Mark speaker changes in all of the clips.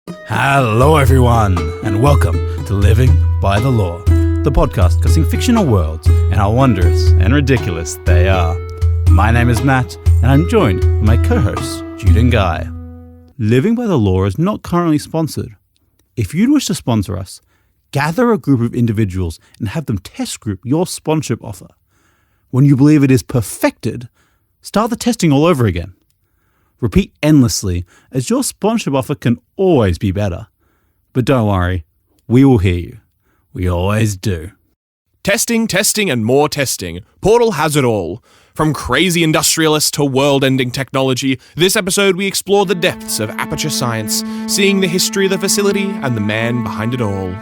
Speaker 1: Hello everyone, and welcome to Living by the Law, the podcast discussing fictional worlds and how wondrous and ridiculous they are. My name is Matt, and I'm joined by my co-hosts, Jude and Guy. Living by the Law is not currently sponsored. If you'd wish to sponsor us, gather a group of individuals and have them test group your sponsorship offer. When you believe it is perfected, start the testing all over again. Repeat endlessly, as your sponsorship offer can always be better. But don't worry, we will hear you. We always do.
Speaker 2: Testing, and more testing. Portal has it all. From crazy industrialists to world-ending technology, this episode we explore the depths of Aperture Science, seeing the history of the facility and the man behind it all.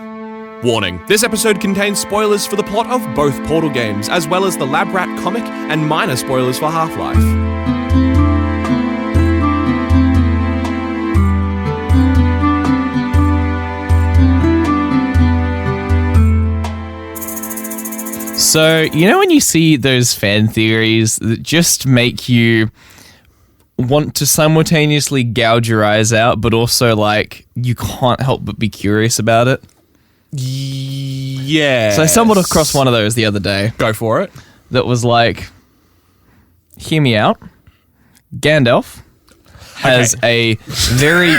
Speaker 2: Warning, this episode contains spoilers for the plot of both Portal games, as well as the Lab Rat comic and minor spoilers for Half-Life.
Speaker 3: So, you know when you see those fan theories that just make you want to simultaneously gouge your eyes out, but also, like, you can't help but be curious about it?
Speaker 2: Yeah.
Speaker 3: So I stumbled across one of those the other day.
Speaker 2: Go for it.
Speaker 3: That was like, hear me out. Gandalf has a very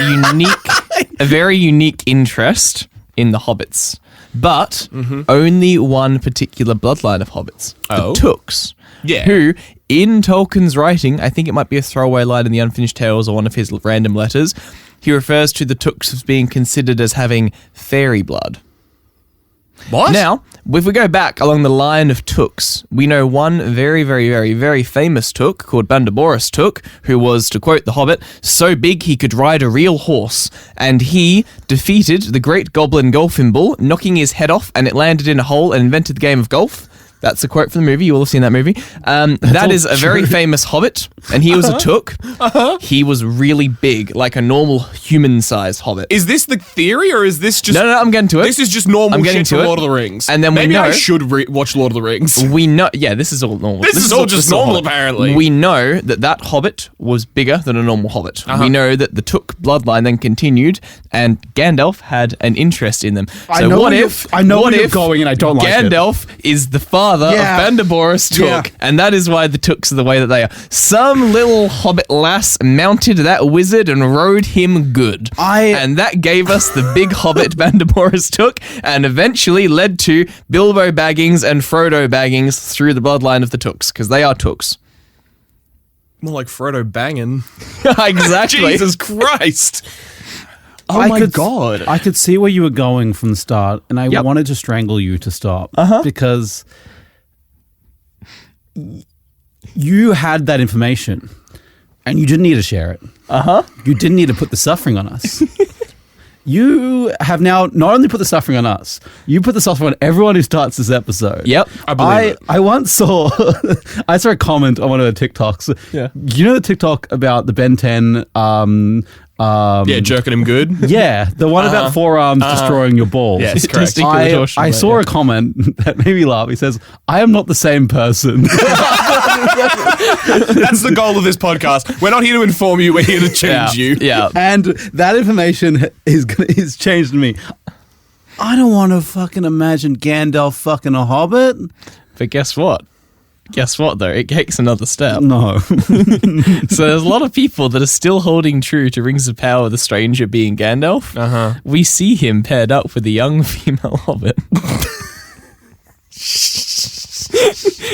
Speaker 3: unique interest in the hobbits. But only one particular bloodline of hobbits, the Tooks, who, in Tolkien's writing, I think it might be a throwaway line in the Unfinished Tales or one of his random letters, he refers to the Tooks as being considered as having fairy blood.
Speaker 2: What?
Speaker 3: Now, if we go back along the line of Tooks, we know one very famous Took called Bandaboris Took, who was, to quote The Hobbit, so big he could ride a real horse, and he defeated the great goblin Golfimble, knocking his head off, and it landed in a hole and invented the game of golf. That's a quote from the movie. You will have seen that movie. That is a very famous hobbit, and he was a Took. He was really big, like a normal human-sized hobbit.
Speaker 2: Is this the theory, or is this just...
Speaker 3: No, I'm getting to it.
Speaker 2: This is just normal shit from Lord of the Rings.
Speaker 3: And then
Speaker 2: Maybe
Speaker 3: we know...
Speaker 2: I should watch Lord of the Rings.
Speaker 3: We know... Yeah, this is all normal.
Speaker 2: This is all just normal, apparently.
Speaker 3: We know that hobbit was bigger than a normal hobbit. We know that the Took bloodline then continued, and Gandalf had an interest in them. So
Speaker 1: I know where you're going, and I don't like it.
Speaker 3: Gandalf is the father of Bandaboris Took, and that is why the Tooks are the way that they are. Some little hobbit lass mounted that wizard and rode him good. And that gave us the big hobbit Bandaboris Took, and eventually led to Bilbo Baggins and Frodo Baggins through the bloodline of the Tooks, because they are Tooks.
Speaker 2: More like Frodo banging.
Speaker 3: Exactly.
Speaker 2: Jesus Christ.
Speaker 1: Oh my God. I could see where you were going from the start, and I wanted to strangle you to stop. Because you had that information, and you didn't need to share it. You didn't need to put the suffering on us. You have now not only put the suffering on us, you put the suffering on everyone who starts this episode.
Speaker 3: Yep.
Speaker 2: I believe it.
Speaker 1: I once saw I saw a comment on one of the TikToks. Yeah. You know the TikTok about the Ben 10
Speaker 2: jerking him good.
Speaker 1: Yeah, the one about forearms destroying your balls.
Speaker 2: Yes, correct.
Speaker 1: I saw a comment that made me laugh. He says, "I am not the same person."
Speaker 2: That's the goal of this podcast. We're not here to inform you. We're here to change you.
Speaker 3: Yeah.
Speaker 1: And that information is changed me. I don't want to fucking imagine Gandalf fucking a hobbit.
Speaker 3: But guess what? Though? It takes another step.
Speaker 1: No.
Speaker 3: So there's a lot of people that are still holding true to Rings of Power, the stranger being Gandalf. We see him paired up with a young female hobbit.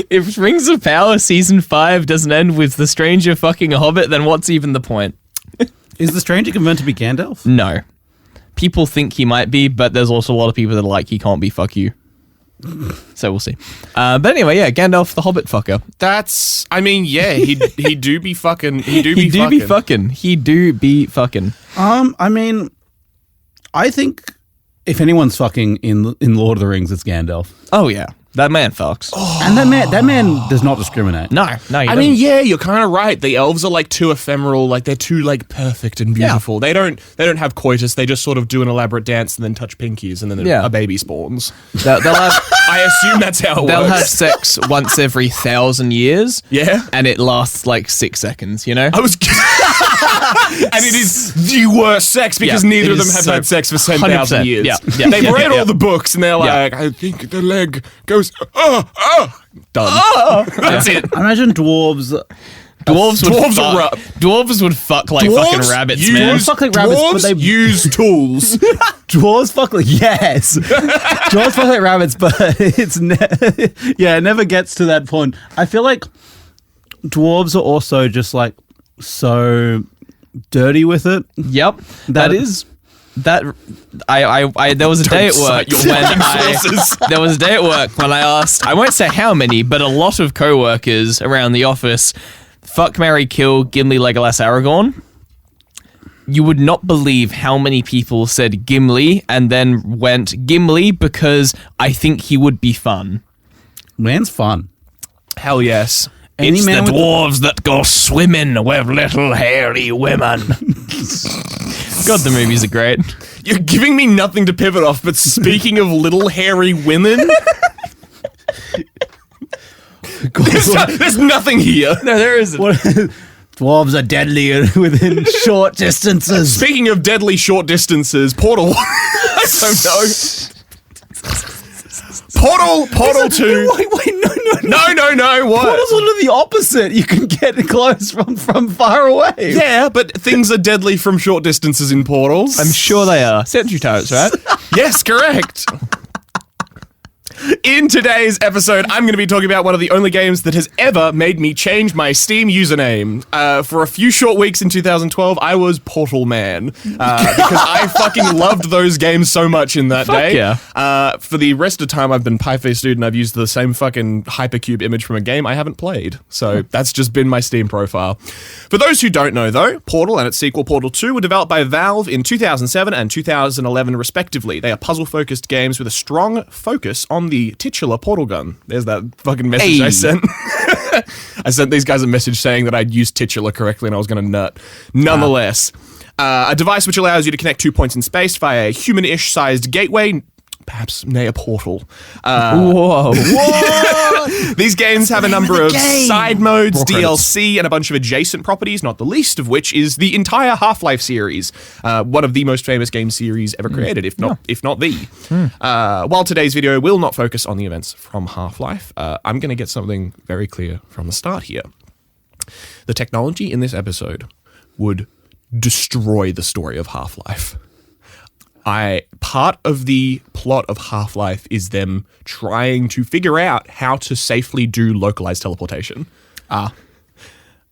Speaker 3: If Rings of Power Season 5 doesn't end with the stranger fucking a hobbit, then what's even the point?
Speaker 1: Is the stranger meant to be Gandalf?
Speaker 3: No. People think he might be, but there's also a lot of people that are like, he can't be, fuck you. So we'll see. But anyway, yeah, Gandalf the Hobbit fucker.
Speaker 2: That's, I mean, yeah, he do be fucking. He do be fucking.
Speaker 1: I mean, I think if anyone's fucking in Lord of the Rings, it's Gandalf.
Speaker 3: Oh yeah. That man fucks.
Speaker 1: Oh. And that man does not discriminate.
Speaker 3: No,
Speaker 2: I mean, yeah, you're kind of right. The elves are like too ephemeral, like they're too like perfect and beautiful. Yeah. They don't have coitus. They just sort of do an elaborate dance and then touch pinkies, and then a baby spawns.
Speaker 3: They'll have.
Speaker 2: I assume that's how it
Speaker 3: they'll
Speaker 2: works.
Speaker 3: Have sex once every 1,000 years.
Speaker 2: Yeah,
Speaker 3: and it lasts like 6 seconds. You know.
Speaker 2: I was. And it is the worst sex because neither of them have had sex for 10,000 years. They've read all the books and they're like, I think the leg goes, done. That's it.
Speaker 1: I imagine dwarves
Speaker 3: Dwarves would fuck like fucking rabbits, man.
Speaker 1: Dwarves fuck like rabbits, but they
Speaker 2: use tools.
Speaker 1: Dwarves fuck like Dwarves fuck like rabbits, but it never gets to that point. I feel like dwarves are also just like so dirty with it.
Speaker 3: Yep, there was a day at work there was a day at work when I asked, I won't say how many, but a lot of co-workers around the office, fuck, marry, kill, Gimli, Legolas, Aragorn. You would not believe how many people said Gimli and then went Gimli because I think he would be fun.
Speaker 1: Man's fun.
Speaker 2: Hell yes.
Speaker 3: It's the dwarves that go swimming with little hairy women. God, the movies are great.
Speaker 2: You're giving me nothing to pivot off, but speaking of little hairy women... there's nothing here.
Speaker 3: No, there isn't.
Speaker 1: Dwarves are deadly within short distances.
Speaker 2: Speaking of deadly short distances, Portal... I don't know. Portal 2.
Speaker 1: Wait,
Speaker 2: No, what?
Speaker 1: Portal's sort of the opposite. You can get close from far away.
Speaker 2: Yeah, but things are deadly from short distances in portals.
Speaker 3: I'm sure they are. Sentry turrets, right?
Speaker 2: Yes, correct. In today's episode, I'm going to be talking about one of the only games that has ever made me change my Steam username. For a few short weeks in 2012, I was Portal Man. Because I fucking loved those games so much in that day.
Speaker 3: Yeah.
Speaker 2: For the rest of the time I've been Pie-Face Dude and I've used the same fucking hypercube image from a game I haven't played. So that's just been my Steam profile. For those who don't know though, Portal and its sequel Portal 2 were developed by Valve in 2007 and 2011 respectively. They are puzzle-focused games with a strong focus on the titular portal gun. There's that fucking message I sent. I sent these guys a message saying that I'd used titular correctly and I was going to nut. Nonetheless, a device which allows you to connect 2 points in space via a human-ish sized gateway, perhaps nay a portal.
Speaker 3: Whoa.
Speaker 2: These games have a number of side modes, DLC, and a bunch of adjacent properties, not the least of which is the entire Half-Life series, one of the most famous game series ever created, if not the. While today's video will not focus on the events from Half-Life, I'm going to get something very clear from the start here. The technology in this episode would destroy the story of Half-Life. Part of the plot of Half-Life is them trying to figure out how to safely do localized teleportation. And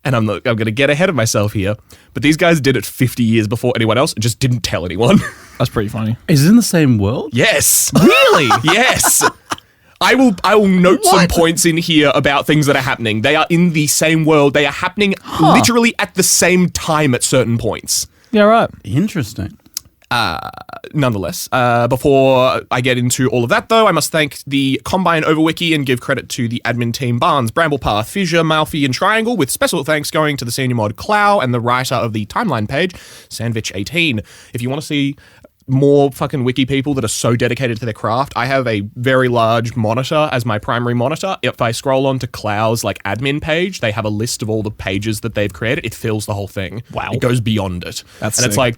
Speaker 2: I'm going to get ahead of myself here, but these guys did it 50 years before anyone else and just didn't tell anyone.
Speaker 3: That's pretty funny.
Speaker 1: Is it in the same world?
Speaker 2: Yes.
Speaker 3: Really?
Speaker 2: Yes. I will note some points in here about things that are happening. They are in the same world. They are happening literally at the same time at certain points.
Speaker 3: Yeah, right.
Speaker 1: Interesting.
Speaker 2: Nonetheless, before I get into all of that, though, I must thank the Combine Overwiki and give credit to the admin team Barnes, Bramblepath, Fissure, Malfi, and Triangle, with special thanks going to the senior mod Clow and the writer of the timeline page, Sandwich18. If you want to see more fucking wiki people that are so dedicated to their craft, I have a very large monitor as my primary monitor. If I scroll on to Clow's like admin page, they have a list of all the pages that they've created. It fills the whole thing.
Speaker 3: Wow.
Speaker 2: It goes beyond it.
Speaker 3: That's
Speaker 2: and
Speaker 3: sick.
Speaker 2: it's like,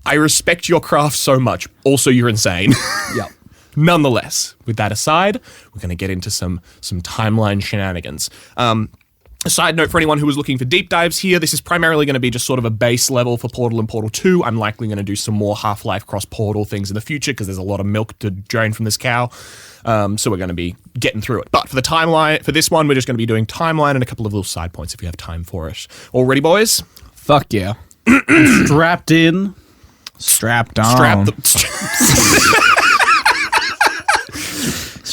Speaker 2: I respect your craft so much. Also, you're insane.
Speaker 3: Yep.
Speaker 2: Nonetheless, with that aside, we're going to get into some timeline shenanigans. A side note for anyone who was looking for deep dives here, this is primarily going to be just sort of a base level for Portal and Portal 2. I'm likely going to do some more Half-Life cross-Portal things in the future because there's a lot of milk to drain from this cow. So we're going to be getting through it. But for the timeline, for this one, we're just going to be doing timeline and a couple of little side points if you have time for it. All ready, boys?
Speaker 3: Fuck yeah.
Speaker 1: Strapped in.
Speaker 3: Strapped on.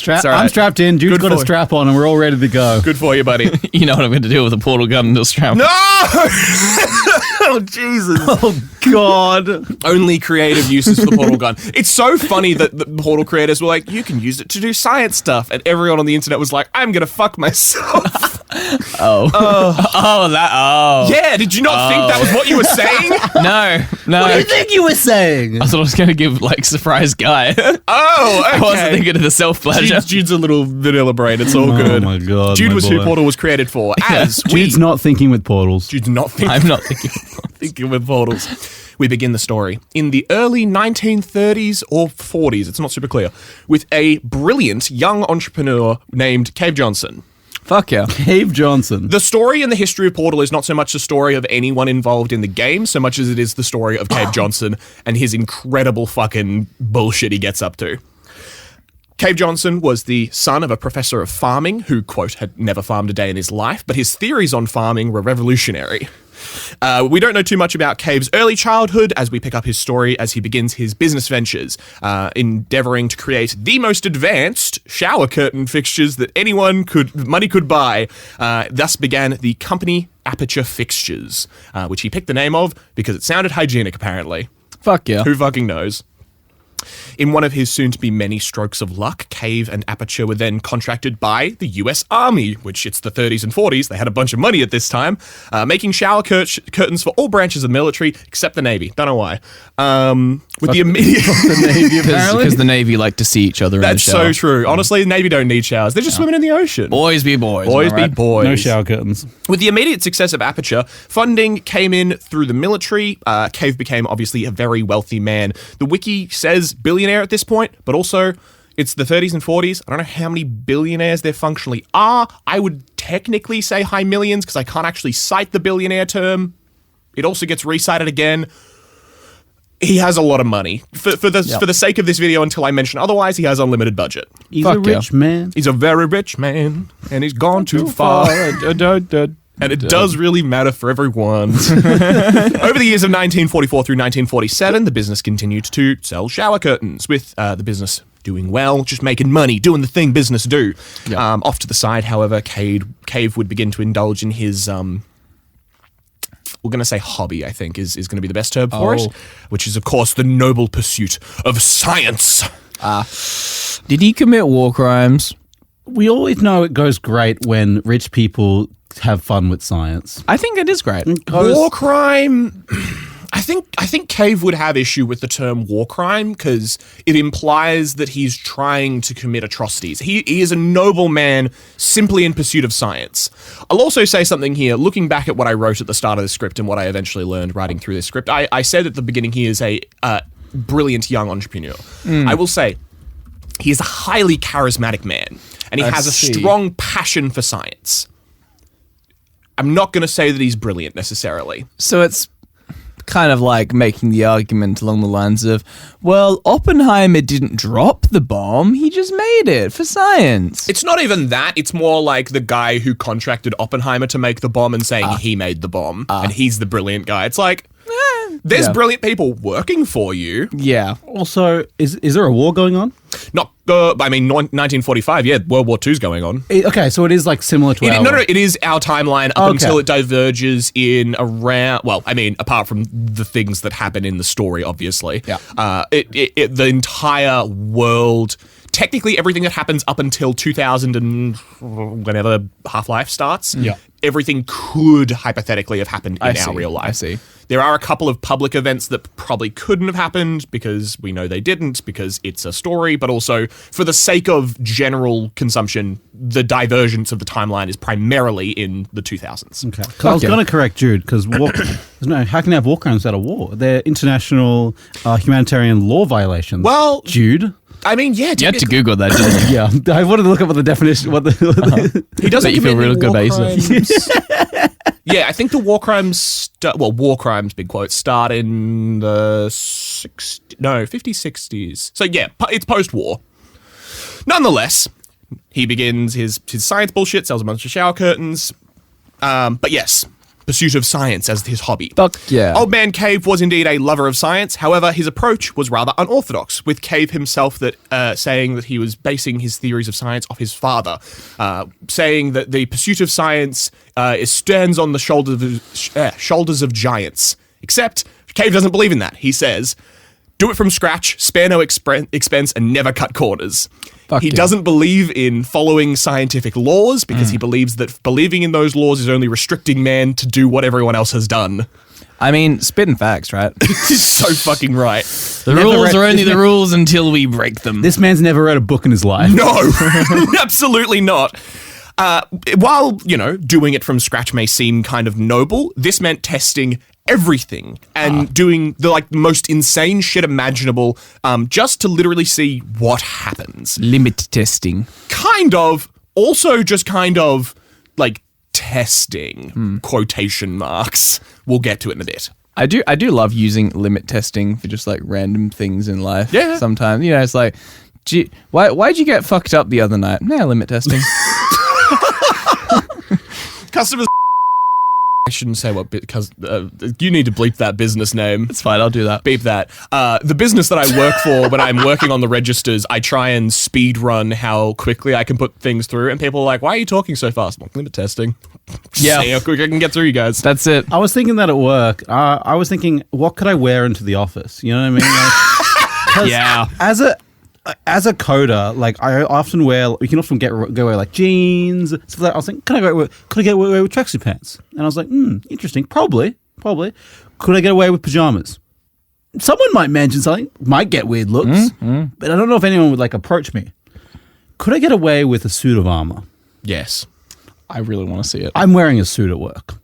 Speaker 1: I'm strapped in. Dude's got a strap on, and we're all ready to go.
Speaker 2: Good for you, buddy.
Speaker 3: You know what I'm going to do with a portal gun and a strap.
Speaker 2: No! Oh, Jesus.
Speaker 1: Oh, God.
Speaker 2: Only creative uses for the portal gun. It's so funny that the portal creators were like, you can use it to do science stuff. And everyone on the internet was like, I'm going to fuck myself. Yeah, did you not think that was what you were saying?
Speaker 3: No.
Speaker 1: What do you think you were saying?
Speaker 3: I thought I was going to give, like, surprise guy.
Speaker 2: Oh, okay.
Speaker 3: I wasn't thinking of the self-pleasure.
Speaker 2: Jude's a little vanilla brain. It's all
Speaker 1: Oh
Speaker 2: good.
Speaker 1: my God,
Speaker 2: Jude
Speaker 1: my
Speaker 2: was who
Speaker 1: boy.
Speaker 2: Portal was created for. As
Speaker 1: Jude's not thinking with portals.
Speaker 2: Jude's not thinking.
Speaker 3: I'm not thinking.
Speaker 2: Thinking with portals. We begin the story in the early 1930s or 40s, it's not super clear, with a brilliant young entrepreneur named Cave Johnson.
Speaker 3: Fuck yeah.
Speaker 1: Cave Johnson.
Speaker 2: The story and the history of Portal is not so much the story of anyone involved in the game, so much as it is the story of Cave Johnson and his incredible fucking bullshit he gets up to. Cave Johnson was the son of a professor of farming who, quote, had never farmed a day in his life, but his theories on farming were revolutionary. We don't know too much about Cave's early childhood as we pick up his story as he begins his business ventures, endeavoring to create the most advanced shower curtain fixtures that money could buy. Thus began the company Aperture Fixtures, which he picked the name of because it sounded hygienic, apparently.
Speaker 3: Fuck yeah.
Speaker 2: Who fucking knows? In one of his soon-to-be many strokes of luck, Cave and Aperture were then contracted by the US Army, which it's the 30s and 40s, they had a bunch of money at this time, making shower curtains for all branches of the military, except the Navy. Don't know why. With the immediate...
Speaker 1: The Navy, apparently.
Speaker 3: Because the Navy like to see each other
Speaker 2: That's
Speaker 3: in the shower.
Speaker 2: so true. Honestly, the Navy don't need showers. They're just swimming in the ocean.
Speaker 3: Boys be boys.
Speaker 2: Boys
Speaker 3: am I
Speaker 2: be
Speaker 3: right?
Speaker 2: boys.
Speaker 1: No shower curtains.
Speaker 2: With the immediate success of Aperture, funding came in through the military. Cave became obviously a very wealthy man. The wiki says billionaire at this point, but also it's the 30s and 40s. I don't know how many billionaires there functionally are. I would technically say high millions because I can't actually cite the billionaire term. It also gets recited again. He has a lot of money. For the sake of this video, until I mention otherwise, he has unlimited budget.
Speaker 1: He's
Speaker 3: Fuck
Speaker 1: a
Speaker 3: yeah.
Speaker 1: rich man.
Speaker 2: He's a very rich man, and he's gone too far. And it does really matter for everyone. Over the years of 1944 through 1947, the business continued to sell shower curtains, with the business doing well, just making money, doing the thing business do.
Speaker 3: Yeah.
Speaker 2: Off to the side, however, Cave would begin to indulge in his... we're going to say hobby, I think, is going to be the best term for it, which is, of course, the noble pursuit of science.
Speaker 3: Did he commit war crimes?
Speaker 1: We always know it goes great when rich people have fun with science.
Speaker 3: I think it is great.
Speaker 2: War crime... I think Cave would have issue with the term war crime because it implies that he's trying to commit atrocities. He is a noble man simply in pursuit of science. I'll also say something here, looking back at what I wrote at the start of the script and what I eventually learned writing through this script. I said at the beginning he is a brilliant young entrepreneur. I will say he is a highly charismatic man and he has a strong passion for science. I'm not going to say that he's brilliant necessarily.
Speaker 3: So it's kind of like making the argument along the lines of, well, Oppenheimer didn't drop the bomb, he just made it for science.
Speaker 2: It's not even that. It's more like the guy who contracted Oppenheimer to make the bomb and saying he made the bomb and he's the brilliant guy. It's like, there's brilliant people working for you.
Speaker 3: Yeah.
Speaker 1: Also, is there a war going on?
Speaker 2: Not, 1945, yeah, World War II's going on.
Speaker 1: Okay, so it is like similar to our...
Speaker 2: No, it is our timeline up
Speaker 1: Okay.
Speaker 2: until it diverges in around, well, I mean, apart from the things that happen in the story, obviously.
Speaker 3: Yeah.
Speaker 2: The entire world, technically everything that happens up until 2000 and whenever Half-Life starts, everything could hypothetically have happened in our real life.
Speaker 3: I see.
Speaker 2: There are a couple of public events that probably couldn't have happened because we know they didn't because it's a story, but also for the sake of general consumption, the divergence of the timeline is primarily in the 2000s.
Speaker 1: Okay. 'Cause I was going to correct Jude, because how can you have war crimes without a war? They're international humanitarian law violations.
Speaker 2: Well,
Speaker 1: Jude.
Speaker 2: I mean, yeah.
Speaker 3: You had to Google that, didn't you?
Speaker 1: Yeah, I wanted to look up what the definition...
Speaker 2: He doesn't
Speaker 3: Bet you feel
Speaker 2: commit
Speaker 3: real
Speaker 2: any
Speaker 3: good
Speaker 2: war
Speaker 3: about yourself.
Speaker 2: crimes. Yeah, I think the war crimes, war crimes, big quote, start in the 50s, 60s. So yeah, it's post-war. Nonetheless, he begins his science bullshit, sells a bunch of shower curtains. But yes, pursuit of science as his hobby.
Speaker 3: Fuck yeah.
Speaker 2: Old Man Cave was indeed a lover of science. However, his approach was rather unorthodox, with Cave himself saying that he was basing his theories of science off his father, saying that the pursuit of science stands on the shoulders of giants. Except, Cave doesn't believe in that. He says, do it from scratch, spare no expense, and never cut corners.
Speaker 3: Fuck
Speaker 2: He
Speaker 3: yeah.
Speaker 2: doesn't believe in following scientific laws because he believes that believing in those laws is only restricting man to do what everyone else has done.
Speaker 3: I mean, spitting facts, right?
Speaker 2: He's so fucking right.
Speaker 3: The rules are only the rules until we break them.
Speaker 1: This man's never read a book in his life.
Speaker 2: No, absolutely not. While, doing it from scratch may seem kind of noble, this meant testing everything and doing the most insane shit imaginable just to literally see what happens.
Speaker 3: Limit testing.
Speaker 2: Kind of. Also just kind of testing, quotation marks. We'll get to it in a bit.
Speaker 3: I do love using limit testing for just random things in life.
Speaker 2: Yeah.
Speaker 3: Sometimes, it's like, gee, why'd you get fucked up the other night? Nah, limit testing.
Speaker 2: Customers. I shouldn't say what because you need to bleep that business name.
Speaker 3: It's fine, I'll do that.
Speaker 2: Beep that. The business that I work for, when I'm working on the registers, I try and speed run how quickly I can put things through, and people are like, "Why are you talking so fast?" I'm like, limit testing.
Speaker 3: Yeah.
Speaker 2: See how quick I can get through, you guys.
Speaker 3: That's it.
Speaker 1: I was thinking that at work. I was thinking, what could I wear into the office? You know what I mean? 'Cause
Speaker 3: Yeah.
Speaker 1: As a coder, I often wear. You can often go wear jeans. Stuff like that. I was thinking, could I get away with tracksuit pants? And I was like, interesting. Probably. Could I get away with pajamas? Someone might mention something. Might get weird looks. But I don't know if anyone would approach me. Could I get away with a suit of armor?
Speaker 2: Yes.
Speaker 3: I really want to see it.
Speaker 1: I'm wearing a suit at work.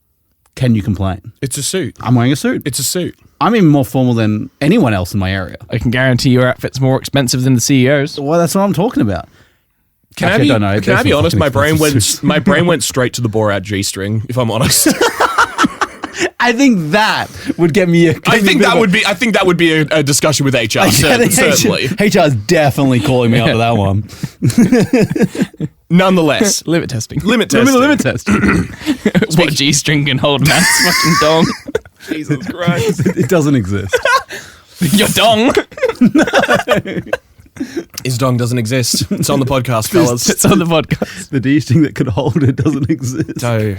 Speaker 1: Can you complain?
Speaker 2: It's a suit.
Speaker 1: I'm wearing a suit.
Speaker 2: It's a suit.
Speaker 1: I'm even more formal than anyone else in my area.
Speaker 3: I can guarantee your outfit's more expensive than the CEO's.
Speaker 1: Well, that's what I'm talking about.
Speaker 2: Can
Speaker 1: Actually,
Speaker 2: I
Speaker 1: I don't know.
Speaker 2: be
Speaker 1: There's some
Speaker 2: honest?
Speaker 1: fucking
Speaker 2: My brain went straight to the Borat G-string. If I'm honest,
Speaker 1: I think that would get me.
Speaker 2: I think that would be a discussion with HR. Certainly.
Speaker 1: HR is definitely calling me up for that one.
Speaker 2: Nonetheless,
Speaker 3: Limit testing.
Speaker 2: limit testing.
Speaker 1: Limit test.
Speaker 3: What G-string can hold Matt's fucking dong.
Speaker 2: Jesus Christ.
Speaker 1: It doesn't exist.
Speaker 3: Your dong.
Speaker 2: His dong doesn't exist. It's on the podcast, fellas.
Speaker 3: It's on the podcast.
Speaker 1: The D string that could hold it doesn't exist.
Speaker 2: So,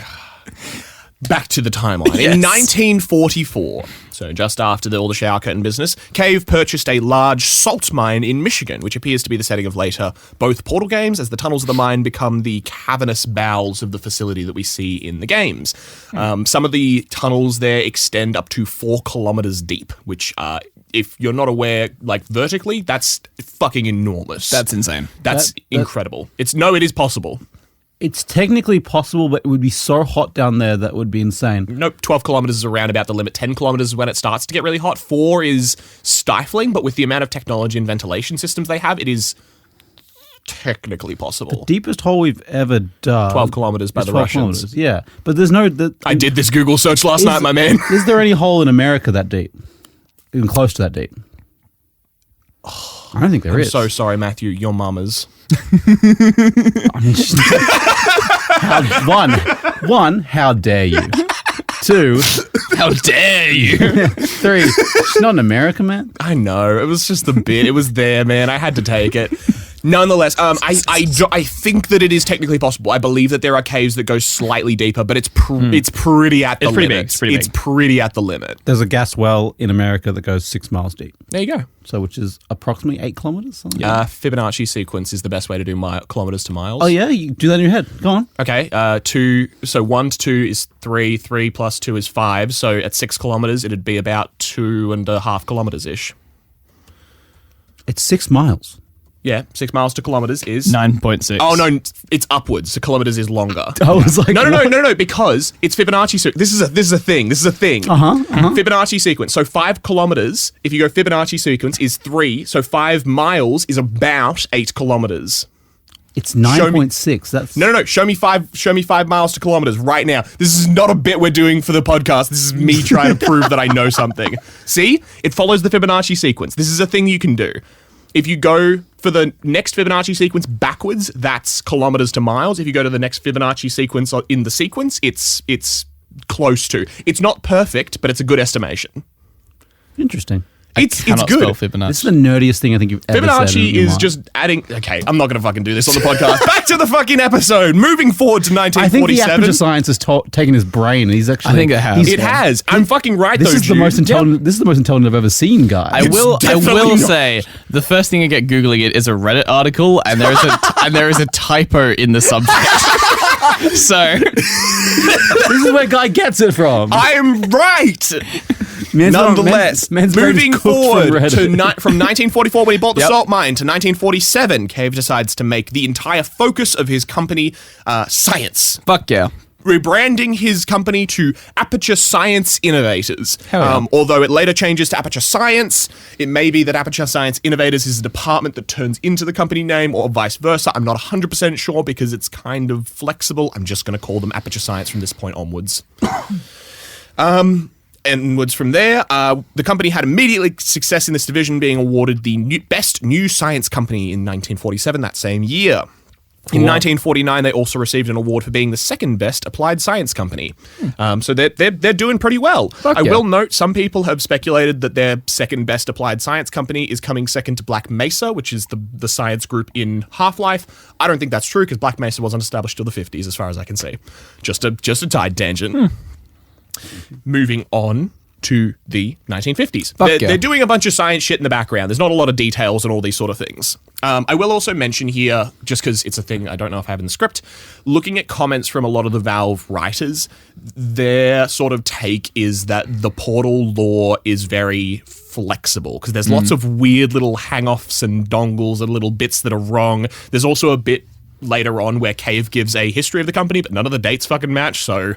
Speaker 2: back to the timeline.
Speaker 3: Yes.
Speaker 2: In 1944, so just after all the shower curtain business, Cave purchased a large salt mine in Michigan, which appears to be the setting of later both Portal games, as the tunnels of the mine become the cavernous bowels of the facility that we see in the games. Some of the tunnels there extend up to 4 kilometers deep, which, if you're not aware, vertically, that's fucking enormous.
Speaker 3: That's insane.
Speaker 2: That's incredible. It is possible.
Speaker 1: It's technically possible, but it would be so hot down there that would be insane.
Speaker 2: Nope, 12 kilometers is around about the limit. 10 kilometers is when it starts to get really hot. 4 is stifling, but with the amount of technology and ventilation systems they have, it is technically possible.
Speaker 1: Deepest hole we've ever done.
Speaker 2: 12 kilometers by
Speaker 1: is
Speaker 2: the
Speaker 1: 12
Speaker 2: Russians.
Speaker 1: kilometers, yeah, but there's no.
Speaker 2: I did this Google search last night, my man.
Speaker 1: Is there any hole in America that deep? Even close to that deep? I don't think there
Speaker 2: I'm
Speaker 1: is.
Speaker 2: so sorry, Matthew. Your mama's.
Speaker 1: One, how dare you? 2,
Speaker 3: How dare you?
Speaker 1: 3, she's not in America, man.
Speaker 2: I know. It was just a bit. It was there, man. I had to take it. Nonetheless, I think that it is technically possible. I believe that there are caves that go slightly deeper, but it's pretty at the
Speaker 3: It's pretty
Speaker 2: limit.
Speaker 3: big. It's pretty
Speaker 2: It's
Speaker 3: big.
Speaker 2: pretty at the limit.
Speaker 1: There's a gas well in America that goes 6 miles deep,
Speaker 2: There you go.
Speaker 1: so which is approximately 8 kilometers. Something.
Speaker 2: Fibonacci sequence is the best way to do kilometers to miles.
Speaker 1: Oh yeah, you do that in your head. Go on.
Speaker 2: Okay, 2, so 1 to 2 is 3, 3 plus 2 is 5, so at 6 kilometres it'd be about 2.5 kilometres-ish.
Speaker 1: It's 6 miles.
Speaker 2: Yeah, 6 miles to kilometres is...
Speaker 3: 9.6.
Speaker 2: Oh, no, it's upwards, so kilometres is longer.
Speaker 1: I was like,
Speaker 2: No, because it's Fibonacci sequence. This is a thing. Fibonacci sequence. So 5 kilometres, if you go Fibonacci sequence, is 3, so 5 miles is about 8 kilometres.
Speaker 1: It's 9.6. That's
Speaker 2: No. Show me 5 miles to kilometers right now. This is not a bit we're doing for the podcast. This is me trying to prove that I know something. See? It follows the Fibonacci sequence. This is a thing you can do. If you go for the next Fibonacci sequence backwards, that's kilometers to miles. If you go to the next Fibonacci sequence in the sequence, it's close to. It's not perfect, but it's a good estimation.
Speaker 1: interesting.
Speaker 2: It's
Speaker 3: cannot
Speaker 2: good.
Speaker 3: spell Fibonacci.
Speaker 1: This is the nerdiest thing I think you've ever said.
Speaker 2: Fibonacci
Speaker 1: in your
Speaker 2: is
Speaker 1: life.
Speaker 2: just adding... Okay, I'm not going to fucking do this on the podcast. Back to the fucking episode. Moving forward to
Speaker 1: I think the
Speaker 2: 1947.
Speaker 1: Aperture Science has taken his brain. And he's actually.
Speaker 3: I think it has.
Speaker 2: It has. I'm fucking right,
Speaker 1: This
Speaker 2: though,
Speaker 1: is the most intelligent. This is the most intelligent I've ever seen, guys.
Speaker 3: I will
Speaker 2: definitely not.
Speaker 3: say the first thing I get googling it is a Reddit article, and there is a typo in the subject. So
Speaker 1: This is where Guy gets it from.
Speaker 2: I'm right.
Speaker 1: Man's
Speaker 2: Nonetheless,
Speaker 1: man's brain's
Speaker 2: moving
Speaker 1: cooked from
Speaker 2: forward
Speaker 1: Reddit.
Speaker 2: from 1944 when he bought the
Speaker 3: Yep.
Speaker 2: salt mine to 1947, Cave decides to make the entire focus of his company science.
Speaker 3: fuck yeah.
Speaker 2: Rebranding his company to Aperture Science Innovators.
Speaker 3: Hell yeah.
Speaker 2: Although it later changes to Aperture Science, it may be that Aperture Science Innovators is a department that turns into the company name or vice versa. I'm not 100% sure because it's kind of flexible. I'm just going to call them Aperture Science from this point onwards. Onwards from there, the company had immediately success in this division, being awarded the Best New Science Company in 1947, that same year. In 1949, they also received an award for being the second best applied science company. So they're doing pretty well. I
Speaker 3: yeah.
Speaker 2: will note some people have speculated that their second best applied science company is coming second to Black Mesa, which is the science group in Half-Life. I don't think that's true because Black Mesa wasn't established till the 50s, as far as I can see. Just a tide tangent. Moving on to the 1950s. They're doing a bunch of science shit in the background. There's not a lot of details and all these sort of things. I will also mention here, just because it's a thing I don't know if I have in the script, looking at comments from a lot of the Valve writers, their sort of take is that the Portal lore is very flexible because there's lots of weird little hang-offs and dongles and little bits that are wrong. There's also a bit later on where Cave gives a history of the company, but none of the dates fucking match, so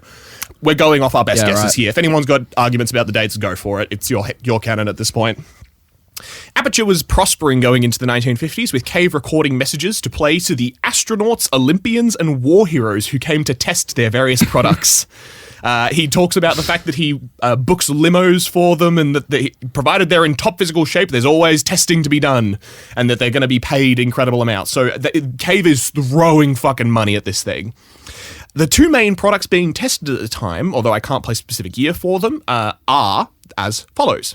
Speaker 2: we're going off our best guesses here. If anyone's got arguments about the dates, go for it. It's your canon at this point. Aperture was prospering going into the 1950s, with Cave recording messages to play to the astronauts, Olympians, and war heroes who came to test their various products. He talks about the fact that he books limos for them and that provided they're in top physical shape, there's always testing to be done and that they're going to be paid incredible amounts. So Cave is throwing fucking money at this thing. The two main products being tested at the time, although I can't place a specific year for them, are as follows.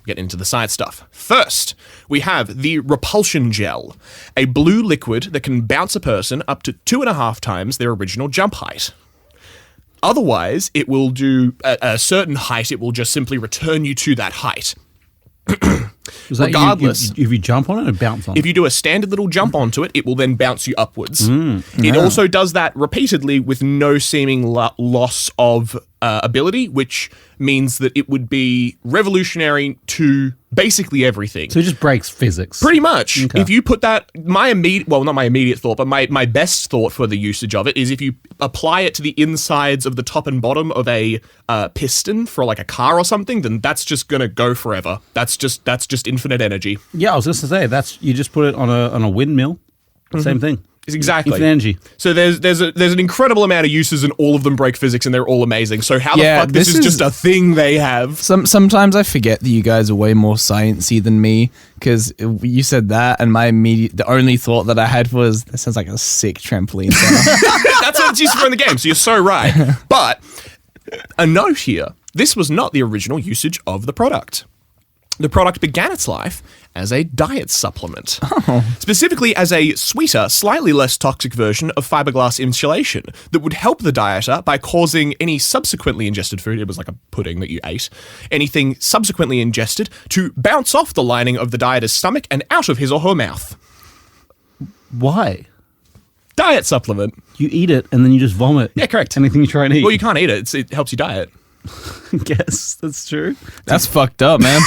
Speaker 2: Get into the science stuff. First, we have the repulsion gel, a blue liquid that can bounce a person up to 2.5 times their original jump height. Otherwise, it will do a certain height, it will just simply return you to that height. Regardless.
Speaker 1: If you jump on it, it bounce on it.
Speaker 2: If you do a standard little jump onto it, it will then bounce you upwards. It also does that repeatedly with no seeming loss of ability, which means that it would be revolutionary to basically everything.
Speaker 1: So it just breaks physics.
Speaker 2: Pretty much.
Speaker 1: Okay.
Speaker 2: If you put that, not my immediate thought, but my best thought for the usage of it is if you apply it to the insides of the top and bottom of a piston for like a car or something, then that's just going to go forever. That's just infinite energy.
Speaker 1: Yeah, I was just to say you just put it on a windmill. Same thing.
Speaker 2: It's exactly.
Speaker 1: Infinite energy.
Speaker 2: So there's an incredible amount of uses and all of them break physics and they're all amazing. So how the fuck this is just a thing they have?
Speaker 3: Sometimes I forget that you guys are way more sciencey than me because you said that and the only thought that I had was that sounds like a sick trampoline center.
Speaker 2: That's what it's used for in the game. So you're so right. But a note here: this was not the original usage of the product. The product began its life as a diet supplement, specifically as a sweeter, slightly less toxic version of fiberglass insulation that would help the dieter by causing any subsequently ingested food, it was like a pudding that you ate, anything subsequently ingested to bounce off the lining of the dieter's stomach and out of his or her mouth.
Speaker 1: Why?
Speaker 2: Diet supplement.
Speaker 1: You eat it and then you just vomit.
Speaker 2: Yeah, correct.
Speaker 1: Anything you try and eat.
Speaker 2: Well, you can't eat it. It helps you diet.
Speaker 1: I guess that's true.
Speaker 3: That's fucked up, man.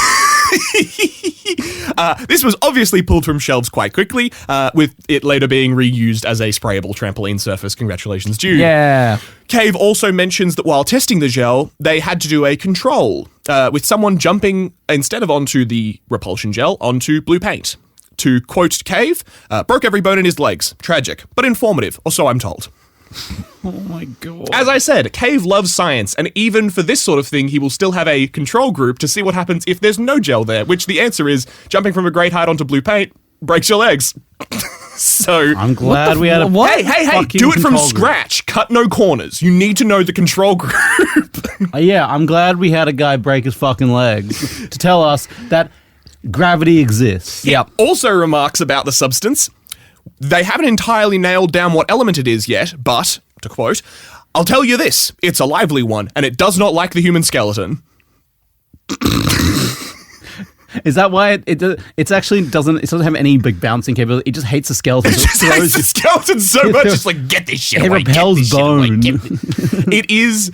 Speaker 2: This was obviously pulled from shelves quite quickly, with it later being reused as a sprayable trampoline surface. Congratulations, Jude.
Speaker 3: Yeah.
Speaker 2: Cave also mentions that while testing the gel, they had to do a control, with someone jumping, instead of onto the repulsion gel, onto blue paint. To quote Cave, broke every bone in his legs. Tragic, but informative, or so I'm told.
Speaker 1: Oh my god.
Speaker 2: As I said, Cave loves science, and even for this sort of thing, he will still have a control group to see what happens if there's no gel there, which the answer is, jumping from a great height onto blue paint breaks your legs. So...
Speaker 1: I'm glad we had a...
Speaker 2: Hey, do it from scratch. Cut no corners. You need to know the control group.
Speaker 1: Yeah, I'm glad we had a guy break his fucking legs to tell us that Gravity exists.
Speaker 3: Yep.
Speaker 2: Also remarks about the substance. They haven't entirely nailed down what element it is yet, but, to quote, I'll tell you this, it's a lively one, and it does not like the human skeleton.
Speaker 1: Is that why it actually doesn't have any big bouncing capability? It just hates the skeleton.
Speaker 2: It just hates the skeleton so much, it's like, get this shit away,
Speaker 1: repels bone.
Speaker 2: It is...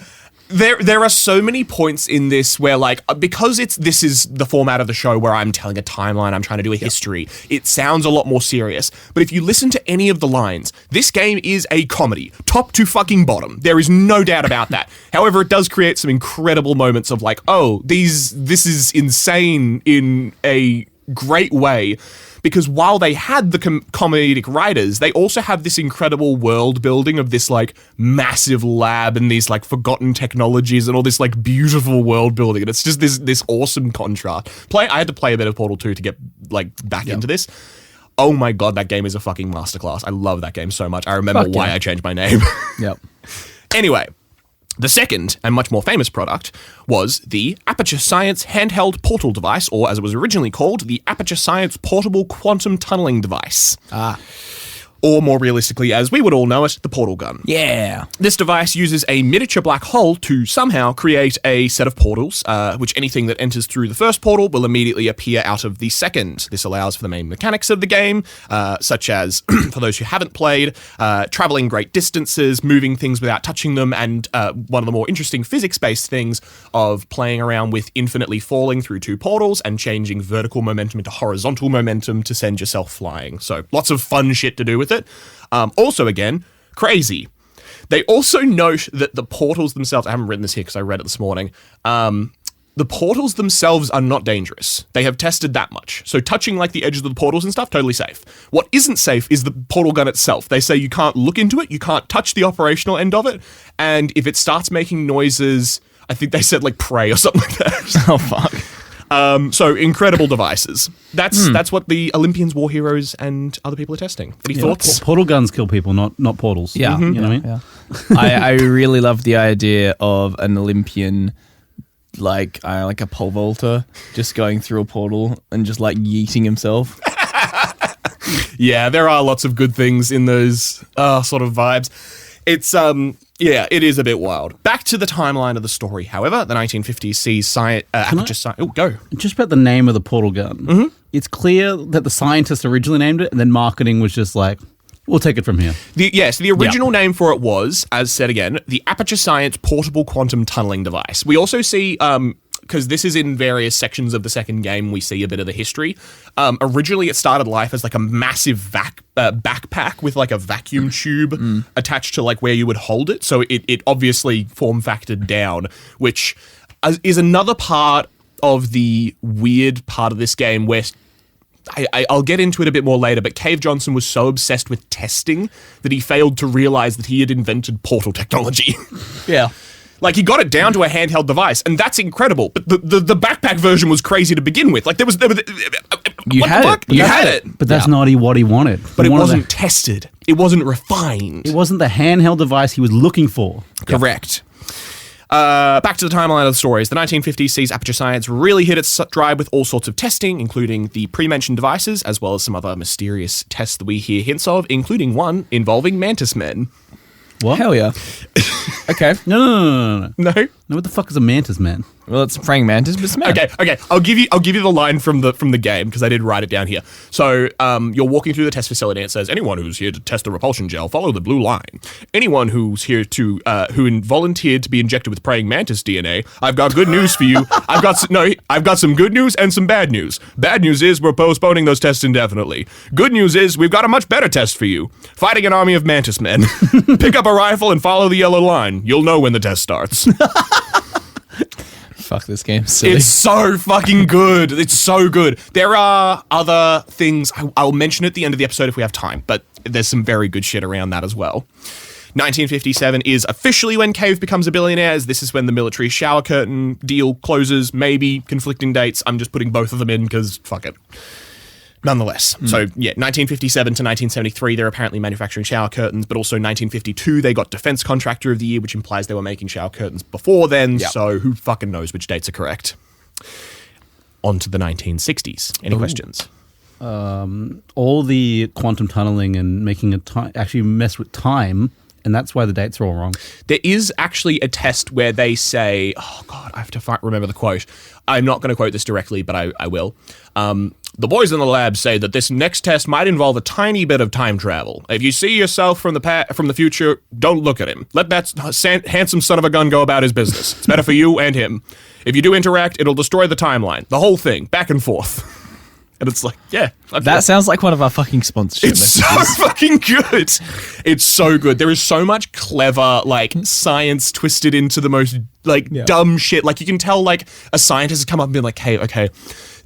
Speaker 2: There are so many points in this where, like, because this is the format of the show where I'm telling a timeline, I'm trying to do a history, it sounds a lot more serious. But if you listen to any of the lines, this game is a comedy, top to fucking bottom. There is no doubt about that. However, it does create some incredible moments of like, oh, this is insane in a great way. Because while they had the comedic writers, they also have this incredible world building of this like massive lab and these like forgotten technologies and all this like beautiful world building. And it's just this awesome contrast. I had to play a bit of Portal 2 to get like back into this. Oh my God, that game is a fucking masterclass. I love that game so much. I remember why I changed my name.
Speaker 3: Yep.
Speaker 2: Anyway. The second, and much more famous product, was the Aperture Science handheld portal device, or as it was originally called, the Aperture Science portable quantum tunneling device. Or more realistically, as we would all know it, the portal gun.
Speaker 3: Yeah.
Speaker 2: This device uses a miniature black hole to somehow create a set of portals, which anything that enters through the first portal will immediately appear out of the second. This allows for the main mechanics of the game, such as, for those who haven't played, traveling great distances, moving things without touching them, and one of the more interesting physics-based things of playing around with infinitely falling through two portals and changing vertical momentum into horizontal momentum to send yourself flying. So lots of fun shit to do with it. Also, again, crazy. They also note that the portals themselves, I haven't written this here because I read it this morning, the portals themselves are not dangerous. They have tested that much. So touching like the edges of the portals and stuff, totally safe. What isn't safe is the portal gun itself. They say you can't look into it, you can't touch the operational end of it, and if it starts making noises, I think they said like pray or something like that.
Speaker 3: Oh, fuck.
Speaker 2: So incredible devices. That's what the Olympians, war heroes, and other people are testing. Any thoughts?
Speaker 1: Portal guns kill people, not portals.
Speaker 3: Yeah.
Speaker 1: You know what I mean?
Speaker 3: Yeah. I really love the idea of an Olympian, like a pole vaulter, just going through a portal and just like yeeting himself.
Speaker 2: Yeah, there are lots of good things in those sort of vibes. It's yeah, it is a bit wild. Back to the timeline of the story, however, the 1950s sees Aperture Science... Oh, go.
Speaker 1: Just about the name of the portal gun. It's clear that the scientists originally named it, and then marketing was just like, we'll take it from here.
Speaker 2: The original name for it was, as said again, the Aperture Science portable quantum tunneling device. We also see... because this is in various sections of the second game, we see a bit of the history. Originally, it started life as like a massive backpack with like a vacuum tube attached to like where you would hold it. So it obviously form factored down, which is another part of the weird part of this game where I'll get into it a bit more later, but Cave Johnson was so obsessed with testing that he failed to realize that he had invented portal technology.
Speaker 3: Yeah.
Speaker 2: Like, he got it down to a handheld device, and that's incredible. But the backpack version was crazy to begin with. Like,
Speaker 3: You had it.
Speaker 1: But that's not what he wanted.
Speaker 2: But it wasn't tested. It wasn't refined.
Speaker 1: It wasn't the handheld device he was looking for.
Speaker 2: Correct. Back to the timeline of the stories. The 1950s sees Aperture Science really hit its stride with all sorts of testing, including the pre-mentioned devices, as well as some other mysterious tests that we hear hints of, including one involving mantis men.
Speaker 1: What?
Speaker 3: Hell yeah. Okay.
Speaker 1: No.
Speaker 2: No?
Speaker 1: No, what the fuck is a mantis man?
Speaker 3: Well, it's a praying mantis, but it's a man.
Speaker 2: Okay. I'll give you the line from the game because I did write it down here. So you're walking through the test facility and it says, anyone who's here to test the repulsion gel, follow the blue line. Anyone who's here to who volunteered to be injected with praying mantis DNA, I've got good news for you. I've got some good news and some bad news. Bad news is we're postponing those tests indefinitely. Good news is we've got a much better test for you. Fighting an army of mantis men. Pick up a rifle and follow the yellow line. You'll know when the test starts.
Speaker 3: Fuck, this game's silly.
Speaker 2: It's so fucking good. It's so good. There are other things I'll mention at the end of the episode if we have time, but there's some very good shit around that as well. 1957 is officially when Cave becomes a billionaire, as this is when the military shower curtain deal closes, maybe conflicting dates. I'm just putting both of them in because fuck it. Nonetheless, so yeah, 1957 to 1973, they're apparently manufacturing shower curtains, but also 1952, they got Defense Contractor of the Year, which implies they were making shower curtains before then, so who fucking knows which dates are correct. onto the 1960s. Any questions?
Speaker 1: All the quantum tunneling and making it actually mess with time, and that's why the dates are all wrong.
Speaker 2: There is actually a test where they say, oh God, I have to remember the quote. I'm not going to quote this directly, but I will. The boys in the lab say that this next test might involve a tiny bit of time travel. If you see yourself from the future, don't look at him. Let that handsome son of a gun go about his business. It's better for you and him. If you do interact, it'll destroy the timeline. The whole thing, back and forth. And it's like, yeah.
Speaker 3: That sounds like one of our fucking sponsorship
Speaker 2: It's
Speaker 3: messages.
Speaker 2: so fucking good. It's so good. There is so much clever, science twisted into the most, dumb shit. Like, you can tell, a scientist has come up and been like, hey, okay,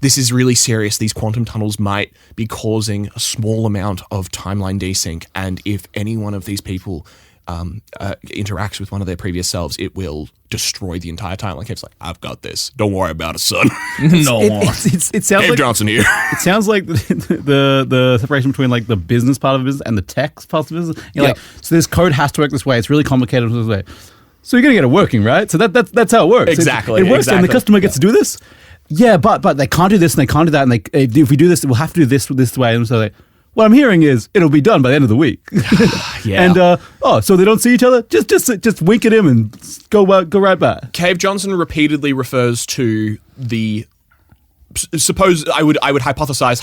Speaker 2: this is really serious. These quantum tunnels might be causing a small amount of timeline desync. And if any one of these people interacts with one of their previous selves, it will destroy the entire timeline. Cave's like, I've got this. Don't worry about it, son.
Speaker 1: It sounds
Speaker 2: Dave
Speaker 1: like
Speaker 2: Johnson here.
Speaker 1: It sounds like the separation between the business part of the business and the tech part of the business. You're so this code has to work this way. It's really complicated this way. So you're gonna get it working, right? So that's how it works.
Speaker 2: Exactly.
Speaker 1: It works, and the customer gets to do this. Yeah, but they can't do this and they can't do that, and if we do this, we'll have to do this way. And so what I'm hearing is it'll be done by the end of the week.
Speaker 2: Yeah.
Speaker 1: And so they don't see each other. Just wink at him and go right back.
Speaker 2: Cave Johnson repeatedly refers to the suppose I would hypothesize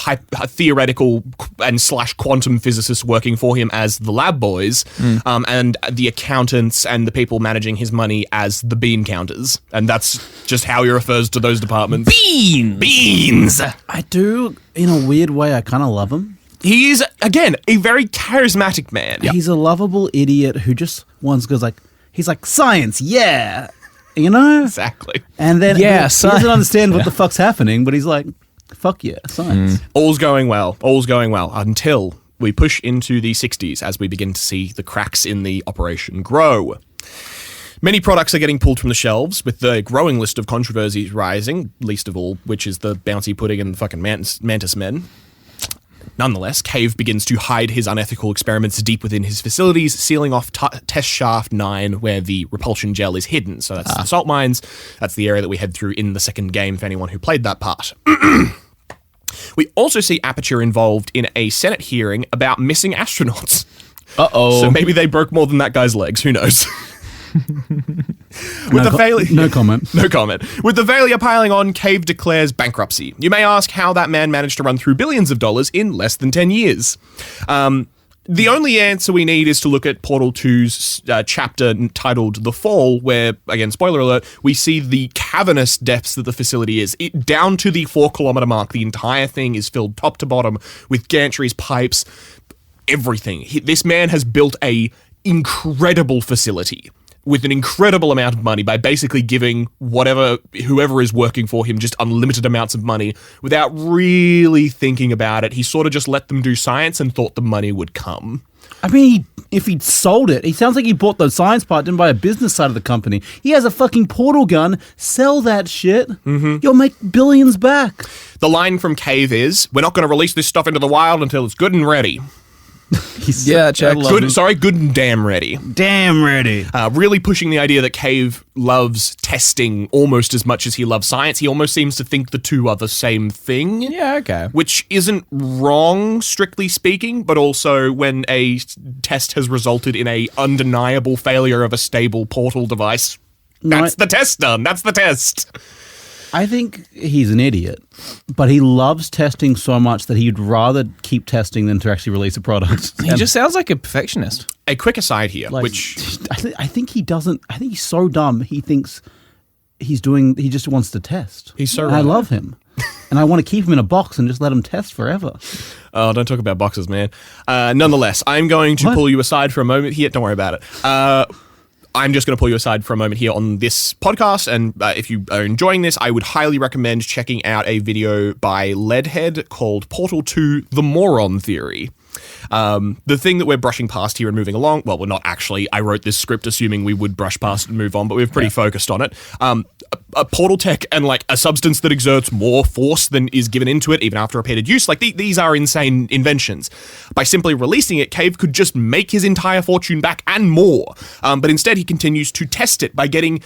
Speaker 2: theoretical and / quantum physicists working for him as the lab boys, and the accountants and the people managing his money as the bean counters, and that's just how he refers to those departments. Beans.
Speaker 1: I do, in a weird way. I kind of love him.
Speaker 2: He is, again, a very charismatic man.
Speaker 1: He's a lovable idiot who just goes he's like, science, yeah. You know?
Speaker 2: Exactly.
Speaker 1: And then he doesn't understand what
Speaker 3: Yeah.
Speaker 1: the fuck's happening, but he's like, fuck yeah, science.
Speaker 2: All's going well until we push into the 60s as we begin to see the cracks in the operation grow. Many products are getting pulled from the shelves, with the growing list of controversies rising, least of all which is the bouncy pudding and the fucking mantis men. Nonetheless, Cave begins to hide his unethical experiments deep within his facilities, sealing off test shaft 9 where the repulsion gel is hidden. So that's the salt mines. That's the area that we head through in the second game for anyone who played that part. We also see Aperture involved in a Senate hearing about missing astronauts.
Speaker 3: Uh-oh.
Speaker 2: So maybe they broke more than that guy's legs. Who knows?
Speaker 1: No comment.
Speaker 2: No comment. With the failure piling on, Cave declares bankruptcy. You may ask how that man managed to run through billions of dollars in less than 10 years. The only answer we need is to look at Portal 2's chapter titled The Fall, where, again, spoiler alert, we see the cavernous depths that the facility is. Down to the 4-kilometer mark, the entire thing is filled top to bottom with gantries, pipes, everything. This man has built a incredible facility with an incredible amount of money by basically giving whoever is working for him just unlimited amounts of money without really thinking about it. He sort of just let them do science and thought the money would come.
Speaker 1: I mean, if he'd sold it, he sounds like he bought the science part, didn't buy a business side of the company. He has a fucking portal gun. Sell that shit. Mm-hmm. You'll make billions back.
Speaker 2: The line from Cave is, we're not going to release this stuff into the wild until it's good and ready. Good and damn ready.
Speaker 1: Damn ready.
Speaker 2: Really pushing the idea that Cave loves testing almost as much as he loves science. He almost seems to think the two are the same thing.
Speaker 3: Yeah, okay.
Speaker 2: Which isn't wrong, strictly speaking, but also when a test has resulted in a undeniable failure of a stable portal device, that's the test done. That's the test.
Speaker 1: I think he's an idiot, but he loves testing so much that he'd rather keep testing than to actually release a product.
Speaker 3: He just sounds like a perfectionist.
Speaker 2: A quick aside here,
Speaker 1: I think he doesn't. I think he's so dumb. He thinks he just wants to test.
Speaker 2: He's so
Speaker 1: and
Speaker 2: right.
Speaker 1: I love him, and I want to keep him in a box and just let him test forever.
Speaker 2: Oh, don't talk about boxes, man. Nonetheless, I'm going to pull you aside for a moment here. Don't worry about it. I'm just going to pull you aside for a moment here on this podcast, and if you are enjoying this, I would highly recommend checking out a video by Leadhead called Portal 2: The Moron Theory. The thing that we're brushing past here and moving along, well, we're not actually. I wrote this script assuming we would brush past and move on, but we're pretty focused on it. A portal tech and like a substance that exerts more force than is given into it, even after repeated use, like these are insane inventions. By simply releasing it, Cave could just make his entire fortune back and more. But instead, he continues to test it by getting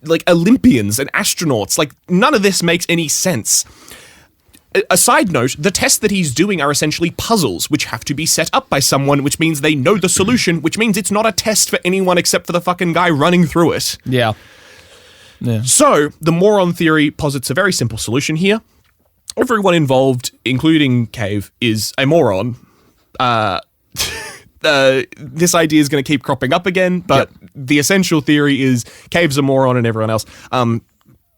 Speaker 2: like Olympians and astronauts. Like, none of this makes any sense. A side note, the tests that he's doing are essentially puzzles, which have to be set up by someone, which means they know the solution, which means it's not a test for anyone except for the fucking guy running through it.
Speaker 3: Yeah.
Speaker 2: So, the moron theory posits a very simple solution here. Everyone involved, including Cave, is a moron. This idea is going to keep cropping up again, but the essential theory is Cave's a moron and everyone else.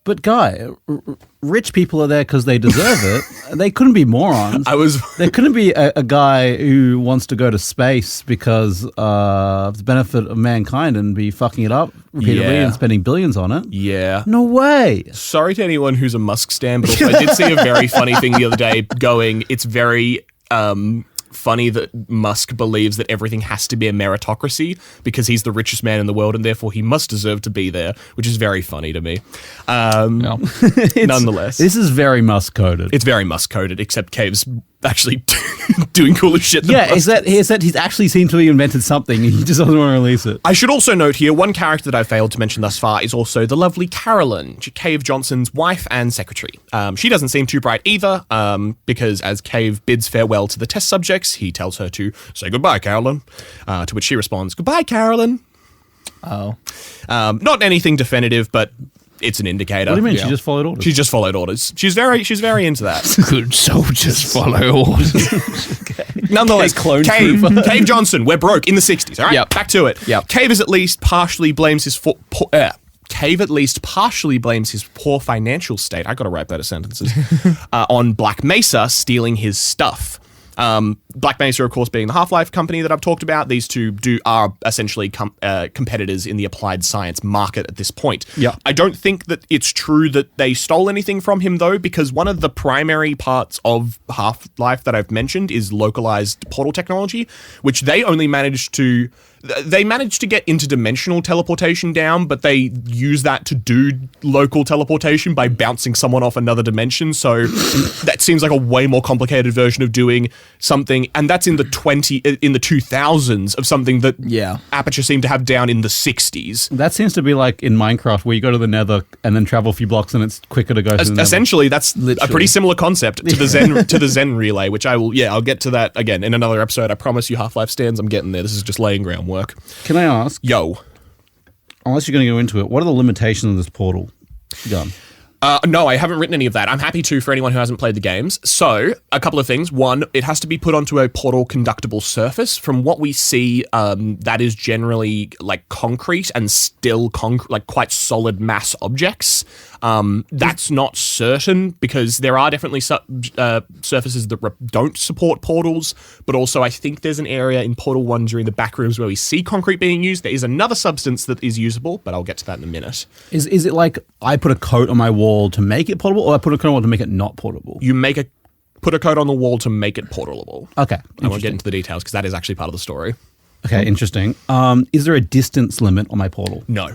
Speaker 1: But Guy, rich people are there because they deserve it. They couldn't be morons. There couldn't be a guy who wants to go to space because of the benefit of mankind and be fucking it up repeatedly and spending billions on it.
Speaker 2: Yeah.
Speaker 1: No way.
Speaker 2: Sorry to anyone who's a Musk stan, but also I did see a very funny thing the other day going, it's very funny that Musk believes that everything has to be a meritocracy because he's the richest man in the world and therefore he must deserve to be there, which is very funny to me. Nonetheless.
Speaker 1: This is very Musk-coded.
Speaker 2: It's very Musk-coded, except Cave's actually doing cooler shit than Musk.
Speaker 1: Is that he's actually seemed to have invented something and he just doesn't want to release it.
Speaker 2: I should also note here, one character that I failed to mention thus far is also the lovely Carolyn, Cave Johnson's wife and secretary. She doesn't seem too bright either, because as Cave bids farewell to the test subjects, he tells her to say goodbye, Carolyn, to which she responds, goodbye, Carolyn.
Speaker 3: Oh.
Speaker 2: Not anything definitive, but it's an indicator.
Speaker 1: What do you mean? Yeah. She just followed orders.
Speaker 2: She just followed orders. She's very into that.
Speaker 3: Good soldiers follow orders.
Speaker 2: Nonetheless, Cave Johnson, we're broke in the 60s. All right, back to it.
Speaker 3: Yep.
Speaker 2: Cave at least partially blames his poor financial state. I got to write better sentences. On Black Mesa stealing his stuff. Black Mesa, of course, being the Half-Life company that I've talked about. These two are essentially competitors in the applied science market at this point.
Speaker 1: Yeah.
Speaker 2: I don't think that it's true that they stole anything from him, though, because one of the primary parts of Half-Life that I've mentioned is localized portal technology, which they only managed to... They managed to get interdimensional teleportation down, but they use that to do local teleportation by bouncing someone off another dimension. So that seems like a way more complicated version of doing something, and that's in the 2000s of something that Aperture seemed to have down in the 60s.
Speaker 1: That seems to be like in Minecraft, where you go to the Nether and then travel a few blocks, and it's quicker to go to the Nether.
Speaker 2: Essentially, that's a pretty similar concept to the Zen relay, which I'll get to that again in another episode. I promise you, Half-Life stands. I'm getting there. This is just laying groundwork.
Speaker 1: Can I ask?
Speaker 2: Yo.
Speaker 1: Unless you're going to go into it, what are the limitations of this portal gun?
Speaker 2: No, I haven't written any of that. I'm happy to for anyone who hasn't played the games. So, a couple of things. One, it has to be put onto a portal conductible surface. From what we see, that is generally like concrete and still like quite solid mass objects. That's not certain because there are definitely surfaces that don't support portals, but also I think there's an area in Portal 1 during the back rooms where we see concrete being used. There is another substance that is usable, but I'll get to that in a minute.
Speaker 1: Is it like I put a coat on my wall to make it portable, or I put a coat on the wall to make it not portable?
Speaker 2: You put a coat on the wall to make it portable.
Speaker 1: Okay.
Speaker 2: I won't get into the details because that is actually part of the story.
Speaker 1: Okay, interesting. Is there a distance limit on my portal?
Speaker 2: No.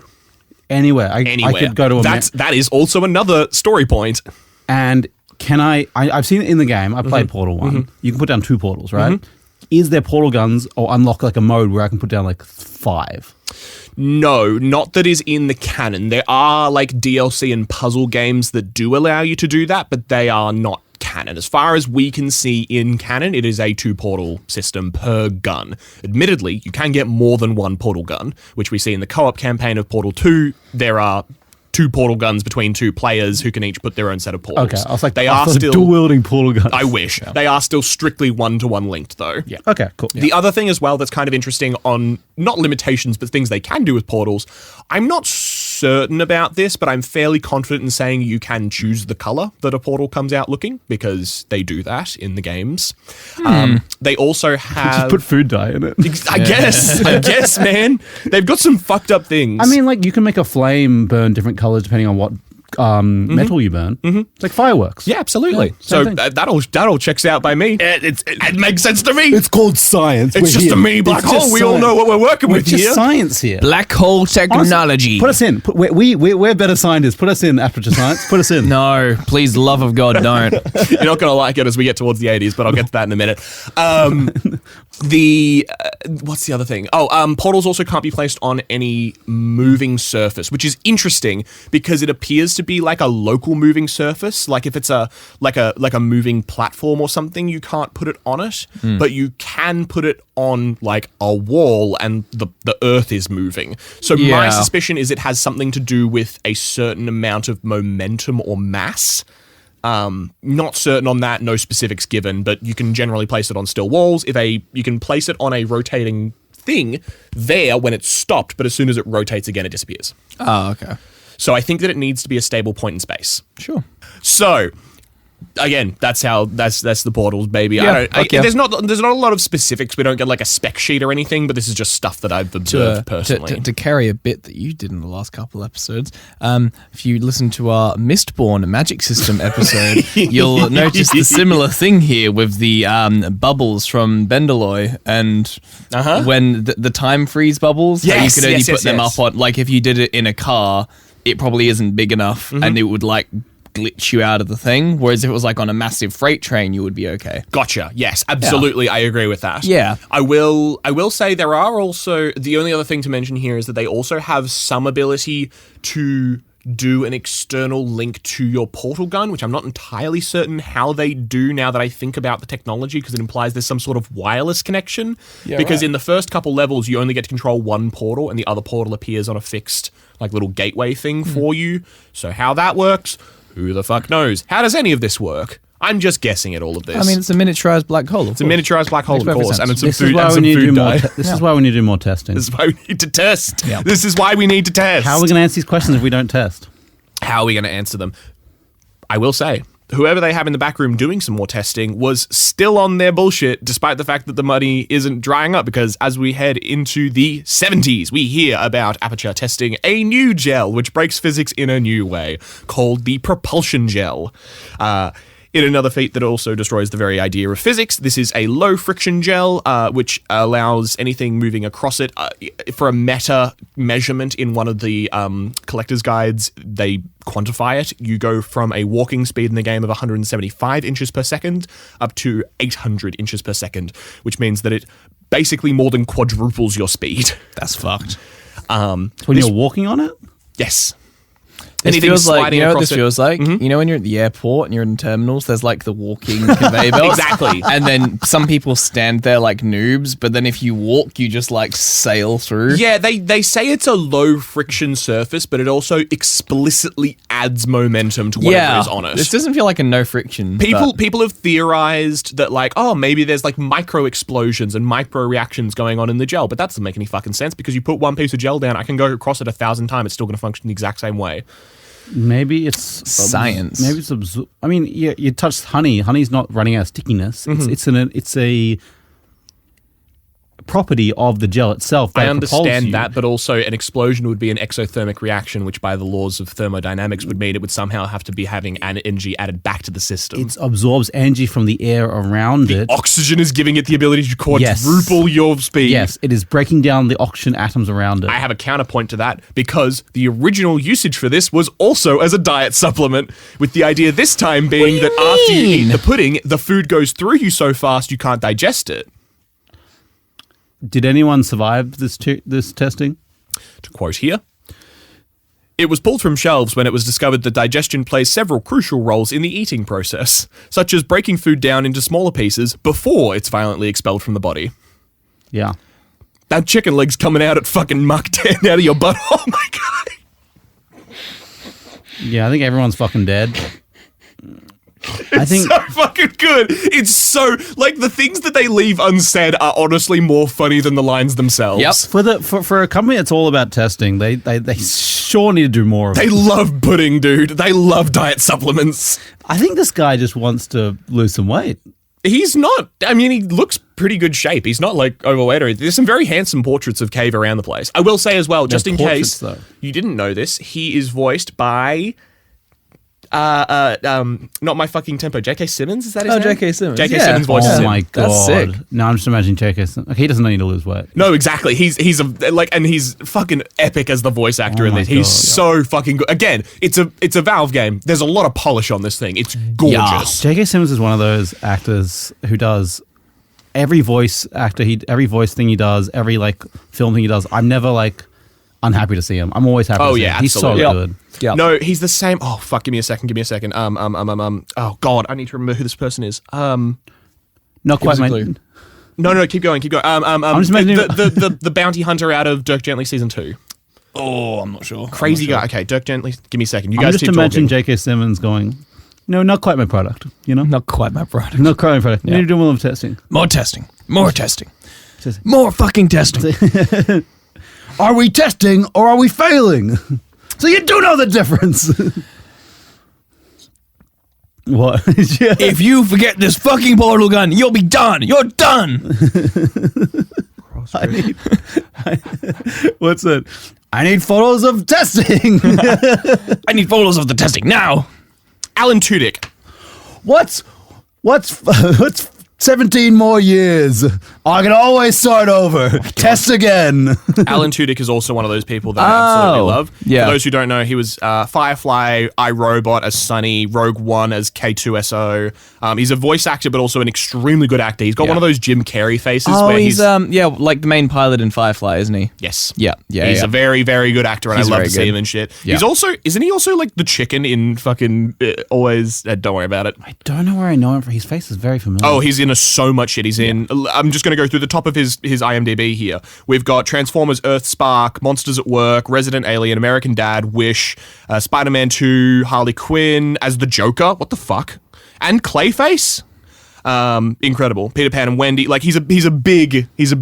Speaker 1: Anywhere. I could go to
Speaker 2: that is also another story point.
Speaker 1: And can I've seen it in the game. I played Portal 1. Mm-hmm. You can put down 2 portals, right? Mm-hmm. Is there portal guns or unlock like a mode where I can put down like 5?
Speaker 2: No, not that is in the canon. There are like DLC and puzzle games that do allow you to do that, but they are not canon. As far as we can see in canon, it is a 2-portal system per gun. Admittedly, you can get more than 1 portal gun, which we see in the co-op campaign of Portal 2. There are 2 portal guns between 2 players who can each put their own set of portals.
Speaker 1: Okay, I was like,
Speaker 2: they are still
Speaker 1: dual-wielding portal guns.
Speaker 2: I wish. Yeah. They are still strictly 1-to-1 linked, though.
Speaker 1: Yeah. Okay, cool.
Speaker 2: The other thing as well that's kind of interesting on, not limitations, but things they can do with portals, I'm not certain about this, but I'm fairly confident in saying you can choose the color that a portal comes out looking, because they do that in the games. They also have...
Speaker 1: Just put food dye in it.
Speaker 2: I guess, man. They've got some fucked up things.
Speaker 1: I mean, like, you can make a flame burn different colors depending on what metal you burn. It's like fireworks.
Speaker 2: Yeah, absolutely.
Speaker 1: Yeah,
Speaker 2: so
Speaker 1: same thing.
Speaker 2: that all checks out by me. It makes sense to me.
Speaker 1: It's called science.
Speaker 2: It's just a mini black hole. We all know what we're working with
Speaker 1: just
Speaker 2: here.
Speaker 1: Science here.
Speaker 3: Black hole technology.
Speaker 1: Put us in. We're better scientists. Put us in, Aperture Science. Put us in.
Speaker 3: No, please, love of God, don't.
Speaker 2: You're not going to like it as we get towards the 80s, but I'll get to that in a minute. What's the other thing? Portals also can't be placed on any moving surface, which is interesting because it appears to be like a local moving surface. Like if it's a moving platform or something, you can't put it on it, but you can put it on like a wall and the earth is moving. So my suspicion is it has something to do with a certain amount of momentum or mass. Not certain on that, no specifics given, but you can generally place it on still walls. You can place it on a rotating thing there when it's stopped, but as soon as it rotates again, it disappears.
Speaker 3: Oh, okay.
Speaker 2: So I think that it needs to be a stable point in space.
Speaker 3: Sure.
Speaker 2: So again, that's the portals, baby.
Speaker 3: Yeah,
Speaker 2: There's not a lot of specifics. We don't get like a spec sheet or anything, but this is just stuff that I've observed personally.
Speaker 3: To carry a bit that you did in the last couple episodes, if you listen to our Mistborn Magic System episode, you'll notice the similar thing here with the bubbles from Bendeloy and when the time freeze bubbles, you could only put them up on, like if you did it in a car, it probably isn't big enough and it would like glitch you out of the thing, whereas if it was like on a massive freight train, you would be okay.
Speaker 2: Gotcha. Yes, absolutely. Yeah. I agree with that.
Speaker 3: Yeah.
Speaker 2: I will say there are also, the only other thing to mention here is that they also have some ability to do an external link to your portal gun, which I'm not entirely certain how they do now that I think about the technology, because it implies there's some sort of wireless connection. Yeah, because in the first couple levels, you only get to control one portal and the other portal appears on a fixed like little gateway thing for you. So how that works, who the fuck knows? How does any of this work? I'm just guessing at all of this.
Speaker 3: I mean, it's a miniaturized black hole.
Speaker 2: It's a miniaturized black hole, of course, and it's some
Speaker 1: This
Speaker 2: food
Speaker 1: is why
Speaker 2: and
Speaker 1: we
Speaker 2: some
Speaker 1: need to do
Speaker 2: food
Speaker 1: more.
Speaker 2: dye.
Speaker 1: This is why we need to do more testing.
Speaker 2: This is why we need to test.
Speaker 3: Yeah.
Speaker 2: This is why we need to test.
Speaker 1: How are we going to answer these questions if we don't test?
Speaker 2: How are we going to answer them? I will say, whoever they have in the back room doing some more testing was still on their bullshit, despite the fact that the money isn't drying up, because as we head into the 70s, we hear about Aperture testing a new gel, which breaks physics in a new way, called the propulsion gel. In another feat that also destroys the very idea of physics, this is a low-friction gel, which allows anything moving across it. For a meta measurement in one of the collector's guides, they quantify it. You go from a walking speed in the game of 175 inches per second up to 800 inches per second, which means that it basically more than quadruples your speed.
Speaker 3: That's fucked.
Speaker 1: When you're walking on it?
Speaker 2: Yes.
Speaker 3: This feels like, you know what this
Speaker 2: across it.
Speaker 3: feels like? You know when you're at the airport and you're in terminals, there's like the walking conveyor belt.
Speaker 2: Exactly.
Speaker 3: And then some people stand there like noobs, but then if you walk, you just like sail through.
Speaker 2: Yeah, they say it's a low friction surface, but it also explicitly adds momentum to whatever is on it.
Speaker 3: This doesn't feel like a no friction.
Speaker 2: People have theorized that like, oh, maybe there's like micro explosions and micro reactions going on in the gel, but that doesn't make any fucking sense because you put one piece of gel down, I can go across it 1,000 times, it's still going to function the exact same way.
Speaker 1: Maybe it's
Speaker 3: science.
Speaker 1: Maybe it's I mean, you touched honey. Honey's not running out of stickiness. It's a property of the gel itself.
Speaker 2: I understand that, but also an explosion would be an exothermic reaction, which by the laws of thermodynamics would mean it would somehow have to be having an energy added back to the system.
Speaker 1: It absorbs energy from the air around it.
Speaker 2: Oxygen is giving it the ability to quadruple your speed.
Speaker 1: Yes, it is breaking down the oxygen atoms around it.
Speaker 2: I have a counterpoint to that because the original usage for this was also as a diet supplement, with the idea this time being that after you eat the pudding, the food goes through you so fast you can't digest it.
Speaker 1: Did anyone survive this testing?
Speaker 2: To quote here, it was pulled from shelves when it was discovered that digestion plays several crucial roles in the eating process, such as breaking food down into smaller pieces before it's violently expelled from the body.
Speaker 1: Yeah.
Speaker 2: That chicken leg's coming out at fucking Mach 10 out of your butt. Oh my god.
Speaker 1: Yeah, I think everyone's fucking dead.
Speaker 2: It's so fucking good. It's so, like, the things that they leave unsaid are honestly more funny than the lines themselves.
Speaker 3: Yep.
Speaker 1: For a company that's all about testing, they sure need to do more of it.
Speaker 2: They love pudding, dude. They love diet supplements.
Speaker 1: I think this guy just wants to lose some weight.
Speaker 2: He's not, I mean, he looks pretty good shape. He's not, like, overweight or anything. There's some very handsome portraits of Cave around the place. I will say as well, just in case
Speaker 1: though.
Speaker 2: you didn't know this, he is voiced by Not My Fucking Tempo. J.K. Simmons, is that his name?
Speaker 3: J.K. Simmons.
Speaker 2: J.K.
Speaker 3: Yeah.
Speaker 2: Simmons voices
Speaker 1: Oh
Speaker 2: him.
Speaker 1: my god!
Speaker 3: That's sick.
Speaker 1: Now I'm just imagining J.K. Simmons. Okay, he doesn't need to lose weight.
Speaker 2: No, exactly. He's and he's fucking epic as the voice actor
Speaker 1: Oh
Speaker 2: in
Speaker 1: my
Speaker 2: this. He's
Speaker 1: God.
Speaker 2: so fucking good. Again, it's a Valve game. There's a lot of polish on this thing. It's gorgeous.
Speaker 1: J.K. Simmons is one of those actors who does every voice thing he does, every like film thing he does. I'm never like unhappy to see him. I'm always happy.
Speaker 2: Oh,
Speaker 1: to see
Speaker 2: yeah,
Speaker 1: him. He's so
Speaker 2: absolutely.
Speaker 1: good.
Speaker 3: Yeah.
Speaker 2: No, he's the same. Oh fuck! Give me a second. Oh god, I need to remember who this person is.
Speaker 1: Not quite my.
Speaker 3: Basically.
Speaker 2: No, keep going.
Speaker 1: I'm just imagining
Speaker 2: the bounty hunter out of Dirk Gently season 2.
Speaker 3: Oh, I'm not sure.
Speaker 2: Crazy guy. Okay, Dirk Gently. Give me a second. You
Speaker 1: I'm
Speaker 2: guys
Speaker 1: just
Speaker 2: keep
Speaker 1: imagining
Speaker 2: talking.
Speaker 1: J.K. Simmons going, no, not quite my product. You know,
Speaker 3: Not quite my product.
Speaker 1: not quite my product. You need to do more of testing.
Speaker 3: More testing. More testing. More fucking testing.
Speaker 1: Are we testing or are we failing? So you do know the difference. What? Yeah.
Speaker 3: If you forget this fucking portal gun, you'll be done. You're done.
Speaker 1: What's it? I need photos of testing.
Speaker 3: I need photos of the testing now.
Speaker 2: Alan Tudyk.
Speaker 1: What's 17 more years? I can always start over. Test again.
Speaker 2: Alan Tudyk is also one of those people that I absolutely love.
Speaker 3: yeah.
Speaker 2: For those who don't know, he was Firefly, iRobot as Sonny, Rogue One as K2SO. He's a voice actor, but also an extremely good actor. He's got one of those Jim Carrey faces.
Speaker 3: Oh,
Speaker 2: where
Speaker 3: he's like the main pilot in Firefly, isn't he?
Speaker 2: Yes.
Speaker 3: Yeah.
Speaker 2: He's a very, very good actor, and
Speaker 3: He's
Speaker 2: I love
Speaker 3: very
Speaker 2: to see
Speaker 3: good.
Speaker 2: him and shit.
Speaker 3: Yeah.
Speaker 2: Isn't he also like the chicken in fucking Always, don't worry about it.
Speaker 1: I don't know where I know him from. His face is very familiar.
Speaker 2: Oh, he's in so much shit. He's in. I'm just going to go through the top of his IMDb here. We've got Transformers: Earthspark, Monsters at Work, Resident Alien, American Dad, Wish, Spider-Man 2, Harley Quinn as the Joker. What the fuck? And Clayface. Incredible. Peter Pan and Wendy. Like he's a big
Speaker 1: Which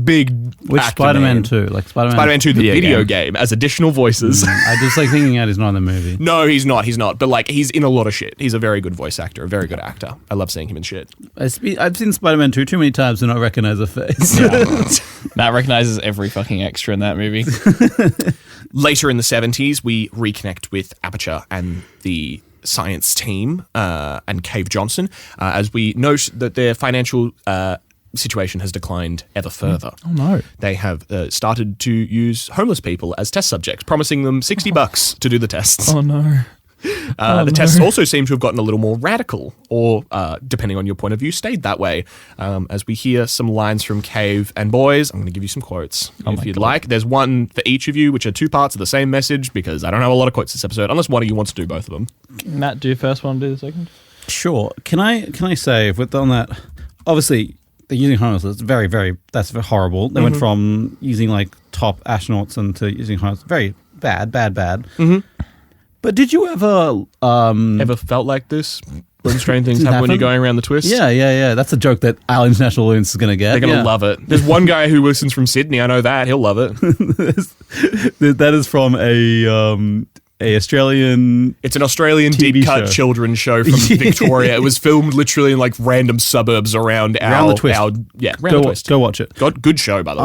Speaker 2: actor,
Speaker 1: Spider-Man
Speaker 2: man.
Speaker 1: 2? Like
Speaker 2: Spider-Man 2, the video game, as additional voices.
Speaker 1: I just like thinking out he's not in the movie.
Speaker 2: No, he's not. But like, he's in a lot of shit. He's a very good voice actor, a very good actor. I love seeing him in shit.
Speaker 1: I've seen Spider-Man 2 too many times to not recognize a face.
Speaker 3: Matt recognizes every fucking extra in that movie.
Speaker 2: Later in the 70s, we reconnect with Aperture and the science team and Cave Johnson as we note that their financial situation has declined ever further.
Speaker 3: Oh no.
Speaker 2: They have started to use homeless people as test subjects, promising them $60 to do the tests.
Speaker 3: Oh no.
Speaker 2: The tests also seem to have gotten a little more radical, or depending on your point of view, stayed that way. As we hear some lines from Cave and boys, I'm going to give you some quotes if you'd like. There's one for each of you, which are two parts of the same message, because I don't have a lot of quotes this episode, unless one of you wants to do both of them.
Speaker 3: Matt, do you first want to do the second?
Speaker 1: Sure. Can I say, if we're on that, obviously they're using homeless. It's very, very, that's horrible. They went from using like top astronauts into using homeless. Very bad. Mm-hmm. But did you ever
Speaker 2: Ever felt like this? When strange things happen when you're going around the twist?
Speaker 1: Yeah. That's a joke that our international audience is going to get.
Speaker 2: They're going to love it. There's one guy who listens from Sydney. I know that. He'll love it.
Speaker 1: That is from a Australian.
Speaker 2: It's an Australian
Speaker 1: TV
Speaker 2: deep cut
Speaker 1: show.
Speaker 2: children's show from Victoria. It was filmed literally in like random suburbs around
Speaker 1: the twist.
Speaker 2: Around
Speaker 1: Go,
Speaker 2: the twist.
Speaker 1: go watch it.
Speaker 2: Good show, by the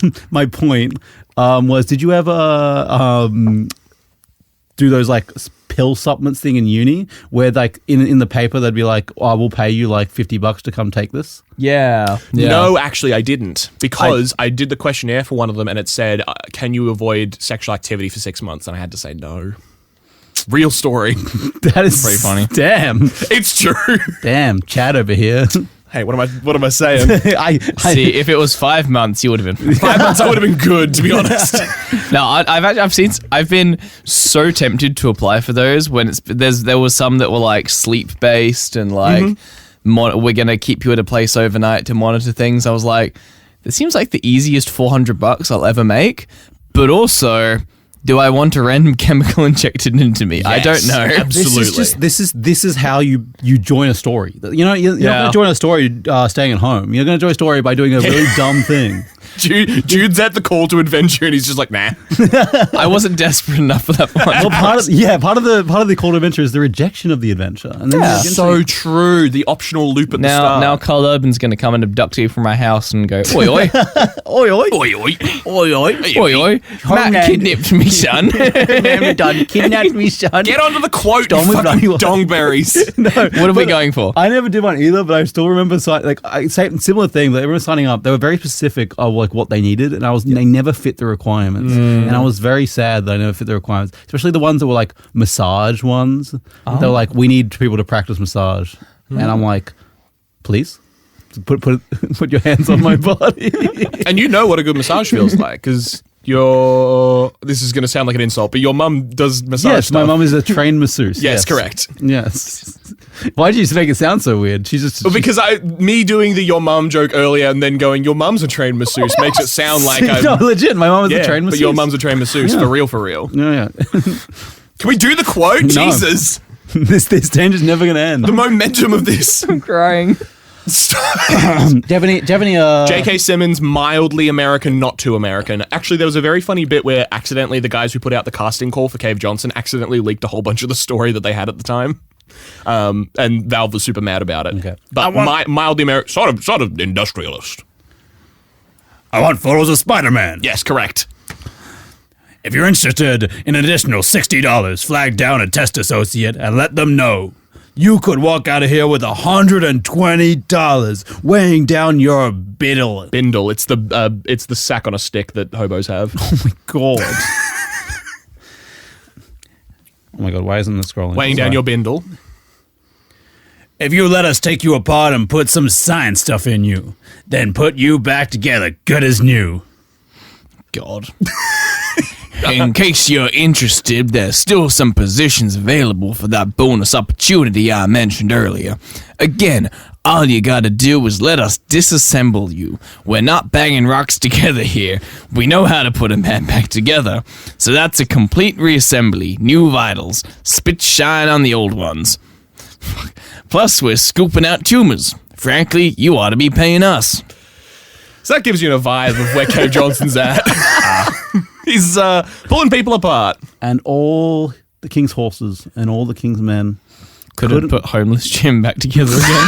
Speaker 2: way.
Speaker 1: My point was, did you ever do those like pill supplements thing in uni where like in the paper they'd be like, oh, we'll pay you like $50 to come take this?
Speaker 3: Yeah.
Speaker 2: No, actually, I didn't, because I did the questionnaire for one of them and it said, can you avoid sexual activity for 6 months? And I had to say no. Real story.
Speaker 1: That is
Speaker 3: pretty funny.
Speaker 1: Damn.
Speaker 2: It's true.
Speaker 1: Damn, Chad over here.
Speaker 2: Hey, what am I saying?
Speaker 3: See, if it was 5 months, you would have been.
Speaker 2: 5 months, I would have been good, to be honest.
Speaker 3: No, I've been so tempted to apply for those when there was some that were like sleep based and like we're gonna keep you at a place overnight to monitor things. I was like, this seems like the easiest $400 I'll ever make, but also, do I want a random chemical injected into me? I don't know.
Speaker 2: Absolutely.
Speaker 1: This is how you join a story. You know, you're not going to join a story staying at home. You're going to join a story by doing a really dumb thing.
Speaker 2: Jude's at the call to adventure, and he's just like, nah.
Speaker 3: I wasn't desperate enough for that one.
Speaker 1: Well, part of the call to adventure is the rejection of the adventure. And then
Speaker 3: Yeah.
Speaker 2: So true. The optional loop at the start.
Speaker 3: Now Carl Urban's going to come and abduct you from my house and go, oi, oi,
Speaker 1: oi, oi.
Speaker 2: Oi, oi.
Speaker 1: Oi, oi.
Speaker 3: oi, oi. Matt kidnapped me, son.
Speaker 1: Kidnapped me, son.
Speaker 2: Get onto the quote,
Speaker 1: Dong
Speaker 2: you
Speaker 1: with
Speaker 2: fucking
Speaker 1: bloody-
Speaker 2: dongberries.
Speaker 1: No,
Speaker 3: What are we going for?
Speaker 1: I never did one either, but I still remember similar thing. But everyone signing up, they were very specific of like what they needed, and they never fit the requirements. And I was very sad that I never fit the requirements, especially the ones that were like massage ones. They were like, we need people to practice massage, and I'm like, please. Put your hands on my body.
Speaker 2: And you know what a good massage feels like, because this is going to sound like an insult, but your mum does massage
Speaker 1: Yes,
Speaker 2: stuff.
Speaker 1: my mum is a trained masseuse.
Speaker 2: Yes, correct.
Speaker 1: Yes. Why did you make it sound so weird? She's just...
Speaker 2: Well, because me doing the your mum joke earlier and then going, your mum's a trained masseuse makes it sound like
Speaker 1: no, legit, my mum is a trained masseuse.
Speaker 2: but your mum's a trained masseuse,
Speaker 1: Yeah.
Speaker 2: for real.
Speaker 1: Yeah.
Speaker 2: Can we do the quote?
Speaker 1: No.
Speaker 2: Jesus.
Speaker 1: This tanger's never going to end.
Speaker 2: The momentum of this.
Speaker 3: I'm crying.
Speaker 1: Do you have any
Speaker 2: J.K. Simmons, mildly American, not too American. Actually, there was a very funny bit where accidentally the guys who put out the casting call for Cave Johnson accidentally leaked a whole bunch of the story that they had at the time. And Valve was super mad about it.
Speaker 1: Okay.
Speaker 2: But mildly American, sort of industrialist.
Speaker 1: I want photos of Spider-Man.
Speaker 2: Yes, correct.
Speaker 1: If you're interested in an additional $60, flag down a test associate and let them know. You could walk out of here with $120 weighing down your biddle.
Speaker 2: Bindle. It's the sack on a stick that hobos have.
Speaker 1: Oh my god. Oh my god, why isn't this scrolling?
Speaker 2: Weighing down your bindle.
Speaker 1: If you let us take you apart and put some science stuff in you, then put you back together good as new.
Speaker 3: God. In case you're interested, there's still some positions available for that bonus opportunity I mentioned earlier. Again, all you gotta do is let us disassemble you. We're not banging rocks together here. We know how to put a man back together. So that's a complete reassembly, new vitals, spit shine on the old ones. Plus, we're scooping out tumors. Frankly, you ought to be paying us.
Speaker 2: So that gives you a vibe of where Cave Johnson's at. He's pulling people apart.
Speaker 1: And all the king's horses and all the king's men
Speaker 3: Couldn't put homeless Jim back together again.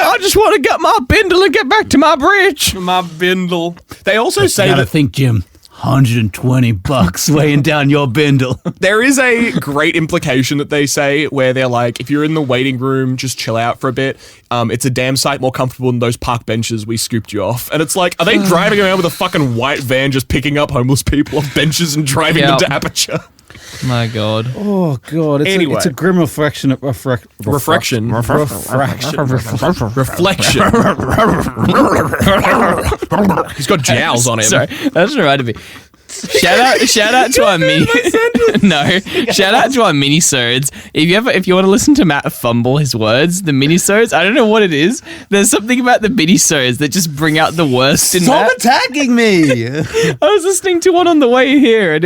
Speaker 3: I just want to get my bindle and get back to my bridge.
Speaker 2: My bindle. They also say
Speaker 1: gotta
Speaker 2: that
Speaker 1: think, Jim. $120 weighing down your bindle.
Speaker 2: there is a great implication that they say where they're like, if you're in the waiting room, just chill out for a bit. It's a damn sight more comfortable than those park benches we scooped you off. And it's like, are they driving around with a fucking white van just picking up homeless people off benches and driving them to Aperture?
Speaker 3: My God.
Speaker 1: Oh god!
Speaker 2: Anyway.
Speaker 1: It's a grim reflection.
Speaker 2: Reflection. He's got jowls on him.
Speaker 3: Sorry, that just reminded me. Shout out to our mini. No, shout out to our mini-sodes. If you want to listen to Matt fumble his words, the mini-sodes, I don't know what it is. There's something about the mini-sodes that just bring out the worst in
Speaker 1: Stop
Speaker 3: Matt.
Speaker 1: attacking me!
Speaker 3: I was listening to one on the way here, and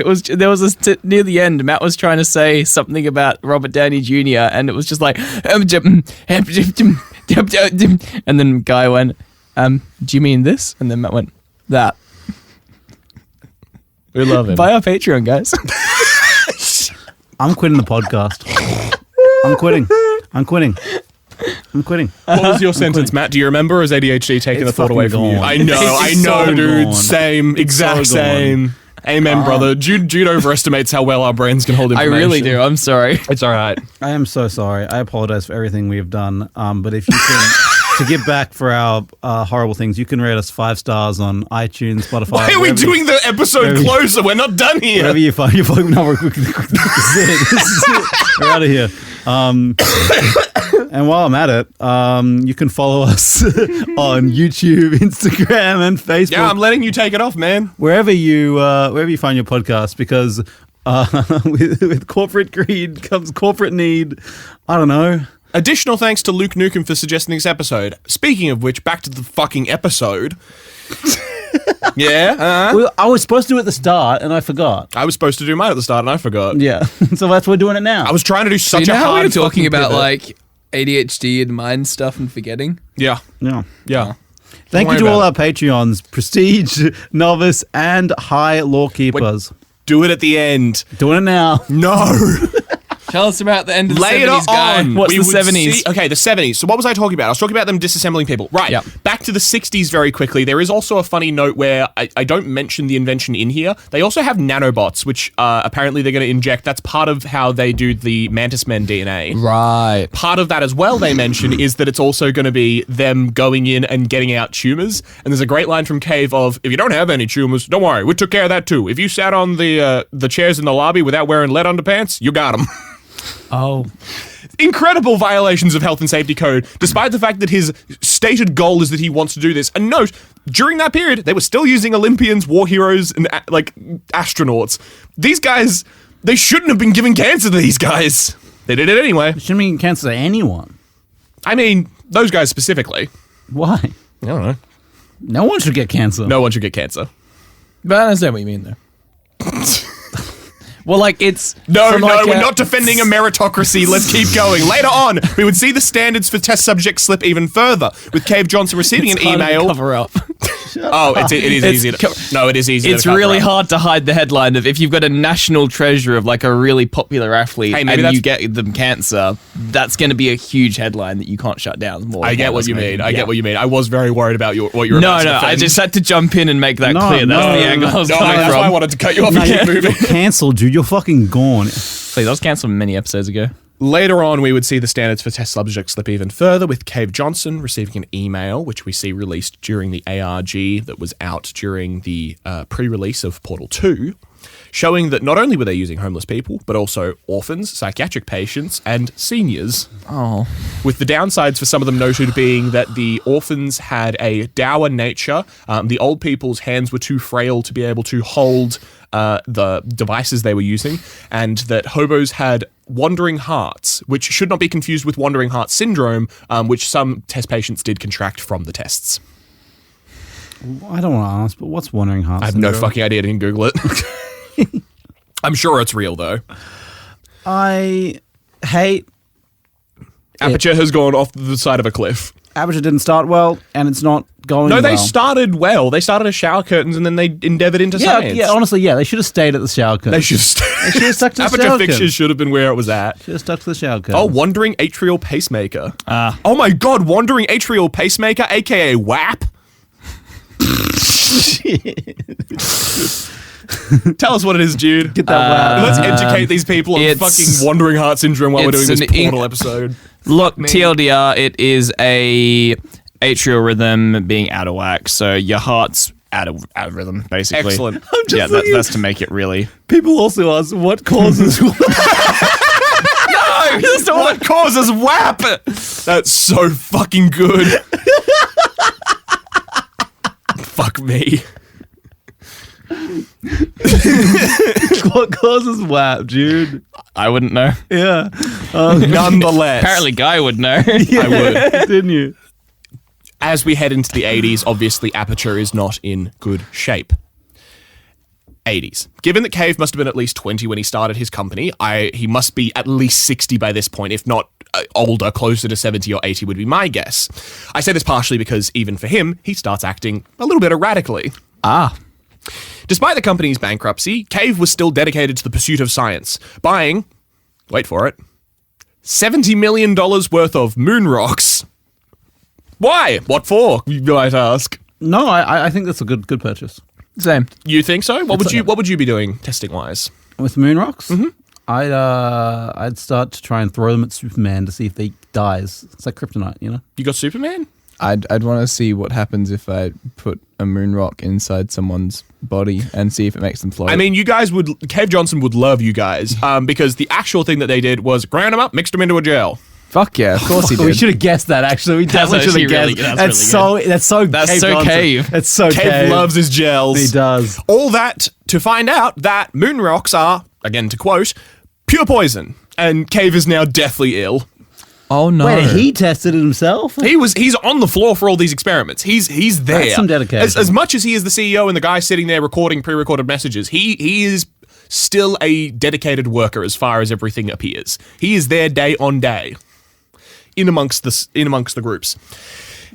Speaker 3: near the end, Matt was trying to say something about Robert Downey Jr., and it was just like, and then Guy went, do you mean this? And then Matt went, that.
Speaker 2: We love him.
Speaker 3: Buy our Patreon, guys.
Speaker 1: I'm quitting the podcast. I'm quitting.
Speaker 2: What was your sentence, Matt? Do you remember? Or is ADHD taking
Speaker 1: It's
Speaker 2: the thought away from
Speaker 1: fucking
Speaker 2: you?
Speaker 1: gone.
Speaker 2: I know,
Speaker 1: It's so
Speaker 2: dude.
Speaker 1: gone.
Speaker 2: Same, exact
Speaker 1: so gone.
Speaker 2: same. Amen, brother. Jude overestimates how well our brains can hold
Speaker 3: I
Speaker 2: information.
Speaker 3: really do. I'm sorry.
Speaker 2: It's all right.
Speaker 1: I am so sorry. I apologize for everything we have done. But if you can, to give back for our horrible things, you can rate us 5 stars on iTunes, Spotify.
Speaker 2: Why are we doing the episode
Speaker 1: wherever you-
Speaker 2: closer? We're not done here.
Speaker 1: Whatever you find your phone. No, this is it. This is it. We're out of here. And while I'm at it, you can follow us on YouTube, Instagram, and Facebook.
Speaker 2: Yeah, I'm letting you take it off, man.
Speaker 1: wherever you find your podcast, because with corporate greed comes corporate need. I don't know.
Speaker 2: Additional thanks to Luke Nukem for suggesting this episode. Speaking of which, back to the fucking episode. Yeah?
Speaker 1: Well, I was supposed to do it at the start, and I forgot.
Speaker 2: I was supposed to do mine at the start and I forgot.
Speaker 1: Yeah, so that's why we're doing it now.
Speaker 2: I was trying to do such
Speaker 3: You know
Speaker 2: a
Speaker 3: how we
Speaker 2: hard
Speaker 3: were talking
Speaker 2: fucking
Speaker 3: about
Speaker 2: pivot.
Speaker 3: like ADHD and mind stuff and forgetting.
Speaker 2: Yeah.
Speaker 1: Yeah.
Speaker 2: Yeah.
Speaker 1: Thank you
Speaker 2: worry
Speaker 1: to all
Speaker 2: about
Speaker 1: our Patreons, Prestige, Novice, and High Lawkeepers.
Speaker 2: Do it at the end.
Speaker 1: Doing it now.
Speaker 2: No.
Speaker 3: Tell us about the end of the
Speaker 2: Later
Speaker 3: 70s, guy.
Speaker 2: on.
Speaker 3: What's
Speaker 2: we
Speaker 3: the
Speaker 2: would
Speaker 3: 70s?
Speaker 2: see- okay, the 70s. So what was I talking about? I was talking about them disassembling people. Right.
Speaker 3: Yep.
Speaker 2: Back to the 60s very quickly. There is also a funny note where I don't mention the invention in here. They also have nanobots, which apparently they're going to inject. That's part of how they do the mantis men DNA.
Speaker 3: Right.
Speaker 2: Part of that as well, they mention, is that it's also going to be them going in and getting out tumours. And there's a great line from Cave of, if you don't have any tumours, don't worry, we took care of that too. If you sat on the chairs in the lobby without wearing lead underpants, you got them.
Speaker 3: Oh.
Speaker 2: Incredible violations of health and safety code, despite the fact that his stated goal is that he wants to do this. And note, during that period, they were still using Olympians, war heroes, and astronauts. These guys, they shouldn't have been giving cancer to these guys. They did it anyway.
Speaker 1: Shouldn't mean cancer to anyone.
Speaker 2: I mean, those guys specifically.
Speaker 1: Why?
Speaker 2: I don't know.
Speaker 1: No one should get cancer.
Speaker 2: No one should get cancer.
Speaker 3: But I understand what you mean, though. Well, like, it's...
Speaker 2: No,
Speaker 3: from, like,
Speaker 2: we're not defending a meritocracy. Let's keep going. Later on, we would see the standards for test subjects slip even further, with Cave Johnson receiving an email.
Speaker 3: Cover up.
Speaker 2: Oh, it is easy. No, it is easy.
Speaker 3: It's really hard to hide the headline of if you've got a national treasure of like a really popular athlete
Speaker 2: Hey, maybe
Speaker 3: and you
Speaker 2: that's-
Speaker 3: get them cancer, that's going to be a huge headline that you can't shut down. More
Speaker 2: I get what you mean. I get what you mean. I was very worried about what you were
Speaker 3: No,
Speaker 2: about to
Speaker 3: no, I
Speaker 2: defend.
Speaker 3: just had to jump in and make that
Speaker 1: No,
Speaker 3: clear. That's
Speaker 1: no,
Speaker 3: the angle I was
Speaker 2: No,
Speaker 3: coming
Speaker 2: that's
Speaker 3: from.
Speaker 2: why I wanted to cut you off
Speaker 1: No,
Speaker 2: and keep
Speaker 1: you're
Speaker 2: moving.
Speaker 1: cancelled, dude. You're fucking gone.
Speaker 3: Please, I was cancelled many episodes ago.
Speaker 2: Later on, we would see the standards for test subjects slip even further, with Cave Johnson receiving an email, which we see released during the ARG that was out during the pre-release of Portal 2, showing that not only were they using homeless people, but also orphans, psychiatric patients, and seniors.
Speaker 3: Oh.
Speaker 2: With the downsides for some of them noted being that the orphans had a dour nature, the old people's hands were too frail to be able to hold the devices they were using, and that hobos had wandering hearts, which should not be confused with wandering heart syndrome, which some test patients did contract from the tests.
Speaker 1: I don't want to ask, but what's wandering heart
Speaker 2: I have no
Speaker 1: syndrome?
Speaker 2: fucking idea. I didn't Google it. I'm sure it's real, though.
Speaker 1: I hate
Speaker 2: Aperture has gone off the side of a cliff.
Speaker 1: Aperture didn't start well, and it's not going
Speaker 2: No,
Speaker 1: well.
Speaker 2: they started well. They started as shower curtains, and then they endeavored into science.
Speaker 1: Yeah, honestly, yeah. They should have stayed at the shower curtain.
Speaker 2: They should
Speaker 1: They should have stuck to the
Speaker 2: Aperture
Speaker 1: shower
Speaker 2: Fixtures
Speaker 1: curtain.
Speaker 2: should have been where it was at.
Speaker 1: Should have stuck to the shower curtain.
Speaker 2: Oh, wandering atrial pacemaker.
Speaker 3: Ah.
Speaker 2: Oh my god, wandering atrial pacemaker, aka WAP. Tell us what it is, Jude.
Speaker 1: Get that
Speaker 2: Let's educate these people on
Speaker 3: it's-
Speaker 2: fucking wandering heart syndrome while we're doing
Speaker 3: it's
Speaker 2: this
Speaker 3: an
Speaker 2: Portal episode.
Speaker 3: Look, TLDR, it is a atrial rhythm being out of whack, so your heart's out of rhythm, basically.
Speaker 2: Excellent.
Speaker 3: Yeah, that's to make it really...
Speaker 1: People also ask what causes.
Speaker 2: No, that's not what causes WAP. That's so fucking good. Fuck me.
Speaker 1: What causes WAP, dude?
Speaker 3: I wouldn't know.
Speaker 1: Yeah.
Speaker 2: Nonetheless,
Speaker 3: Apparently Guy would know.
Speaker 2: I would.
Speaker 1: Didn't you?
Speaker 2: As we head into the 80s, obviously Aperture is not in good shape. 80s. Given that Cave must have been at least 20 when he started his company, he must be at least 60 by this point, if not older, closer to 70 or 80 would be my guess. I say this partially because even for him, he starts acting a little bit erratically.
Speaker 3: Ah.
Speaker 2: Despite the company's bankruptcy, Cave was still dedicated to the pursuit of science, buying, wait for it, $70 million worth of moon rocks. Why? What for, you might ask?
Speaker 1: No, I think that's a good purchase.
Speaker 3: Same.
Speaker 2: You think so? What would you be doing testing wise?
Speaker 1: With moon rocks, I'd start to try and throw them at Superman to see if he dies. It's like kryptonite, you know.
Speaker 2: You got Superman?
Speaker 3: I'd want to see what happens if I put a moon rock inside someone's body and see if it makes them float.
Speaker 2: I mean, you guys Cave Johnson would love you guys, because the actual thing that they did was ground them up, mixed them into a gel.
Speaker 3: Fuck yeah, of course he did.
Speaker 1: We should have guessed that. Actually, we definitely should have
Speaker 3: actually
Speaker 1: guessed.
Speaker 3: really-
Speaker 1: That's
Speaker 3: really
Speaker 1: so. That's
Speaker 3: so
Speaker 1: Johnson.
Speaker 3: Cave.
Speaker 1: That's so
Speaker 2: Cave
Speaker 1: Cave.
Speaker 2: loves his gels.
Speaker 1: He does.
Speaker 2: All that to find out that moon rocks are, again to quote, pure poison. And Cave is now deathly ill.
Speaker 3: Oh no.
Speaker 1: Wait, he tested it himself?
Speaker 2: He's on the floor for all these experiments. He's there.
Speaker 1: That's some dedication.
Speaker 2: As much as he is the CEO and the guy sitting there recording pre-recorded messages, he is still a dedicated worker as far as everything appears. He is there day on day. in amongst the groups.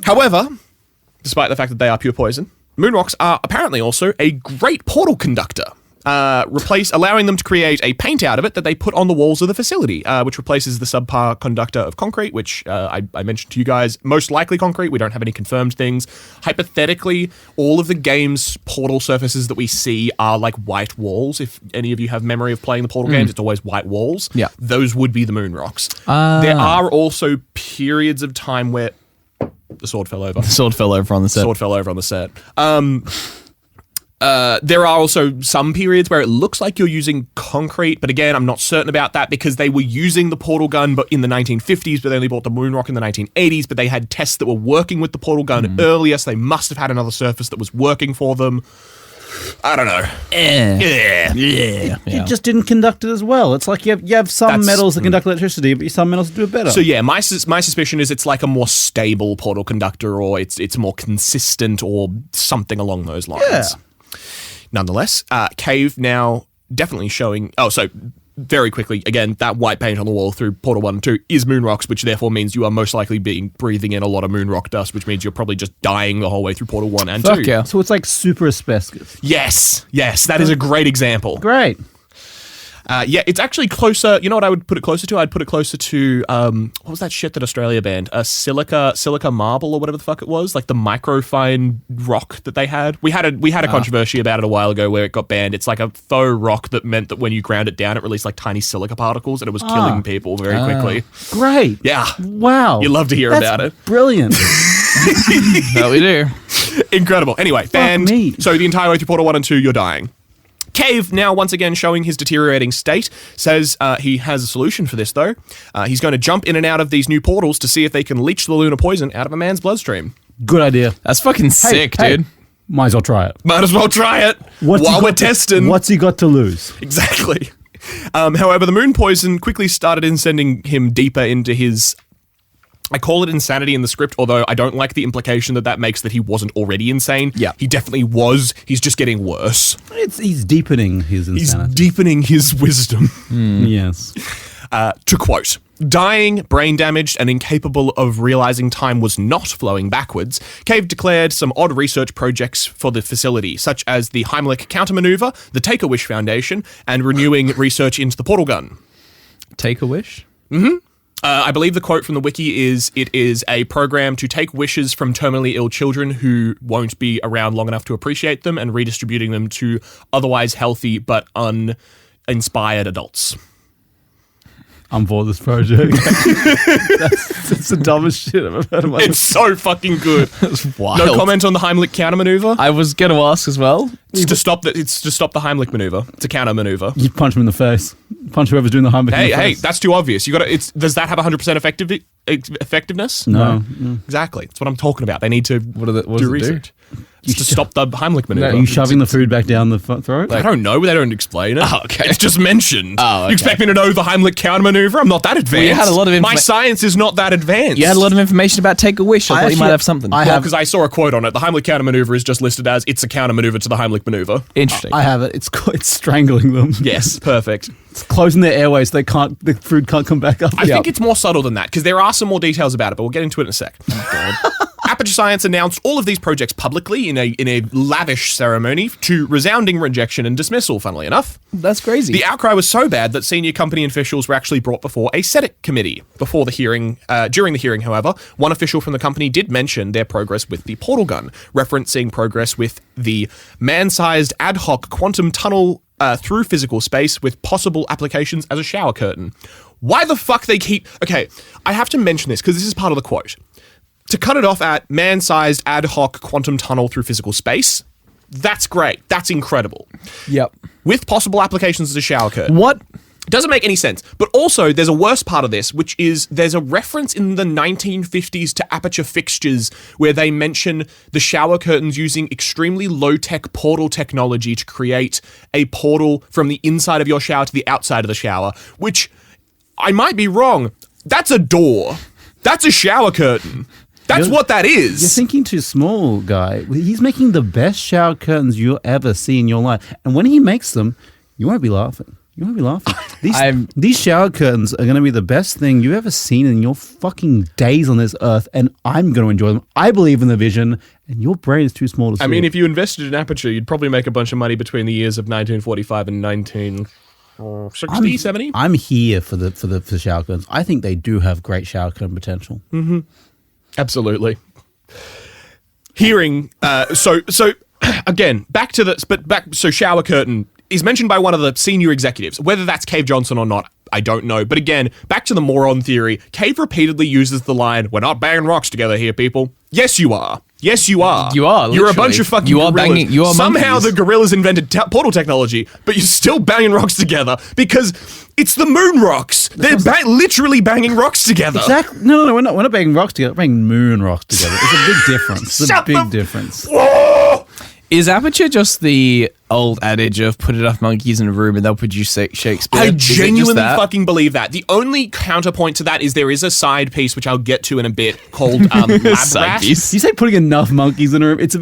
Speaker 2: However, despite the fact that they are pure poison, moon rocks are apparently also a great portal conductor. Allowing them to create a paint out of it that they put on the walls of the facility, which replaces the subpar conductor of concrete, which I mentioned to you guys, most likely concrete. We don't have any confirmed things. Hypothetically, all of the game's portal surfaces that we see are like white walls. If any of you have memory of playing the portal games, it's always white walls.
Speaker 3: Yeah.
Speaker 2: Those would be the moon rocks. There are also periods of time where the sword fell over.
Speaker 3: The sword fell over on the set.
Speaker 2: There are also some periods where it looks like you're using concrete, but again, I'm not certain about that because they were using the portal gun but in the 1950s, but they only bought the moon rock in the 1980s, but they had tests that were working with the portal gun earlier, so they must have had another surface that was working for them. I don't know. Yeah.
Speaker 1: It just didn't conduct it as well. It's like you have some metals that conduct electricity, but some metals do it better.
Speaker 2: So yeah, my suspicion is it's like a more stable portal conductor, or it's more consistent, or something along those lines.
Speaker 1: Yeah.
Speaker 2: Nonetheless, Cave now definitely showing... Oh, so very quickly, again, that white paint on the wall through Portal 1 and 2 is moon rocks, which therefore means you are most likely breathing in a lot of moon rock dust, which means you're probably just dying the whole way through Portal 1 and 2.
Speaker 3: Yeah.
Speaker 1: So it's like super asbestos.
Speaker 2: Yes, that is a great example.
Speaker 1: Great.
Speaker 2: Yeah, it's actually closer. You know what I would put it closer to? I'd put it closer to what was that shit that Australia banned? Silica marble or whatever the fuck it was, like the microfine rock that they had. We had a controversy about it a while ago where it got banned. It's like a faux rock that meant that when you ground it down, it released like tiny silica particles, and it was killing people very quickly.
Speaker 1: Great.
Speaker 2: Yeah.
Speaker 1: Wow.
Speaker 2: You'd love to hear about it.
Speaker 1: Brilliant.
Speaker 3: That we do.
Speaker 2: Incredible. Anyway, banned.
Speaker 1: me.
Speaker 2: So the entire way through Portal 1 and 2, you're dying. Cave, now once again showing his deteriorating state, says he has a solution for this, though. He's going to jump in and out of these new portals to see if they can leech the lunar poison out of a man's bloodstream.
Speaker 1: Good idea.
Speaker 3: That's fucking sick, dude.
Speaker 1: Might as well try it.
Speaker 2: Might as well try it while we're testing.
Speaker 1: What's he got to lose?
Speaker 2: Exactly. However, the moon poison quickly started in sending him deeper into his... I call it insanity in the script, although I don't like the implication that makes that he wasn't already insane.
Speaker 3: Yeah.
Speaker 2: He definitely was. He's just getting worse.
Speaker 1: He's deepening his insanity.
Speaker 2: He's deepening his wisdom.
Speaker 1: Yes.
Speaker 2: To quote, dying, brain damaged, and incapable of realizing time was not flowing backwards, Cave declared some odd research projects for the facility, such as the Heimlich countermaneuver, the Take-A-Wish Foundation, and renewing research into the portal gun.
Speaker 3: Take a wish?
Speaker 2: I believe the quote from the wiki is, it is a program to take wishes from terminally ill children who won't be around long enough to appreciate them and redistributing them to otherwise healthy but uninspired adults.
Speaker 1: I'm for this project. That's the dumbest shit I've ever heard of my life.
Speaker 2: It's so fucking good.
Speaker 3: That's wild.
Speaker 2: No comment on the Heimlich countermaneuver?
Speaker 3: I was going to ask as well.
Speaker 2: It's to stop the Heimlich maneuver. It's a counter maneuver.
Speaker 1: You punch him in the face. Punch whoever's doing the Heimlich in the
Speaker 2: Hey,
Speaker 1: face.
Speaker 2: that's too obvious. Does that have 100% effectiveness?
Speaker 1: No.
Speaker 2: Exactly. That's what I'm talking about. They need to
Speaker 3: What does
Speaker 2: do
Speaker 3: it
Speaker 2: research. It's to stop the Heimlich maneuver.
Speaker 1: Are you shoving the food back down the throat?
Speaker 2: I don't know. They don't explain it.
Speaker 3: Oh, okay.
Speaker 2: It's just mentioned.
Speaker 3: Oh, okay.
Speaker 2: You expect me to know the Heimlich counter maneuver? I'm not that advanced.
Speaker 3: you had a lot of
Speaker 2: My science is not that advanced.
Speaker 3: You had a lot of information about Take a Wish. I thought you might have something.
Speaker 2: Because I saw a quote on it. The Heimlich counter maneuver is just listed as it's a counter maneuver to the Heimlich maneuver.
Speaker 3: Interesting.
Speaker 1: I have it. It's strangling them.
Speaker 2: Yes, perfect.
Speaker 1: It's closing their airways. The food can't come back up.
Speaker 2: I think it's more subtle than that because there are some more details about it, but we'll get into it in a sec. Aperture Science announced all of these projects publicly in a lavish ceremony to resounding rejection and dismissal, funnily enough.
Speaker 3: That's crazy.
Speaker 2: The outcry was so bad that senior company officials were actually brought before a Senate committee. Before the hearing, during the hearing, however, one official from the company did mention their progress with the portal gun, referencing progress with the man-sized ad hoc quantum tunnel through physical space with possible applications as a shower curtain. Why the fuck they keep... Okay, I have to mention this because this is part of the quote. To cut it off at man-sized ad hoc quantum tunnel through physical space, that's great. That's incredible.
Speaker 3: Yep.
Speaker 2: With possible applications as a shower curtain.
Speaker 3: What?
Speaker 2: It doesn't make any sense. But also, there's a worse part of this, which is there's a reference in the 1950s to Aperture fixtures where they mention the shower curtains using extremely low-tech portal technology to create a portal from the inside of your shower to the outside of the shower, which, I might be wrong, that's a door. That's a shower curtain. That's what that is.
Speaker 1: You're thinking too small, guy. He's making the best shower curtains you'll ever see in your life. And when he makes them, you won't be laughing. You might be laughing. These shower curtains are going to be the best thing you've ever seen in your fucking days on this earth, and I'm going to enjoy them. I believe in the vision, and your brain is too small to see.
Speaker 2: I mean, if you invested in Aperture, you'd probably make a bunch of money between the years of 1945 and 1960, 70.
Speaker 1: I'm here for the shower curtains. I think they do have great shower curtain potential.
Speaker 2: Mm-hmm. Absolutely. Hearing, so again, so shower curtain is mentioned by one of the senior executives. Whether that's Cave Johnson or not, I don't know. But again, back to the moron theory, Cave repeatedly uses the line, "We're not banging rocks together here, people." Yes, you are. Yes, you are.
Speaker 3: You are.
Speaker 2: You're a bunch of fucking gorillas. Somehow
Speaker 3: monkeys.
Speaker 2: the gorillas invented portal technology, but you're still banging rocks together because it's the moon rocks. They're literally banging rocks together.
Speaker 1: Exactly. No, we're not banging rocks together. We're banging moon rocks together. It's a big difference. It's a big difference.
Speaker 2: Whoa!
Speaker 3: Is Aperture just the old adage of put enough monkeys in a room and they'll produce Shakespeare?
Speaker 2: I genuinely fucking believe that. The only counterpoint to that is there is a side piece, which I'll get to in a bit, called Lab Rat.
Speaker 1: You say putting enough monkeys in a room. It's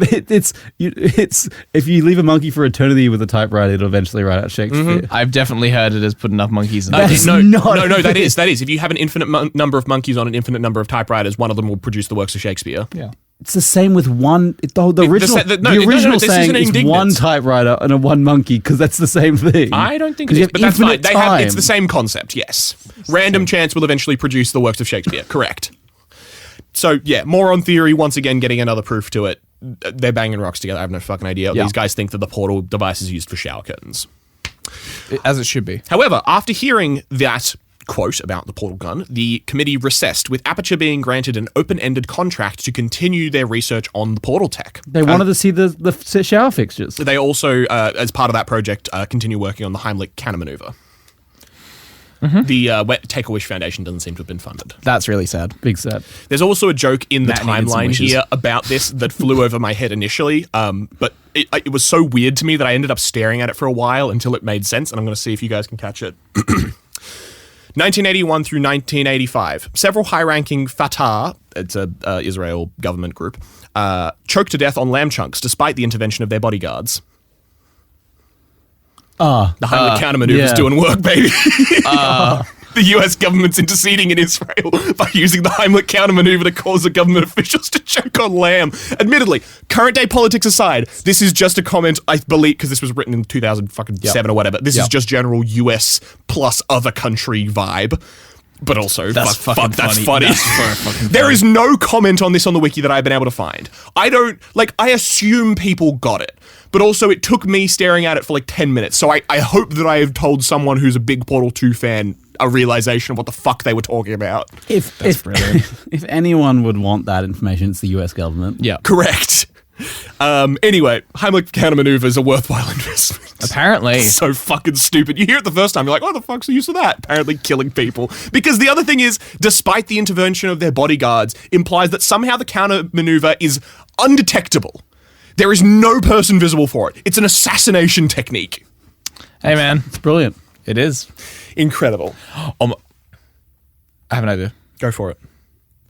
Speaker 1: if you leave a monkey for eternity with a typewriter, it'll eventually write out Shakespeare.
Speaker 3: Mm-hmm. I've definitely heard it as put enough monkeys in a room.
Speaker 2: That is. If you have an infinite number of monkeys on an infinite number of typewriters, one of them will produce the works of Shakespeare.
Speaker 3: Yeah.
Speaker 1: It's the same with one. The original saying is one typewriter and a one monkey because that's the same thing.
Speaker 2: I don't think it is, but that's fine. It's the same concept. Yes, random chance will eventually produce the works of Shakespeare. Correct. So yeah, moron theory once again getting another proof to it. They're banging rocks together. I have no fucking idea. Yeah. These guys think that the portal device is used for shower curtains,
Speaker 3: as it should be.
Speaker 2: However, after hearing that quote about the portal gun, the committee recessed, with Aperture being granted an open-ended contract to continue their research on the portal tech.
Speaker 1: They wanted to see the shower fixtures.
Speaker 2: They also, as part of that project, continue working on the Heimlich countermaneuver. Mm-hmm. The Take-A-Wish Foundation doesn't seem to have been funded.
Speaker 3: That's really sad.
Speaker 1: Big sad.
Speaker 2: There's also a joke in the timeline here about this that flew over my head initially, but it was so weird to me that I ended up staring at it for a while until it made sense, and I'm going to see if you guys can catch it. 1981 through 1985, several high-ranking Fatah, it's a Israel government group, choked to death on lamb chunks despite the intervention of their bodyguards. The Heimlich countermaneuver's doing work, baby. The US government's interceding in Israel by using the Heimlich countermaneuver to cause the government officials to choke on lamb. Admittedly, current day politics aside, this is just a comment, I believe, because this was written in 2007 or whatever. This is just general US plus other country vibe. But also, that's funny. There is no comment on this on the wiki that I've been able to find. I assume people got it. But also, it took me staring at it for like 10 minutes. So I hope that I have told someone who's a big Portal 2 fan a realization of what the fuck they were talking about.
Speaker 1: If anyone would want that information, it's the US government.
Speaker 3: Yeah.
Speaker 2: Correct. Anyway, Heimlich countermaneuver is a worthwhile investment.
Speaker 3: Apparently.
Speaker 2: It's so fucking stupid. You hear it the first time, you're like, what the fuck's the use of that? Apparently killing people. Because the other thing is, despite the intervention of their bodyguards, implies that somehow the countermaneuver is undetectable. There is no person visible for it. It's an assassination technique.
Speaker 3: Hey, man.
Speaker 1: It's brilliant.
Speaker 3: It is.
Speaker 2: Incredible.
Speaker 3: I have an idea.
Speaker 2: Go for it.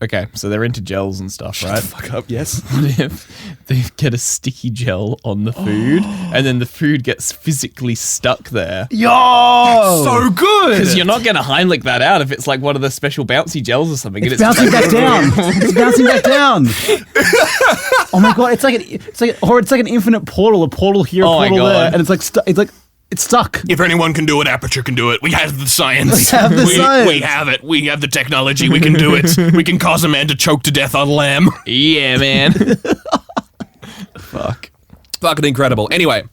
Speaker 3: Okay, so they're into gels and stuff, right?
Speaker 2: Shut the fuck up, yes.
Speaker 3: What if they get a sticky gel on the food and then the food gets physically stuck there?
Speaker 1: Yo!
Speaker 2: So good!
Speaker 3: Because you're not going to Heimlich that out if it's like one of the special bouncy gels or something.
Speaker 1: It's bouncing back down. It's bouncing back down. Oh my god! It's like an infinite portal. A portal here, a portal there, and it's stuck.
Speaker 2: If anyone can do it, Aperture can do it. We have the science.
Speaker 1: We have the science.
Speaker 2: We have it. We have the technology. We can do it. We can cause a man to choke to death on lamb.
Speaker 3: Yeah, man. Fuck.
Speaker 2: Fucking incredible. Anyway,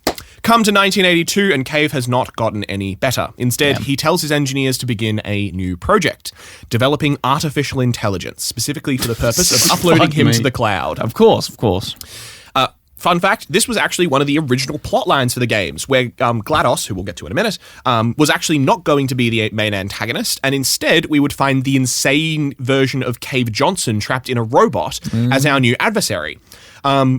Speaker 2: come to 1982 and Cave has not gotten any better. Instead, he tells his engineers to begin a new project, developing artificial intelligence, specifically for the purpose of uploading him to the cloud.
Speaker 3: Of course.
Speaker 2: Fun fact, this was actually one of the original plot lines for the games, where GLaDOS, who we'll get to in a minute, was actually not going to be the main antagonist, and instead we would find the insane version of Cave Johnson trapped in a robot as our new adversary.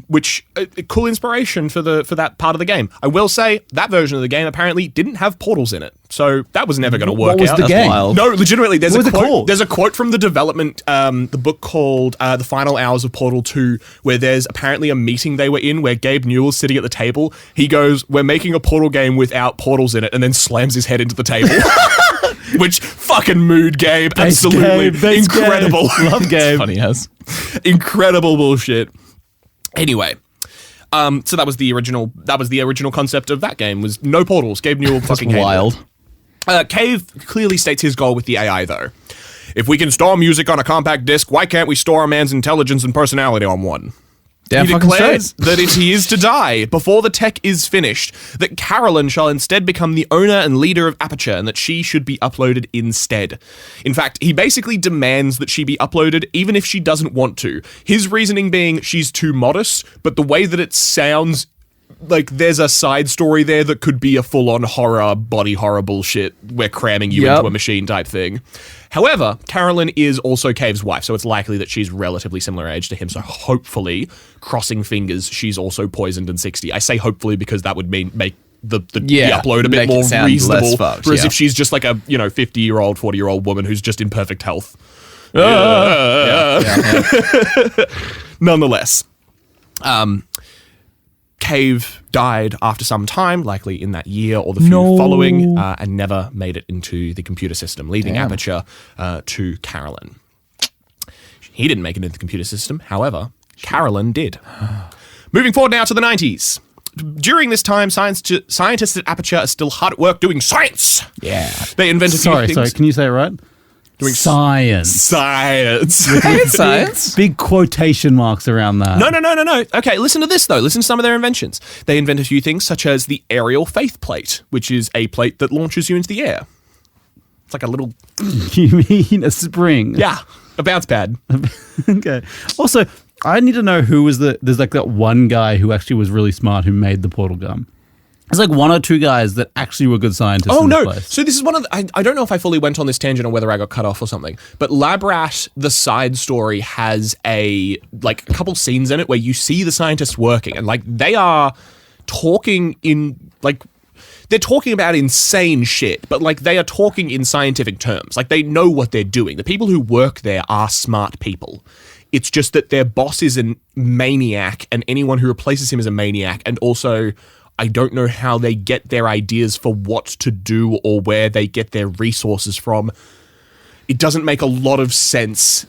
Speaker 2: which cool inspiration for that part of the game. I will say that version of the game apparently didn't have portals in it, so that was never going to work
Speaker 1: What was
Speaker 2: out.
Speaker 1: the game?
Speaker 3: Wild.
Speaker 2: No, legitimately, there's
Speaker 1: What was
Speaker 2: a
Speaker 1: it
Speaker 2: quote.
Speaker 1: called?
Speaker 2: There's a quote from the development, the book called "The Final Hours of Portal 2," where there's apparently a meeting they were in where Gabe Newell's sitting at the table. He goes, "We're making a Portal game without portals in it," and then slams his head into the table. Which fucking mood, Gabe. Absolutely incredible.
Speaker 1: Love Gabe.
Speaker 3: Funny as.
Speaker 2: Incredible bullshit. Anyway. So that was the original concept of that game, was no portals. Gabe Newell fucking hated
Speaker 3: Wild.
Speaker 2: it. Cave clearly states his goal with the AI, though. If we can store music on a compact disc, why can't we store a man's intelligence and personality on one?
Speaker 3: Damn
Speaker 2: He
Speaker 3: fucking
Speaker 2: declares
Speaker 3: straight.
Speaker 2: that if he is to die before the tech is finished, that Carolyn shall instead become the owner and leader of Aperture, and that she should be uploaded instead. In fact, he basically demands that she be uploaded even if she doesn't want to. His reasoning being she's too modest, but the way that it sounds like there's a side story there that could be a full-on horror, body horror bullshit, we're cramming you
Speaker 3: Yep.
Speaker 2: into a machine type thing. However, Carolyn is also Cave's wife, so it's likely that she's relatively similar age to him, so hopefully, crossing fingers, she's also poisoned and 60. I say hopefully because that would make the upload a bit
Speaker 3: make it
Speaker 2: more
Speaker 3: sound
Speaker 2: reasonable.
Speaker 3: less fucked,
Speaker 2: Whereas
Speaker 3: yeah.
Speaker 2: if she's just like a 50-year-old, 40-year-old woman who's just in perfect health. Nonetheless, Cave died after some time, likely in that year or the few following, and never made it into the computer system, leaving Aperture to Carolyn. He didn't make it into the computer system, however, Carolyn did. Moving forward now to the 90s. During this time, scientists at Aperture are still hard at work doing science.
Speaker 3: Yeah.
Speaker 2: They invented a few things.
Speaker 1: Can you say it right?
Speaker 2: Doing
Speaker 1: science.
Speaker 2: Science.
Speaker 3: Science?
Speaker 1: Big quotation marks around that.
Speaker 2: No. Okay, listen to this, though. Listen to some of their inventions. They invented a few things, such as the aerial faith plate, which is a plate that launches you into the air. It's like a little...
Speaker 1: You mean a spring?
Speaker 2: Yeah, a bounce pad.
Speaker 1: Okay. Also, I need to know who was there's like that one guy who actually was really smart who made the portal gun. There's like one or two guys that actually were good scientists in this place.
Speaker 2: So this is one of the, I don't know if I fully went on this tangent or whether I got cut off or something, but Labrat, the side story, has a couple scenes in it where you see the scientists working and they are talking they're talking about insane shit, but they are talking in scientific terms. They know what they're doing. The people who work there are smart people. It's just that their boss is a maniac and anyone who replaces him is a maniac, and also I don't know how they get their ideas for what to do or where they get their resources from. It doesn't make a lot of sense.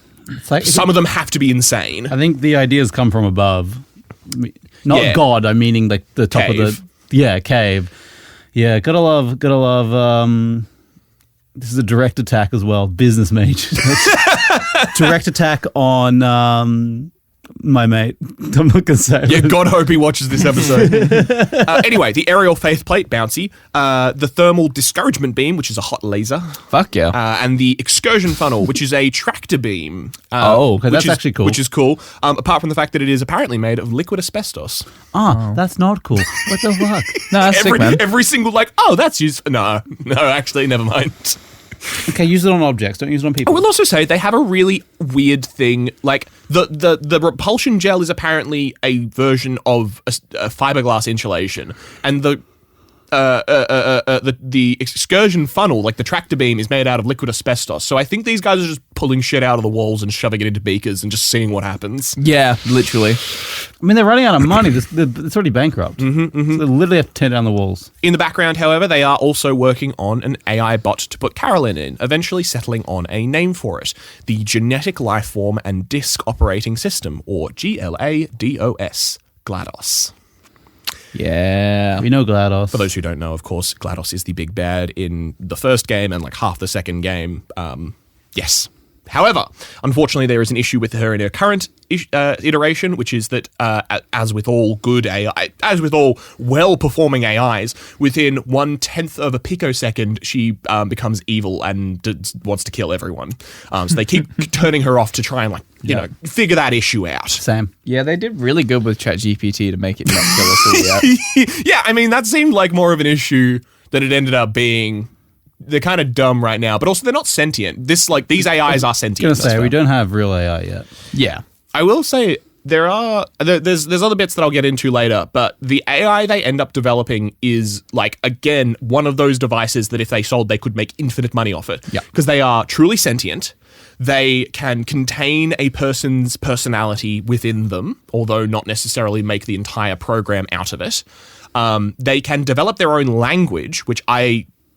Speaker 2: Some of them have to be insane.
Speaker 1: I think the ideas come from above. Not God, I'm meaning the top
Speaker 2: Cave.
Speaker 1: of the... Cave. Yeah, gotta love... this is a direct attack as well. Business major. Direct attack on... my mate. I'm not going to say it.
Speaker 2: Yeah, God hope he watches this episode. Anyway, the aerial faith plate, bouncy. The thermal discouragement beam, which is a hot laser.
Speaker 3: Fuck yeah.
Speaker 2: And the excursion funnel, which is a tractor beam.
Speaker 1: Okay, that's
Speaker 2: which is-
Speaker 1: actually cool.
Speaker 2: Which is cool, apart from the fact that it is apparently made of liquid asbestos.
Speaker 1: That's not cool. What the fuck?
Speaker 3: No, that's sick, man.
Speaker 2: Every single, that's used... No, actually, never mind.
Speaker 1: Okay, use it on objects. Don't use it on
Speaker 2: I
Speaker 1: people.
Speaker 2: will also say they have a really weird thing. The repulsion gel is apparently a version of a fiberglass insulation, and the excursion funnel, the tractor beam, is made out of liquid asbestos. So I think these guys are just pulling shit out of the walls and shoving it into beakers and just seeing what happens.
Speaker 3: Yeah, literally.
Speaker 1: I mean, they're running out of money. It's already bankrupt. So they literally have to tear down the walls.
Speaker 2: In the background, however, they are also working on an AI bot to put Carolyn in, eventually settling on a name for it: the Genetic Lifeform and Disk Operating System, or GLADOS. GLaDOS.
Speaker 3: Yeah.
Speaker 1: We know GLaDOS.
Speaker 2: For those who don't know, of course, GLaDOS is the big bad in the first game and half the second game. Yes. However, unfortunately, there is an issue with her in her current iteration, which is that, as with all good AI, as with all well-performing AIs, within 1/10 of a picosecond, she becomes evil and wants to kill everyone. So they keep turning her off to try and figure that issue out.
Speaker 1: Sam.
Speaker 3: Yeah, they did really good with ChatGPT to make it not kill us all yet.
Speaker 2: Yeah, I mean, that seemed like more of an issue than it ended up being. They're kind of dumb right now, but also they're not sentient. These AIs are sentient.
Speaker 1: I was going to say, we don't have real AI yet.
Speaker 3: Yeah.
Speaker 2: I will say, there's other bits that I'll get into later, but the AI they end up developing is like, again, one of those devices that if they sold, they could make infinite money off it.
Speaker 3: Yeah.
Speaker 2: Because they are truly sentient. They can contain a person's personality within them, although not necessarily make the entire program out of it. They can develop their own language, which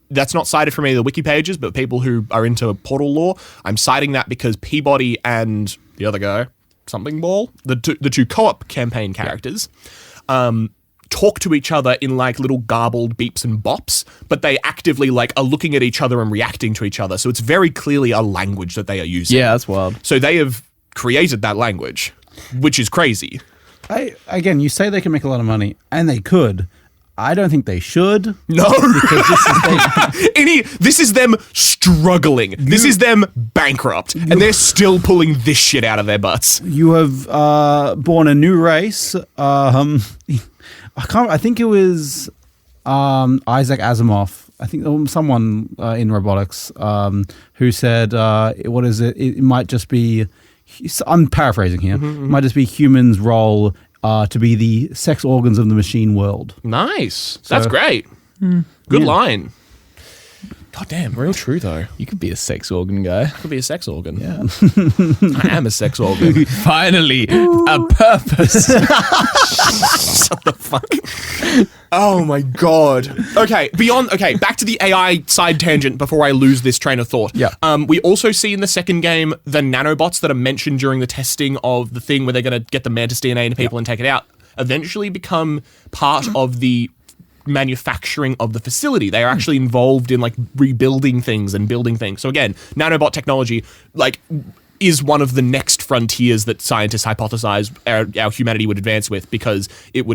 Speaker 2: that's not cited from any of the wiki pages, but people who are into Portal lore, I'm citing that because Peabody and the other guy, Something Ball, the two co-op campaign characters, talk to each other in like little garbled beeps and bops, but they actively like are looking at each other and reacting to each other. So it's very clearly a language that they are using.
Speaker 3: Yeah, that's wild.
Speaker 2: So they have created that language, which is crazy.
Speaker 1: Again, you say they can make a lot of money, and they could. I don't think they should.
Speaker 2: No,
Speaker 1: because
Speaker 2: this is them struggling. This is them bankrupt, and they're still pulling this shit out of their butts.
Speaker 1: You have born a new race. I think it was Isaac Asimov. I think someone in robotics who said, "What is it? It might just be." I'm paraphrasing here. It might just be humans' role to be the sex organs of the machine world.
Speaker 2: Nice. That's great. Good line. God damn, real true though.
Speaker 3: You could be a sex organ guy.
Speaker 2: Could be a sex organ.
Speaker 3: Yeah.
Speaker 2: I am a sex organ.
Speaker 3: Finally, a purpose.
Speaker 2: Shut the fuck. Oh my god. Okay, back to the AI side tangent before I lose this train of thought.
Speaker 3: Yeah.
Speaker 2: We also see in the second game the nanobots that are mentioned during the testing of the thing where they're going to get the mantis DNA into people and take it out eventually become part of the manufacturing of the facility. They are actually involved in like rebuilding things and building things. So again, nanobot technology like is one of the next frontiers that scientists hypothesize our humanity would advance with, because it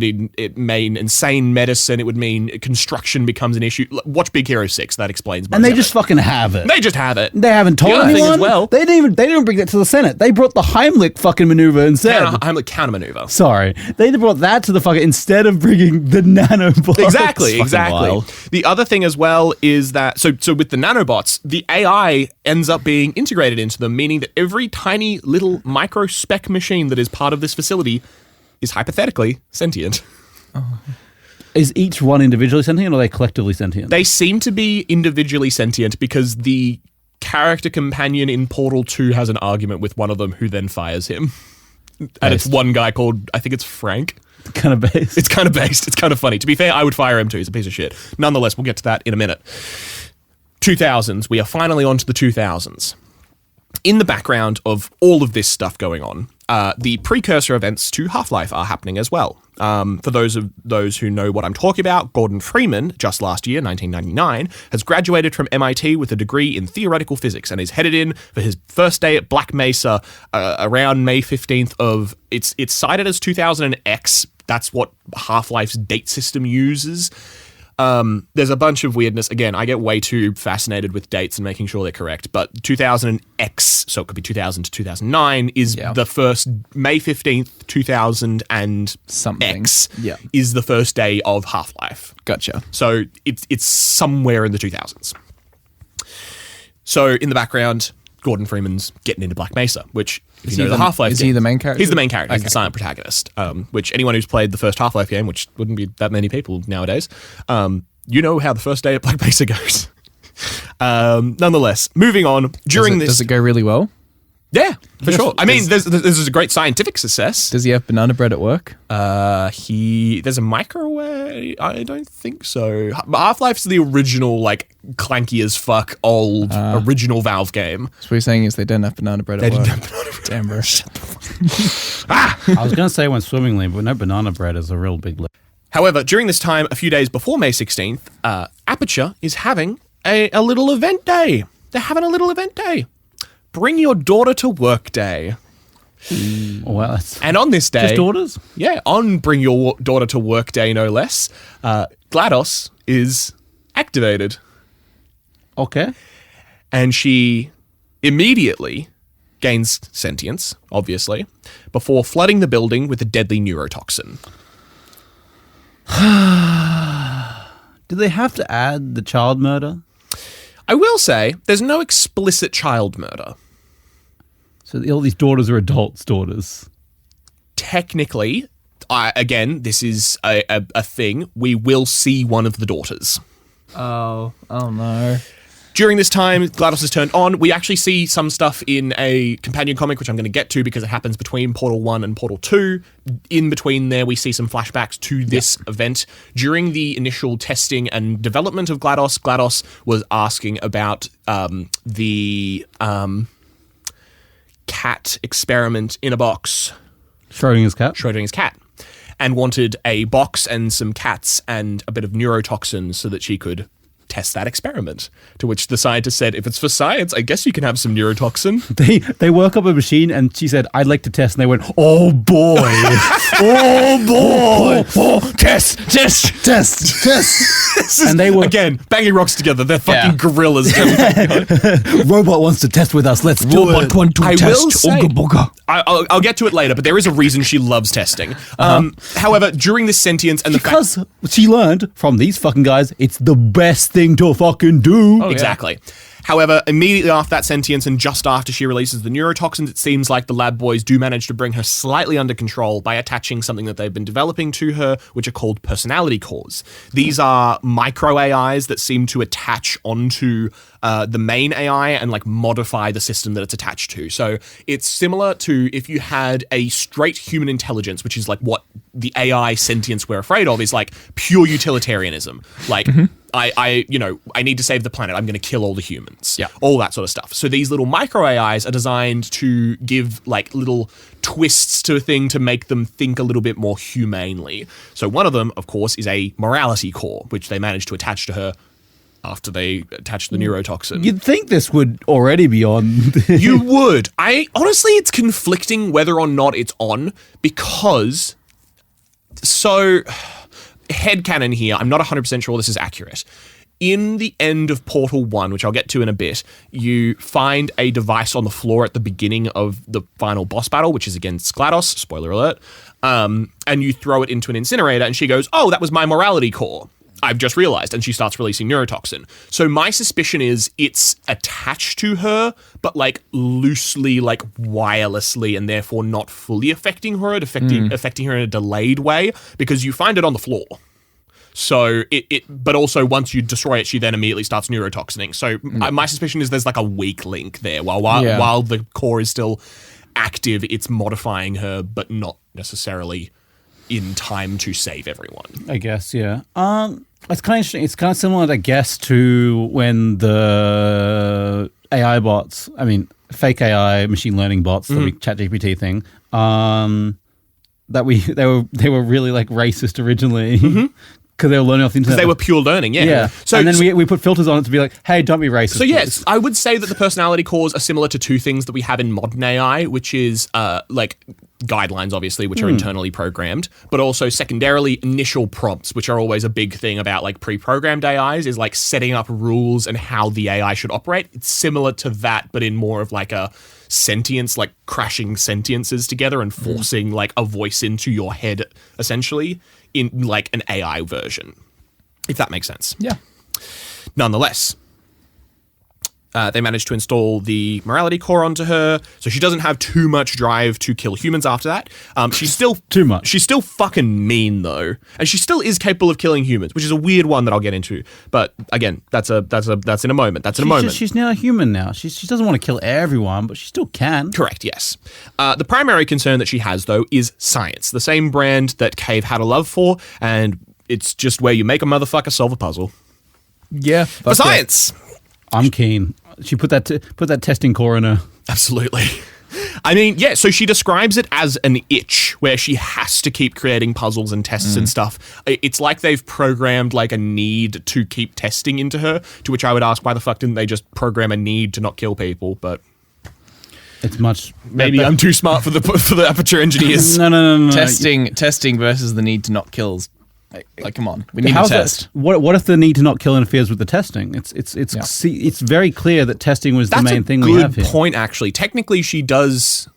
Speaker 2: mean insane medicine. It would mean construction becomes an issue. Watch Big Hero 6. That explains.
Speaker 1: And they just fucking have it.
Speaker 2: They just have it.
Speaker 1: They haven't told
Speaker 2: The other thing
Speaker 1: anyone.
Speaker 2: as well.
Speaker 1: They didn't bring that to the Senate. They brought the Heimlich fucking maneuver instead.
Speaker 2: Heimlich countermaneuver.
Speaker 1: Sorry, they brought that to the fucking instead of bringing the nanobots.
Speaker 2: Exactly.
Speaker 3: wild.
Speaker 2: The other thing as well is that so with the nanobots, the AI ends up being integrated into them, meaning that every tiny little micro spec machine that is part of this facility is hypothetically sentient.
Speaker 1: Is each one individually sentient, or are they collectively sentient?
Speaker 2: They seem to be individually sentient because the character companion in Portal 2 has an argument with one of them who then fires him. And it's one guy called, I think it's Frank.
Speaker 1: Kind of based.
Speaker 2: It's kind of based. It's kind of funny. To be fair, I would fire him too. He's a piece of shit. Nonetheless, we'll get to that in a minute. 2000s. We are finally on to the 2000s. In the background of all of this stuff going on, the precursor events to Half-Life are happening as well. For those who know what I'm talking about, Gordon Freeman, just last year, 1999, has graduated from MIT with a degree in theoretical physics and is headed in for his first day at Black Mesa around May 15th of, it's cited as 2000X. That's what Half-Life's date system uses. There's a bunch of weirdness. Again, I get way too fascinated with dates and making sure they're correct, but 2000X, so it could be 2000 to 2009, is the first, May 15th, 2000 and
Speaker 3: something.
Speaker 2: X is the first day of Half-Life.
Speaker 3: Gotcha.
Speaker 2: So it's somewhere in the 2000s. So in the background, Gordon Freeman's getting into Black Mesa, which, if you know the Half-Life
Speaker 3: Is
Speaker 2: game,
Speaker 3: he the main character?
Speaker 2: He's the main character. He's
Speaker 3: Okay.
Speaker 2: the silent protagonist, which anyone who's played the first Half-Life game, which wouldn't be that many people nowadays, you know how the first day at Black Mesa goes. Nonetheless, moving on.
Speaker 3: Does it go really well?
Speaker 2: Yeah, for sure. I mean, there's a great scientific success.
Speaker 3: Does he have banana bread at work?
Speaker 2: There's a microwave. I don't think so. Half-Life's the original, like, clanky as fuck old original Valve game.
Speaker 3: So what you're saying is they don't have banana bread at work.
Speaker 2: Didn't have banana bread.
Speaker 3: Damn, bro.
Speaker 1: I was going to say it went swimmingly, but no, banana bread is a real big lift.
Speaker 2: However, during this time, a few days before May 16th, Aperture is having a little event day. They're having a little event day. Bring your daughter to work day.
Speaker 1: Well, that's
Speaker 2: And on this day...
Speaker 1: just daughters?
Speaker 2: Yeah, on Bring Your Daughter to Work Day, no less, GLaDOS is activated.
Speaker 1: Okay.
Speaker 2: And she immediately gains sentience, obviously, before flooding the building with a deadly neurotoxin.
Speaker 1: Do they have to add the child murder?
Speaker 2: I will say, there's no explicit child murder.
Speaker 1: So all these daughters are adults' daughters.
Speaker 2: technically, again, this is a thing, we will see one of the daughters.
Speaker 3: Oh no.
Speaker 2: During this time, GLaDOS is turned on. We actually see some stuff in a companion comic, which I'm going to get to because it happens between Portal 1 and Portal 2. In between there, we see some flashbacks to this event. During the initial testing and development of GLaDOS, GLaDOS was asking about the cat experiment in a box.
Speaker 1: Schrodinger's cat.
Speaker 2: And wanted a box and some cats and a bit of neurotoxin so that she could test that experiment. To which the scientist said, if it's for science, I guess you can have some neurotoxin.
Speaker 1: They work up a machine, and she said, I'd like to test. And they went, oh boy. oh boy.
Speaker 2: Test.
Speaker 1: And they were...
Speaker 2: Again, banging rocks together. They're fucking gorillas.
Speaker 1: Robot wants to test with us. Let's do it.
Speaker 2: I will say, I'll get to it later, but there is a reason she loves testing. However, during this sentience and
Speaker 1: because she learned from these fucking guys, it's the best thing to fucking do.
Speaker 2: Exactly. However, immediately after that sentience and just after she releases the neurotoxins, it seems like the lab boys do manage to bring her slightly under control by attaching something that they've been developing to her, which are called personality cores. These are micro AIs that seem to attach onto the main AI and like modify the system that it's attached to. So it's similar to if you had a straight human intelligence, which is like what the AI sentience we're afraid of is like pure utilitarianism. Like, I need to save the planet. I'm going to kill all the humans.
Speaker 3: Yeah.
Speaker 2: All that sort of stuff. So these little micro AIs are designed to give like little twists to a thing to make them think a little bit more humanely. So one of them, of course, is a morality core, which they managed to attach to her after they attached the neurotoxin.
Speaker 1: You'd think this would already be on.
Speaker 2: You would. Honestly, it's conflicting whether or not it's on because... So... headcanon here, I'm not 100% sure this is accurate. In the end of Portal 1, which I'll get to in a bit, you find a device on the floor at the beginning of the final boss battle, which is against GLaDOS, spoiler alert, and you throw it into an incinerator, and she goes, oh, that was my morality core. I've just realized, and she starts releasing neurotoxin. So my suspicion is it's attached to her, but like loosely, like wirelessly, and therefore not fully affecting her, affecting her in a delayed way, because you find it on the floor. So but also once you destroy it, she then immediately starts neurotoxining. So my suspicion is there's like a weak link there. While the core is still active, it's modifying her, but not necessarily in time to save everyone.
Speaker 1: I guess, yeah. It's kind of interesting. It's kind of similar, I guess, to when the AI bots, fake AI machine learning bots, the ChatGPT thing, they were really like racist originally. Because they were learning off the internet.
Speaker 2: Because they were pure learning, yeah.
Speaker 1: So, and then we put filters on it to be like, hey, don't be racist.
Speaker 2: So yes, I would say that the personality cores are similar to two things that we have in modern AI, which is like guidelines, obviously, which are internally programmed, but also secondarily initial prompts, which are always a big thing about like pre-programmed AIs, is like setting up rules and how the AI should operate. It's similar to that, but in more of like a sentience, like crashing sentiences together and forcing like a voice into your head, essentially, in like an AI version, if that makes sense.
Speaker 3: Yeah.
Speaker 2: Nonetheless, they managed to install the morality core onto her, so she doesn't have too much drive to kill humans after that. She's still
Speaker 1: too much.
Speaker 2: She's still fucking mean though, and she still is capable of killing humans, which is a weird one that I'll get into. But again, that's in a moment.
Speaker 1: She's now a human now. She doesn't want to kill everyone, but she still can.
Speaker 2: Correct. Yes. The primary concern that she has though is science, the same brand that Cave had a love for, and it's just where you make a motherfucker solve a puzzle.
Speaker 3: Yeah,
Speaker 2: for science.
Speaker 1: I'm keen. She put that testing core in her.
Speaker 2: Absolutely. So she describes it as an itch where she has to keep creating puzzles and tests and stuff. It's like they've programmed like a need to keep testing into her, to which I would ask, why the fuck didn't they just program a need to not kill people? But
Speaker 1: it's much...
Speaker 2: Maybe I'm too smart for the Aperture engineers.
Speaker 1: No.
Speaker 3: Testing versus the need to not kills. Like, come on, we need to test.
Speaker 1: What if the need to not kill interferes with the testing? It's very clear that testing was the main thing we have here.
Speaker 2: That's a good point, actually. Technically, she does...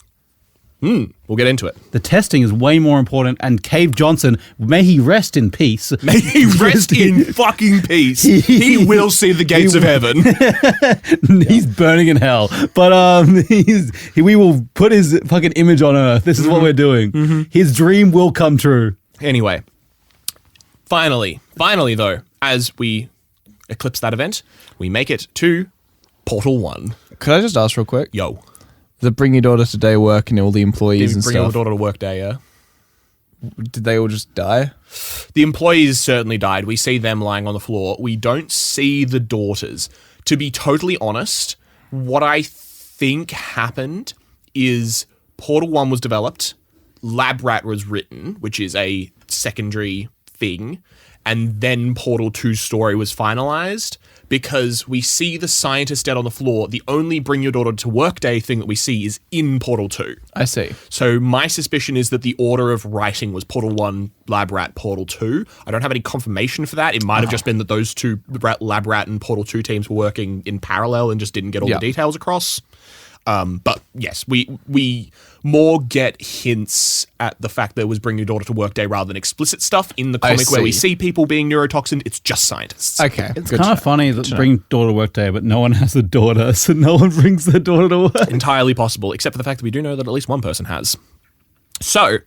Speaker 2: We'll get into it.
Speaker 1: The testing is way more important, and Cave Johnson, may he rest in peace.
Speaker 2: May he rest in fucking peace. He will see the gates of heaven.
Speaker 1: He's burning in hell, but we will put his fucking image on Earth. This is what we're doing. His dream will come true.
Speaker 2: Anyway, finally though, as we eclipse that event, we make it to Portal 1.
Speaker 3: Could I just ask real quick?
Speaker 2: Yo.
Speaker 3: The bring your daughter to day work and all the employees and
Speaker 2: Bring your
Speaker 3: stuff.
Speaker 2: daughter to work day, yeah?
Speaker 3: Did they all just die?
Speaker 2: The employees certainly died. We see them lying on the floor. We don't see the daughters. To be totally honest, what I think happened is Portal 1 was developed, Lab Rat was written, which is a secondary thing, and then Portal 2's story was finalized, because we see the scientist dead on the floor. The only bring your daughter to work day thing that we see is in Portal 2.
Speaker 3: I see.
Speaker 2: So my suspicion is that the order of writing was Portal 1, Lab Rat, Portal 2. I don't have any confirmation for that. It might have just been that those two, Lab Rat and Portal 2 teams, were working in parallel and just didn't get all the details across. But yes, we more get hints at the fact that it was bring your daughter to work day rather than explicit stuff in the comic where we see people being neurotoxined. It's just scientists.
Speaker 3: Okay.
Speaker 1: It's kind of funny that bring daughter to work day, but no one has a daughter, so no one brings their daughter to work.
Speaker 2: Entirely possible, except for the fact that we do know that at least one person has. So,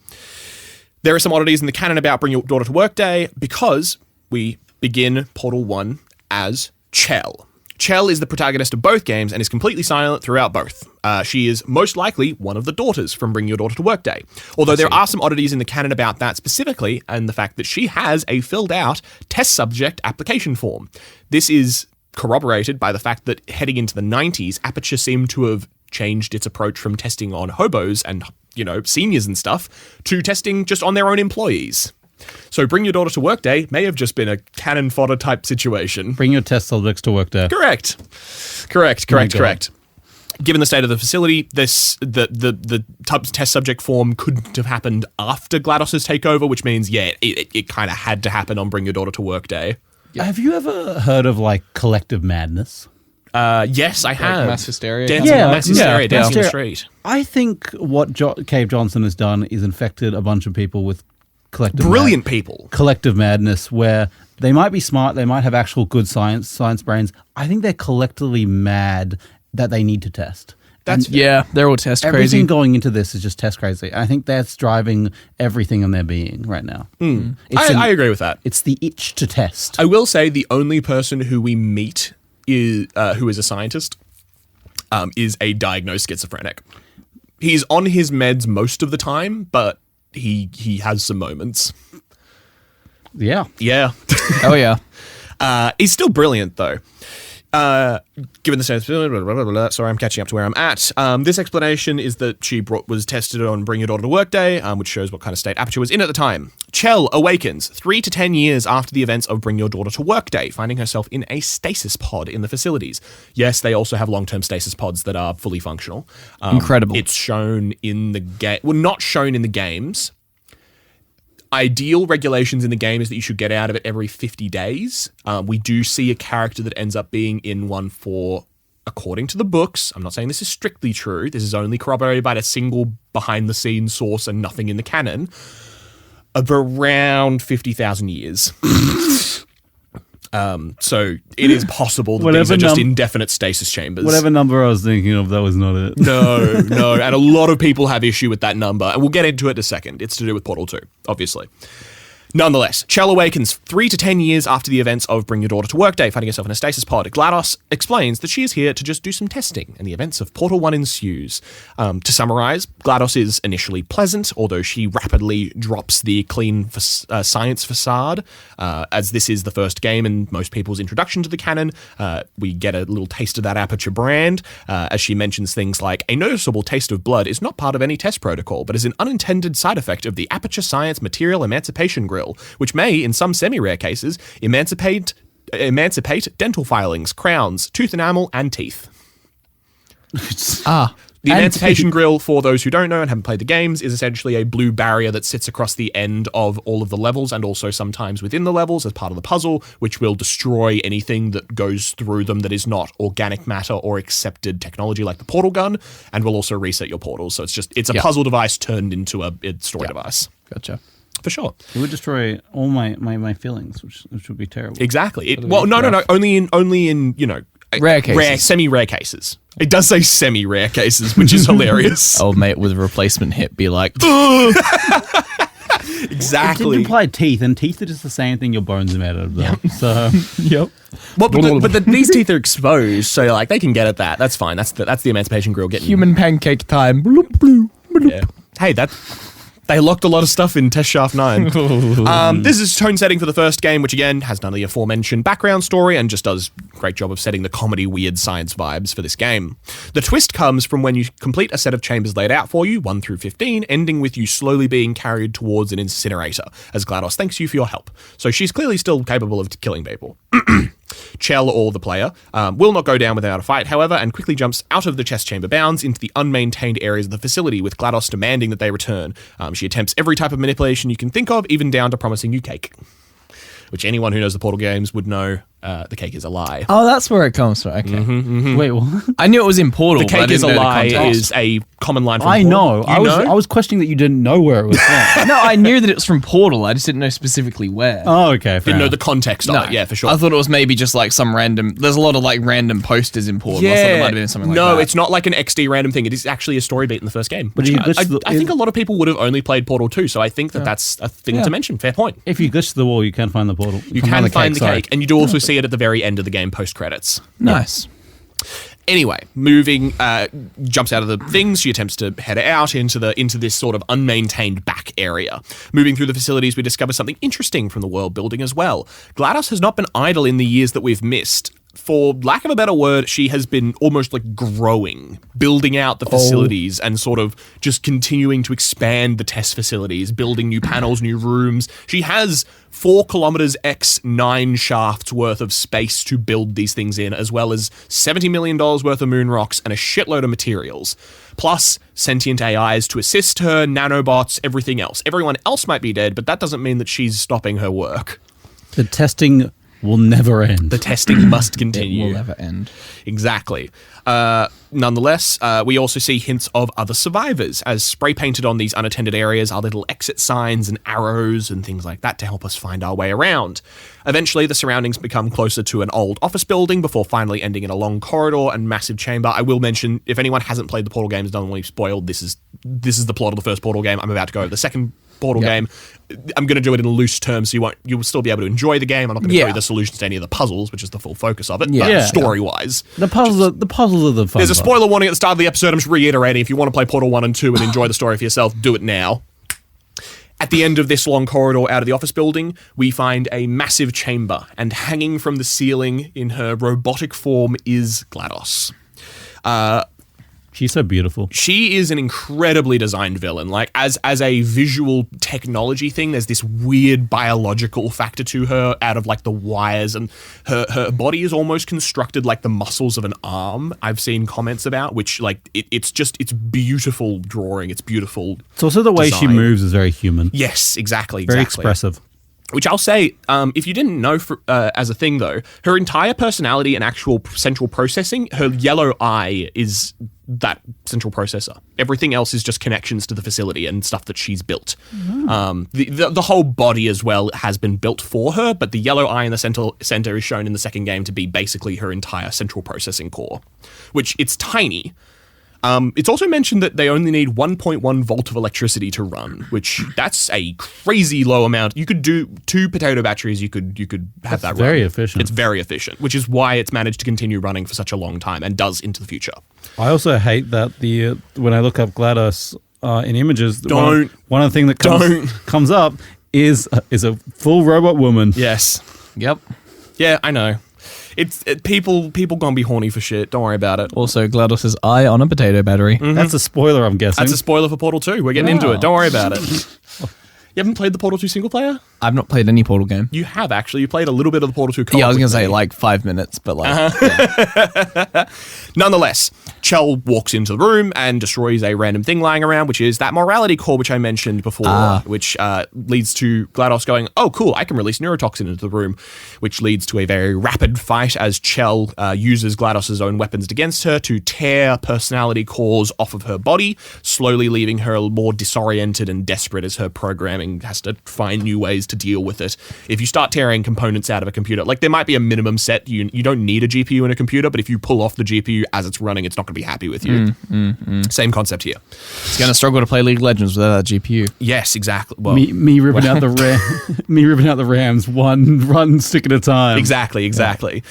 Speaker 2: there are some oddities in the canon about bring your daughter to work day because we begin Portal 1 as Chell. Chell is the protagonist of both games and is completely silent throughout both. She is most likely one of the daughters from Bring Your Daughter to Work Day. Although there are some oddities in the canon about that specifically, and the fact that she has a filled out test subject application form. This is corroborated by the fact that heading into the 90s, Aperture seemed to have changed its approach from testing on hobos and, seniors and stuff to testing just on their own employees. So Bring Your Daughter to Work Day may have just been a cannon fodder type situation.
Speaker 1: Bring your test subjects to work day.
Speaker 2: Correct. Given the state of the facility, the test subject form couldn't have happened after GLaDOS's takeover, which means, it kind of had to happen on Bring Your Daughter to Work Day.
Speaker 1: Have you ever heard of, collective madness?
Speaker 2: Yes, I have.
Speaker 3: Mass hysteria?
Speaker 2: Mass hysteria, dancing in the street.
Speaker 1: I think what Cave Johnson has done is infected a bunch of people with collective madness, where they might be smart, they might have actual good science brains. I think they're collectively mad that they need to test.
Speaker 3: They're all test crazy.
Speaker 1: Everything going into this is just test crazy. I think that's driving everything in their being right now.
Speaker 2: I agree with that.
Speaker 1: It's the itch to test.
Speaker 2: I will say the only person who we meet is who is a scientist is a diagnosed schizophrenic. He's on his meds most of the time, but he has some moments.
Speaker 1: Yeah.
Speaker 3: Oh, yeah.
Speaker 2: He's still brilliant, though. Given the sense, sorry, I'm catching up to where I'm at. This explanation is that she was tested on Bring Your Daughter to Work Day, which shows what kind of state Aperture was in at the time. Chell awakens 3 to 10 years after the events of Bring Your Daughter to Work Day, finding herself in a stasis pod in the facilities. Yes, they also have long-term stasis pods that are fully functional.
Speaker 3: Incredible.
Speaker 2: It's shown in the game. Well, not shown in the games. Ideal regulations in the game is that you should get out of it every 50 days. We do see a character that ends up being in one for, according to the books, I'm not saying this is strictly true, this is only corroborated by a single behind-the-scenes source and nothing in the canon, of around 50,000 years. So it is possible that these are just indefinite stasis chambers.
Speaker 1: Whatever number I was thinking of, that was not it.
Speaker 2: No. And a lot of people have issue with that number. And we'll get into it in a second. It's to do with Portal 2, obviously. Nonetheless, Chell awakens 3 to 10 years after the events of Bring Your Daughter to Work Day, finding herself in a stasis pod. GLaDOS explains that she is here to just do some testing, and the events of Portal 1 ensues. To summarize, GLaDOS is initially pleasant, although she rapidly drops the clean science facade. As this is the first game and most people's introduction to the canon, we get a little taste of that Aperture brand, as she mentions things like, a noticeable taste of blood is not part of any test protocol, but is an unintended side effect of the Aperture Science material emancipation grill, which may, in some semi-rare cases, emancipate dental filings, crowns, tooth enamel, and teeth. The Emancipation Grill, for those who don't know and haven't played the games, is essentially a blue barrier that sits across the end of all of the levels and also sometimes within the levels as part of the puzzle, which will destroy anything that goes through them that is not organic matter or accepted technology like the portal gun, and will also reset your portals. So it's a puzzle device turned into a story device.
Speaker 3: Gotcha.
Speaker 2: For sure.
Speaker 1: It would destroy all my feelings, which would be terrible.
Speaker 2: Exactly. No. Only in
Speaker 3: Rare cases.
Speaker 2: Semi-rare cases. It does say semi-rare cases, which is hilarious.
Speaker 3: Old mate with a replacement hip be like,
Speaker 2: exactly.
Speaker 1: It implied teeth, and teeth are just the same thing your bones are made out of, though. So,
Speaker 3: yep.
Speaker 2: Well, these teeth are exposed, so like they can get at that. That's fine. That's the Emancipation Grill getting
Speaker 3: Human pancake time. Bloop, bloop, bloop.
Speaker 2: Yeah. Hey, they locked a lot of stuff in Test Shaft 9. This is tone setting for the first game, which again has none of the aforementioned background story and just does a great job of setting the comedy weird science vibes for this game. The twist comes from when you complete a set of chambers laid out for you, 1 through 15, ending with you slowly being carried towards an incinerator, as GLaDOS thanks you for your help. So she's clearly still capable of killing people. Chell, or the player, will not go down without a fight, however, and quickly jumps out of the chest chamber bounds into the unmaintained areas of the facility, with GLaDOS demanding that they return. She attempts every type of manipulation you can think of, even down to promising you cake. Which anyone who knows the Portal games would know the cake is a lie.
Speaker 3: Oh, that's where it comes from. Okay.
Speaker 1: wait, what?
Speaker 3: I knew it was in Portal.
Speaker 2: The cake is a lie is a common line from
Speaker 1: I
Speaker 2: Portal.
Speaker 1: know. I was questioning that you didn't know where it was from.
Speaker 3: No, I knew that it was from Portal. I just didn't know specifically where.
Speaker 1: Oh, okay.
Speaker 2: Didn't know the context of it, yeah, for sure.
Speaker 3: I thought it was maybe just like some random. There's a lot of like random posters in Portal. I thought it might have been something like that.
Speaker 2: No, it's not like an XD random thing. It is actually a story beat in the first game.
Speaker 1: But
Speaker 2: I think a lot of people would have only played Portal 2, so I think that's a thing to mention. Fair point.
Speaker 1: If you glitch the wall, you can find the portal.
Speaker 2: You can find the cake, and you do also see it at the very end of the game post-credits.
Speaker 3: Nice.
Speaker 2: Anyway, jumps out of the things. She attempts to head out into this sort of unmaintained back area. Moving through the facilities, we discover something interesting from the world building as well. GLaDOS has not been idle in the years that we've missed. For lack of a better word, she has been almost like growing, building out the facilities and sort of just continuing to expand the test facilities, building new panels, new rooms. She has 4 kilometers x 9 shafts worth of space to build these things in, as well as $70 million worth of moon rocks and a shitload of materials. Plus sentient AIs to assist her, nanobots, everything else. Everyone else might be dead, but that doesn't mean that she's stopping her work.
Speaker 1: The testing will never end.
Speaker 2: The testing must continue.
Speaker 3: It will never end.
Speaker 2: Exactly. Nonetheless, we also see hints of other survivors, as spray painted on these unattended areas are little exit signs and arrows and things like that to help us find our way around. Eventually, the surroundings become closer to an old office building before finally ending in a long corridor and massive chamber. I will mention, if anyone hasn't played the Portal games, don't want to be spoiled, this is the plot of the first Portal game. I'm about to go over the second Portal game. I'm going to do it in loose terms, so you'll still be able to enjoy the game. I'm not going to tell you the solutions to any of the puzzles, which is the full focus of it. But story-wise,
Speaker 1: the puzzles are the fun.
Speaker 2: There's a spoiler warning at the start of the episode. I'm just reiterating. If you want to play Portal 1 and 2 and enjoy the story for yourself, do it now. At the end of this long corridor out of the office building, we find a massive chamber, and hanging from the ceiling in her robotic form is GLaDOS.
Speaker 1: She's so beautiful.
Speaker 2: She is an incredibly designed villain. Like, as a visual technology thing, there's this weird biological factor to her out of, like, the wires, and her body is almost constructed like the muscles of an arm, I've seen comments about, which, like, it's beautiful drawing. It's beautiful.
Speaker 1: It's also the way she moves is very human.
Speaker 2: Yes, exactly.
Speaker 1: Very expressive.
Speaker 2: Which I'll say, if you didn't know as a thing, though, her entire personality and actual central processing, her yellow eye is that central processor. Everything else is just connections to the facility and stuff that she's built. The whole body as well has been built for her, but the yellow eye in the center is shown in the second game to be basically her entire central processing core, which it's tiny. It's also mentioned that they only need 1.1 volt of electricity to run, which that's a crazy low amount. You could do 2 potato batteries. You could have that run.
Speaker 1: Very efficient.
Speaker 2: It's very efficient, which is why it's managed to continue running for such a long time and does into the future.
Speaker 1: I also hate that when I look up GLaDOS in images, one of the things that comes up is a full robot woman.
Speaker 2: Yes.
Speaker 3: Yep.
Speaker 2: Yeah, I know. People gonna be horny for shit. Don't worry about it.
Speaker 3: Also, GLaDOS's eye on a potato battery.
Speaker 1: Mm-hmm. That's a spoiler, I'm guessing.
Speaker 2: That's a spoiler for Portal 2. We're getting into it. Don't worry about it. You haven't played the Portal 2 single player?
Speaker 3: I've not played any Portal game.
Speaker 2: You have, actually. You played a little bit of the Portal 2 co-op.
Speaker 3: Yeah, I was
Speaker 2: with
Speaker 3: going to say
Speaker 2: me.
Speaker 3: like 5 minutes, but like... yeah.
Speaker 2: Nonetheless, Chell walks into the room and destroys a random thing lying around, which is that morality core which I mentioned before, which leads to GLaDOS going, oh, cool, I can release neurotoxin into the room, which leads to a very rapid fight as Chell uses GLaDOS's own weapons against her to tear personality cores off of her body, slowly leaving her more disoriented and desperate as her programming has to find new ways to deal with it. If you start tearing components out of a computer, like there might be a minimum set, you don't need a GPU in a computer, but if you pull off the GPU as it's running, it's not going to be happy with you. Same concept here.
Speaker 3: It's going to struggle to play League of Legends without a GPU.
Speaker 2: Yes, exactly. Well,
Speaker 1: Me ripping out the me ripping out the RAMs one stick at a time.
Speaker 2: Exactly.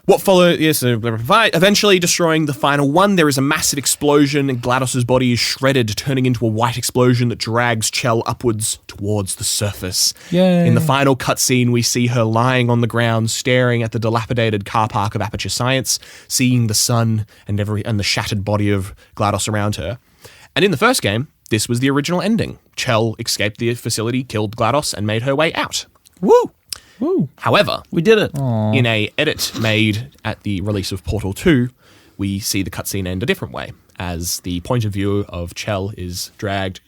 Speaker 2: What followed, yes, eventually destroying the final one, there is a massive explosion and GLaDOS's body is shredded, turning into a white explosion that drags Chell upwards towards the surface.
Speaker 3: Yay.
Speaker 2: In the final cutscene, we see her lying on the ground, staring at the dilapidated car park of Aperture Science, seeing the sun and the shattered body of GLaDOS around her. And in the first game, this was the original ending. Chell escaped the facility, killed GLaDOS, and made her way out.
Speaker 3: Woo!
Speaker 2: However,
Speaker 1: We did it.
Speaker 2: in a edit made at the release of Portal 2, we see the cutscene end a different way, as the point of view of Chell is dragged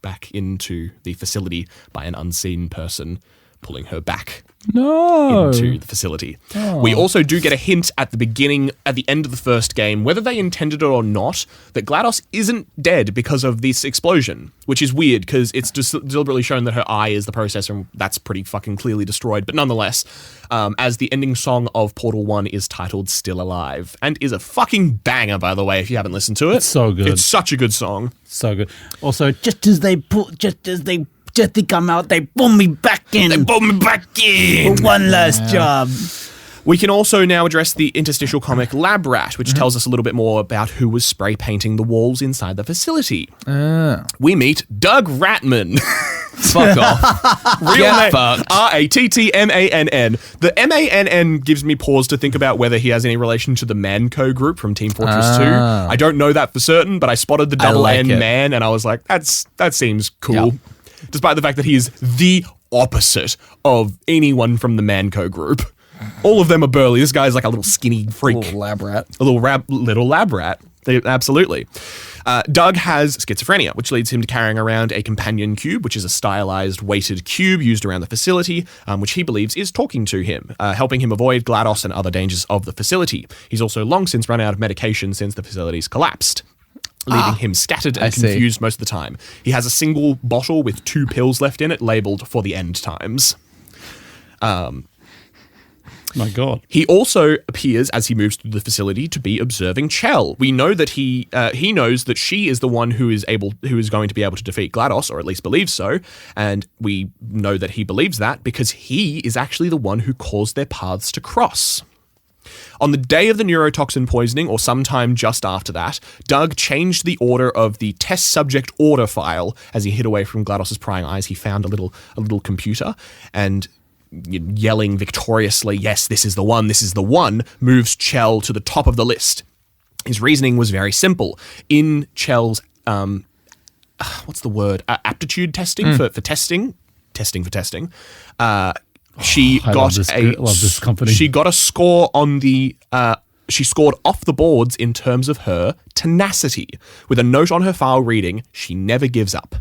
Speaker 2: back into the facility by an unseen person, pulling her back into the facility. We also do get a hint at the end of the first game, whether they intended it or not, that GLaDOS isn't dead because of this explosion, which is weird because it's just deliberately shown that her eye is the processor, and that's pretty fucking clearly destroyed. But nonetheless, as the ending song of Portal 1 is titled Still Alive, and is a fucking banger, by the way, if you haven't listened to it.
Speaker 1: It's so good.
Speaker 2: It's such a good song.
Speaker 1: So good. Also, just as they come out, they pull me back in.
Speaker 2: They pulled me back in!
Speaker 1: For one last job.
Speaker 2: We can also now address the interstitial comic Lab Rat, which tells us a little bit more about who was spray painting the walls inside the facility. We meet Doug Ratman.
Speaker 3: Fuck off.
Speaker 2: Real
Speaker 3: Get
Speaker 2: name,
Speaker 3: fucked.
Speaker 2: Rattmann. The MANN gives me pause to think about whether he has any relation to the Manco group from Team Fortress 2. I don't know that for certain, but I spotted the double
Speaker 3: like
Speaker 2: N
Speaker 3: it.
Speaker 2: man, and I was like, that seems cool.
Speaker 3: Yep.
Speaker 2: Despite the fact that he is the opposite of anyone from the Manco group. All of them are burly. This guy's like a little skinny freak.
Speaker 3: Little lab rat.
Speaker 2: A little lab rat. Absolutely. Doug has schizophrenia, which leads him to carrying around a companion cube, which is a stylized, weighted cube used around the facility, which he believes is talking to him, helping him avoid GLaDOS and other dangers of the facility. He's also long since run out of medication since the facility's collapsed, leaving him scattered and confused most of the time. He has a single bottle with 2 pills left in it, labeled for the end times.
Speaker 1: My God.
Speaker 2: He also appears, as he moves through the facility, to be observing Chell. We know that he knows that she is the one who is going to be able to defeat GLaDOS, or at least believes so, and we know that he believes that because he is actually the one who caused their paths to cross. On the day of the neurotoxin poisoning, or sometime just after that, Doug changed the order of the test subject order file. As he hid away from GLaDOS's prying eyes, he found a little computer, and yelling victoriously, yes, this is the one, moves Chell to the top of the list. His reasoning was very simple. In Chell's, what's the word? Aptitude testing for testing. She got
Speaker 1: love this company.
Speaker 2: She got a score on the. She scored off the boards in terms of her tenacity, with a note on her file reading, "She never gives up."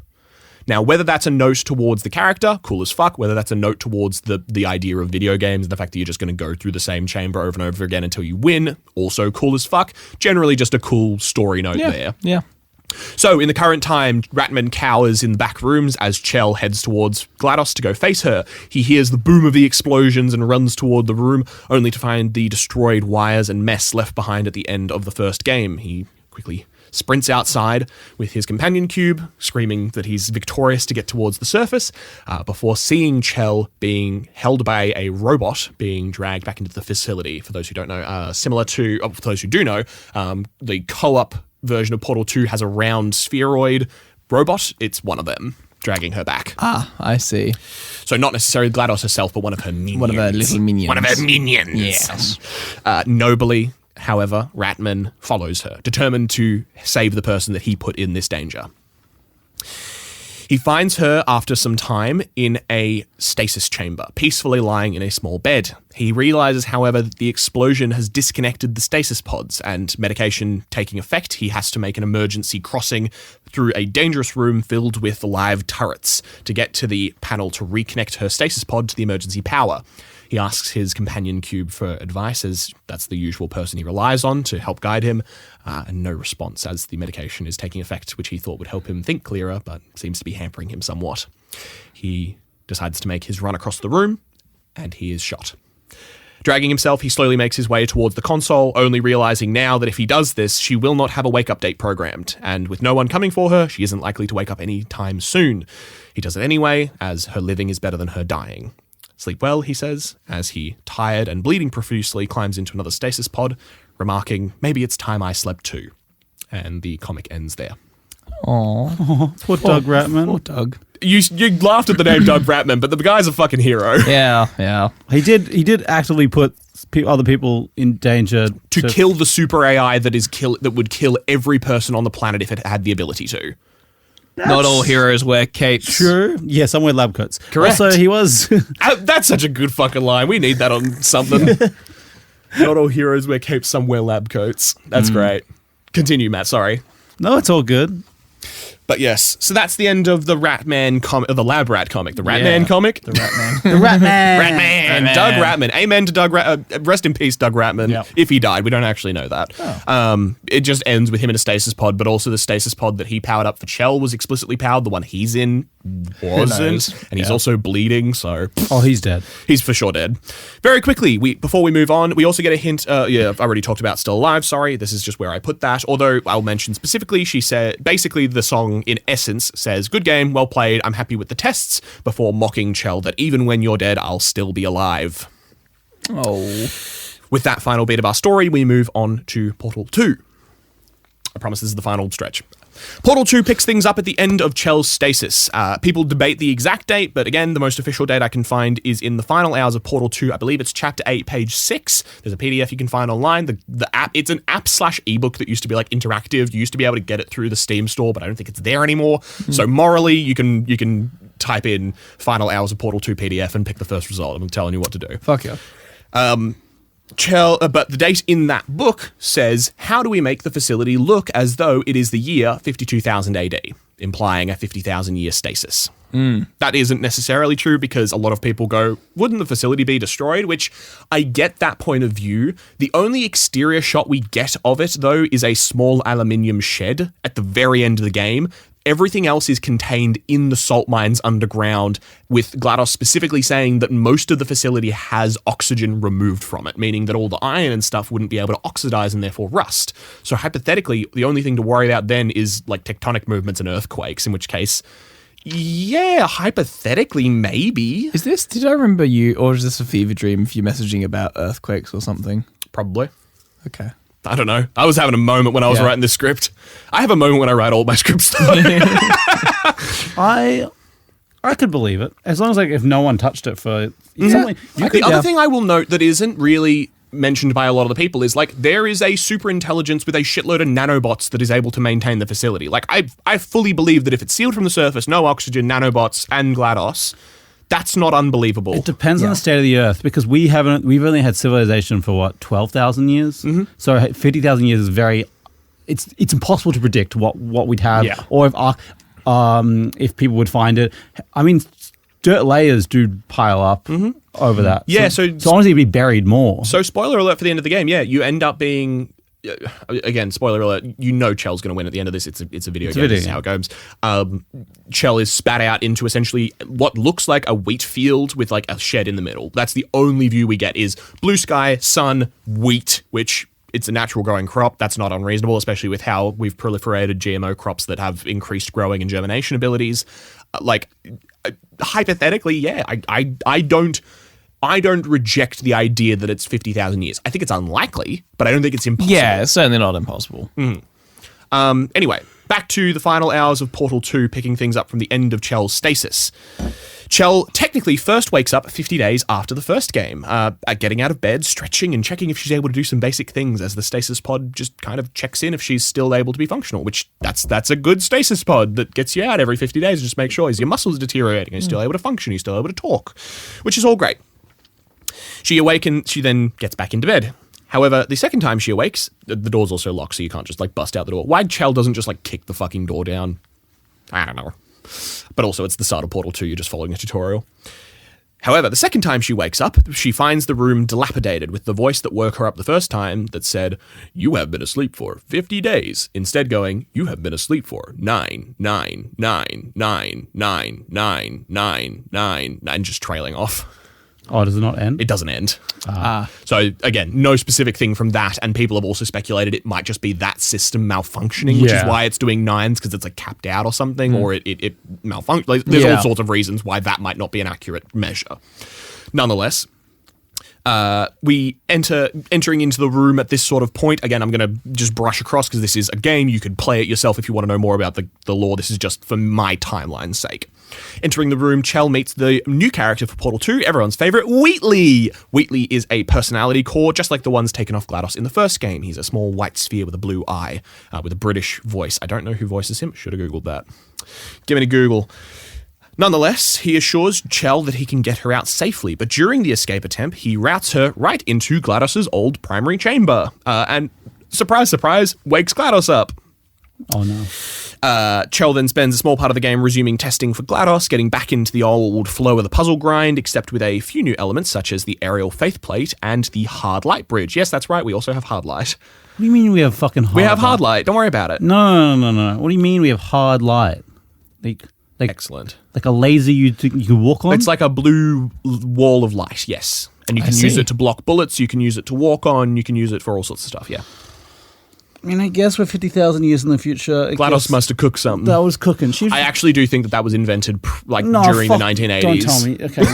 Speaker 2: Now, whether that's a note towards the character, cool as fuck, whether that's a note towards the idea of video games and the fact that you're just going to go through the same chamber over and over again until you win, also cool as fuck. Generally just a cool story note there.
Speaker 3: Yeah.
Speaker 2: So, in the current time, Ratman cowers in the back rooms as Chell heads towards GLaDOS to go face her. He hears the boom of the explosions and runs toward the room, only to find the destroyed wires and mess left behind at the end of the first game. He quickly sprints outside with his companion cube, screaming that he's victorious to get towards the surface, before seeing Chell being held by a robot being dragged back into the facility. For those who don't know, similar to, for those who do know, the co-op version of Portal 2 has a round spheroid robot. It's one of them dragging her back.
Speaker 3: Ah, I see.
Speaker 2: So not necessarily GLaDOS herself, but one of her minions.
Speaker 3: One of her little minions.
Speaker 2: One of her minions.
Speaker 3: Yes.
Speaker 2: Nobly, however, Ratman follows her, determined to save the person that he put in this danger. He finds her after some time in a stasis chamber, peacefully lying in a small bed. He realizes, however, that the explosion has disconnected the stasis pods, and medication taking effect, he has to make an emergency crossing through a dangerous room filled with live turrets to get to the panel to reconnect her stasis pod to the emergency power. He asks his companion Cube for advice, as that's the usual person he relies on to help guide him, and no response as the medication is taking effect, which he thought would help him think clearer, but seems to be hampering him somewhat. He decides to make his run across the room, and he is shot. Dragging himself, he slowly makes his way towards the console, only realizing now that if he does this, she will not have a wake-up date programmed, and with no one coming for her, she isn't likely to wake up any time soon. He does it anyway, as her living is better than her dying. Sleep well, he says, as he, tired and bleeding profusely, climbs into another stasis pod, remarking, maybe it's time I slept too. And the comic ends there.
Speaker 3: Aww.
Speaker 1: Poor Doug Ratman.
Speaker 3: Poor Doug.
Speaker 2: You laughed at the name Doug Ratman, but the guy's a fucking hero.
Speaker 3: Yeah.
Speaker 1: He did actively put other people in danger
Speaker 2: To kill the super AI that would kill every person on the planet if it had the ability to.
Speaker 3: Not all heroes wear capes.
Speaker 1: True. Yeah, some wear lab coats.
Speaker 2: Correct.
Speaker 1: Also, he was...
Speaker 2: That's such a good fucking line. We need that on something. Not all heroes wear capes, some wear lab coats. That's great. Continue, Matt, sorry.
Speaker 1: No, it's all good.
Speaker 2: But yes, so that's the end of the Ratman comic, the Lab Rat comic, the Ratman comic.
Speaker 3: The Ratman.
Speaker 1: The Ratman.
Speaker 2: Ratman. Doug Ratman. Amen to Doug rest in peace, Doug Ratman.
Speaker 1: Yep.
Speaker 2: If he died, we don't actually know that.
Speaker 1: Oh.
Speaker 2: It just ends with him in a stasis pod, but also the stasis pod that he powered up for Chell was explicitly powered. The one he's in wasn't. And he's also bleeding, so...
Speaker 1: Oh, he's dead.
Speaker 2: He's for sure dead. Very quickly, before we move on, we also get a hint. I've already talked about Still Alive, sorry. This is just where I put that. Although I'll mention specifically, she said, basically the song in essence says, good game, well played, I'm happy with the tests, before mocking Chell that even when you're dead, I'll still be alive.
Speaker 3: Oh.
Speaker 2: With that final bit of our story, we move on to Portal 2. I promise this is the final stretch. Portal 2 picks things up at the end of Chell's stasis. People debate the exact date, but again, the most official date I can find is in the final hours of Portal 2. I believe it's Chapter 8, page 6. There's a PDF you can find online. The app, it's an app/ebook that used to be like interactive. You used to be able to get it through the Steam store, but I don't think it's there anymore. So morally, you can type in final hours of Portal 2 PDF and pick the first result. I'm telling you what to do.
Speaker 3: Fuck yeah.
Speaker 2: But the date in that book says, how do we make the facility look as though it is the year 52,000 AD, implying a 50,000 year stasis. That isn't necessarily true because a lot of people go, wouldn't the facility be destroyed? Which I get that point of view. The only exterior shot we get of it, though, is a small aluminium shed at the very end of the game. Everything else is contained in the salt mines underground, with GLaDOS specifically saying that most of the facility has oxygen removed from it, meaning that all the iron and stuff wouldn't be able to oxidize and therefore rust. So hypothetically, the only thing to worry about then is like tectonic movements and earthquakes, in which case, yeah, hypothetically, maybe.
Speaker 3: Did I remember you, or is this a fever dream if you're messaging about earthquakes or something?
Speaker 2: Probably.
Speaker 3: Okay.
Speaker 2: I don't know. I was having a moment when I was writing this script. I have a moment when I write all my scripts.
Speaker 1: I could believe it as long as if no one touched it for.
Speaker 2: The other thing I will note that isn't really mentioned by a lot of the people is there is a super intelligence with a shitload of nanobots that is able to maintain the facility. I fully believe that if it's sealed from the surface, no oxygen, nanobots, and GLaDOS. That's not unbelievable.
Speaker 1: It depends on the state of the Earth because we've only had civilization for 12,000 years. Mm-hmm. So 50,000 years is it's impossible to predict what we'd have or if people would find it. I mean, dirt layers do pile up over that.
Speaker 2: Yeah,
Speaker 1: so honestly, it'd be buried more.
Speaker 2: So spoiler alert for the end of the game. Yeah, you end up being. Again, spoiler alert, Chell's going to win at the end of this. It's a video game. This is how it goes. Chell is spat out into essentially what looks like a wheat field with a shed in the middle. That's the only view we get is blue sky, sun, wheat, which it's a natural growing crop. That's not unreasonable, especially with how we've proliferated GMO crops that have increased growing and germination abilities. Hypothetically, yeah, I don't reject the idea that it's 50,000 years. I think it's unlikely, but I don't think it's impossible.
Speaker 3: Yeah, it's certainly not impossible.
Speaker 2: Anyway, Back to the final hours of Portal 2, picking things up from the end of Chell's stasis. Chell technically first wakes up 50 days after the first game, getting out of bed, stretching, and checking if she's able to do some basic things as the stasis pod just kind of checks in if she's still able to be functional, which that's a good stasis pod that gets you out every 50 days and just make sure, is your muscles deteriorating, are you still able to function, are you still able to talk, which is all great. She awakens, she then gets back into bed. However, the second time she awakes, the door's also locked, so you can't just, bust out the door. Why Chell doesn't just, kick the fucking door down? I don't know. But also, it's the start of Portal 2, you're just following a tutorial. However, the second time she wakes up, she finds the room dilapidated with the voice that woke her up the first time that said, "You have been asleep for 50 days." Instead going, "You have been asleep for 9, 9, 9, 9, 9, 9, 9, 9, and just trailing off.
Speaker 1: Oh, does it not end?
Speaker 2: It doesn't end. So again, no specific thing from that, and people have also speculated it might just be that system malfunctioning, which is why it's doing 9s, because it's capped out or something, or it malfunctions. There's all sorts of reasons why that might not be an accurate measure. Nonetheless, we entering into the room at this sort of point. Again, I'm going to just brush across because this is a game. You could play it yourself if you want to know more about the lore. This is just for my timeline's sake. Entering the room, Chell meets the new character for Portal 2, everyone's favourite, Wheatley. Wheatley is a personality core, just like the ones taken off GLaDOS in the first game. He's a small white sphere with a blue eye, with a British voice. I don't know who voices him. Should have Googled that. Give it a Google. Nonetheless, he assures Chell that he can get her out safely, but during the escape attempt, he routes her right into GLaDOS's old primary chamber, and surprise, surprise, wakes GLaDOS up.
Speaker 1: Oh no.
Speaker 2: Chell then spends a small part of the game resuming testing for GLaDOS, getting back into the old flow of the puzzle grind, except with a few new elements such as the aerial faith plate and the hard light bridge. Yes, that's right, we also have hard light.
Speaker 1: What do you mean we have fucking hard light?
Speaker 2: We have hard light, don't worry about it.
Speaker 1: No. What do you mean we have hard light?
Speaker 2: Excellent.
Speaker 1: Like a laser you can walk on?
Speaker 2: It's like a blue wall of light, yes. And you can use it to block bullets, you can use it to walk on, you can use it for all sorts of stuff, yeah.
Speaker 1: I mean, I guess we're 50,000 years in the future.
Speaker 2: GLaDOS must have cooked something.
Speaker 1: That was cooking.
Speaker 2: I actually do think that was invented during the 1980s.
Speaker 1: Don't tell me. Okay.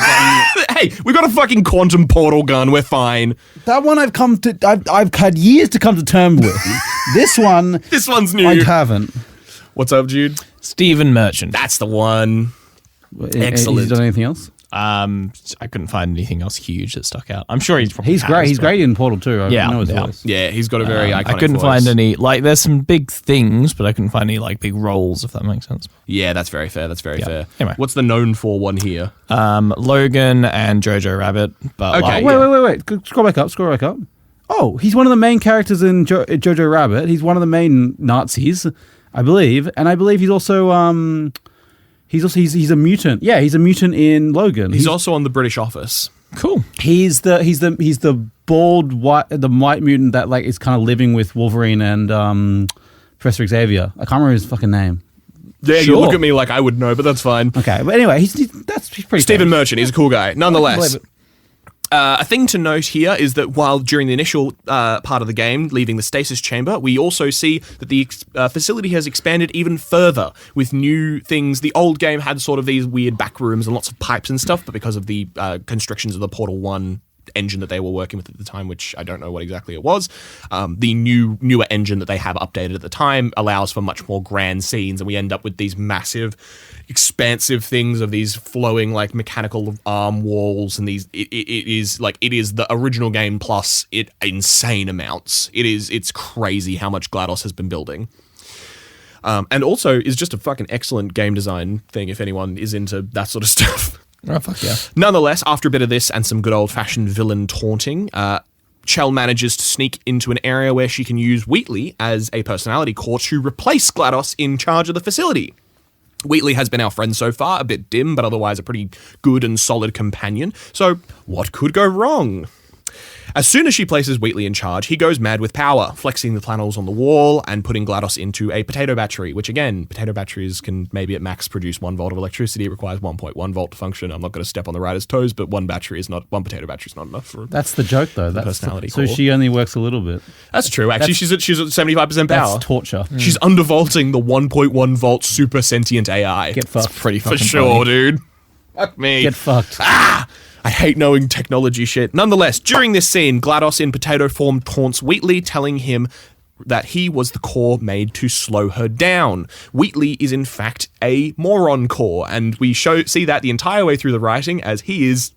Speaker 2: Hey, we got a fucking quantum portal gun. We're fine.
Speaker 1: That one I've had years to come to terms with. This one's
Speaker 2: new.
Speaker 1: I haven't.
Speaker 2: What's up, Jude?
Speaker 3: Stephen Merchant.
Speaker 2: That's the one. Excellent.
Speaker 1: Has he done anything else?
Speaker 3: I couldn't find anything else huge that stuck out. I'm sure he's probably
Speaker 1: great. He's great in Portal 2. I know his voice.
Speaker 2: Yeah, he's got a very iconic
Speaker 3: I couldn't
Speaker 2: voice.
Speaker 3: find any, there's some big things, but I couldn't find any, big roles, if that makes sense.
Speaker 2: Yeah, that's very fair. That's very fair.
Speaker 3: Anyway.
Speaker 2: What's the known for one here?
Speaker 3: Logan and Jojo Rabbit. But
Speaker 2: Okay.
Speaker 1: Wait. Scroll back up. Oh, he's one of the main characters in Jojo Rabbit. He's one of the main Nazis, I believe. And I believe he's also... He's a mutant. Yeah, he's a mutant in Logan.
Speaker 2: He's also on the British Office.
Speaker 3: Cool.
Speaker 1: He's the bald white mutant that is kind of living with Wolverine and Professor Xavier. I can't remember his fucking name.
Speaker 2: Yeah, you look at me like I would know, but that's fine.
Speaker 1: Okay, but anyway, he's pretty.
Speaker 2: Stephen Merchant, he's a cool guy. Nonetheless. A thing to note here is that while during the initial part of the game, leaving the stasis chamber, we also see that the facility has expanded even further with new things. The old game had sort of these weird back rooms and lots of pipes and stuff, but because of the constrictions of the Portal 1 engine that they were working with at the time, which I don't know what exactly it was, the newer engine that they have updated at the time allows for much more grand scenes, and we end up with these massive expansive things of these flowing mechanical arm walls, and these it is the original game plus insane amounts. It's crazy how much GLaDOS has been building. And also is just a fucking excellent game design thing if anyone is into that sort of stuff.
Speaker 3: Oh, fuck yeah.
Speaker 2: Nonetheless, after a bit of this and some good old-fashioned villain taunting, Chell manages to sneak into an area where she can use Wheatley as a personality core to replace GLaDOS in charge of the facility. Wheatley has been our friend so far, a bit dim, but otherwise a pretty good and solid companion. So what could go wrong? As soon as she places Wheatley in charge, he goes mad with power, flexing the panels on the wall and putting GLaDOS into a potato battery, which again, potato batteries can maybe at max produce 1 volt of electricity. It requires 1.1 volt to function. I'm not going to step on the writer's toes, but one potato battery is not enough for
Speaker 1: That's the joke, though. That's
Speaker 2: personality
Speaker 1: so
Speaker 2: core.
Speaker 1: She only works a little bit.
Speaker 2: That's true. Actually, she's at 75% power.
Speaker 1: That's torture.
Speaker 2: She's undervolting the 1.1 volt super sentient AI.
Speaker 1: Get fucked.
Speaker 3: It's pretty fucking
Speaker 2: For sure,
Speaker 3: funny.
Speaker 2: dude. Fuck me.
Speaker 1: Get fucked.
Speaker 2: I hate knowing technology shit. Nonetheless, during this scene, GLaDOS in potato form taunts Wheatley, telling him that he was the core made to slow her down. Wheatley is in fact a moron core, and we see that the entire way through the writing as he is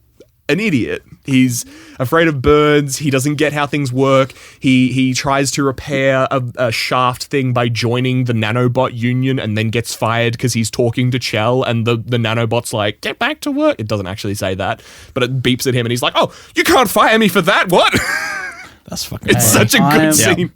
Speaker 2: an idiot. He's afraid of birds. He doesn't get how things work. He tries to repair a shaft thing by joining the nanobot union and then gets fired because he's talking to Chell, and the nanobot's like, get back to work. It doesn't actually say that, but it beeps at him and he's like, oh, you can't fire me for that. What?
Speaker 3: That's fucking
Speaker 2: It's such a good scene.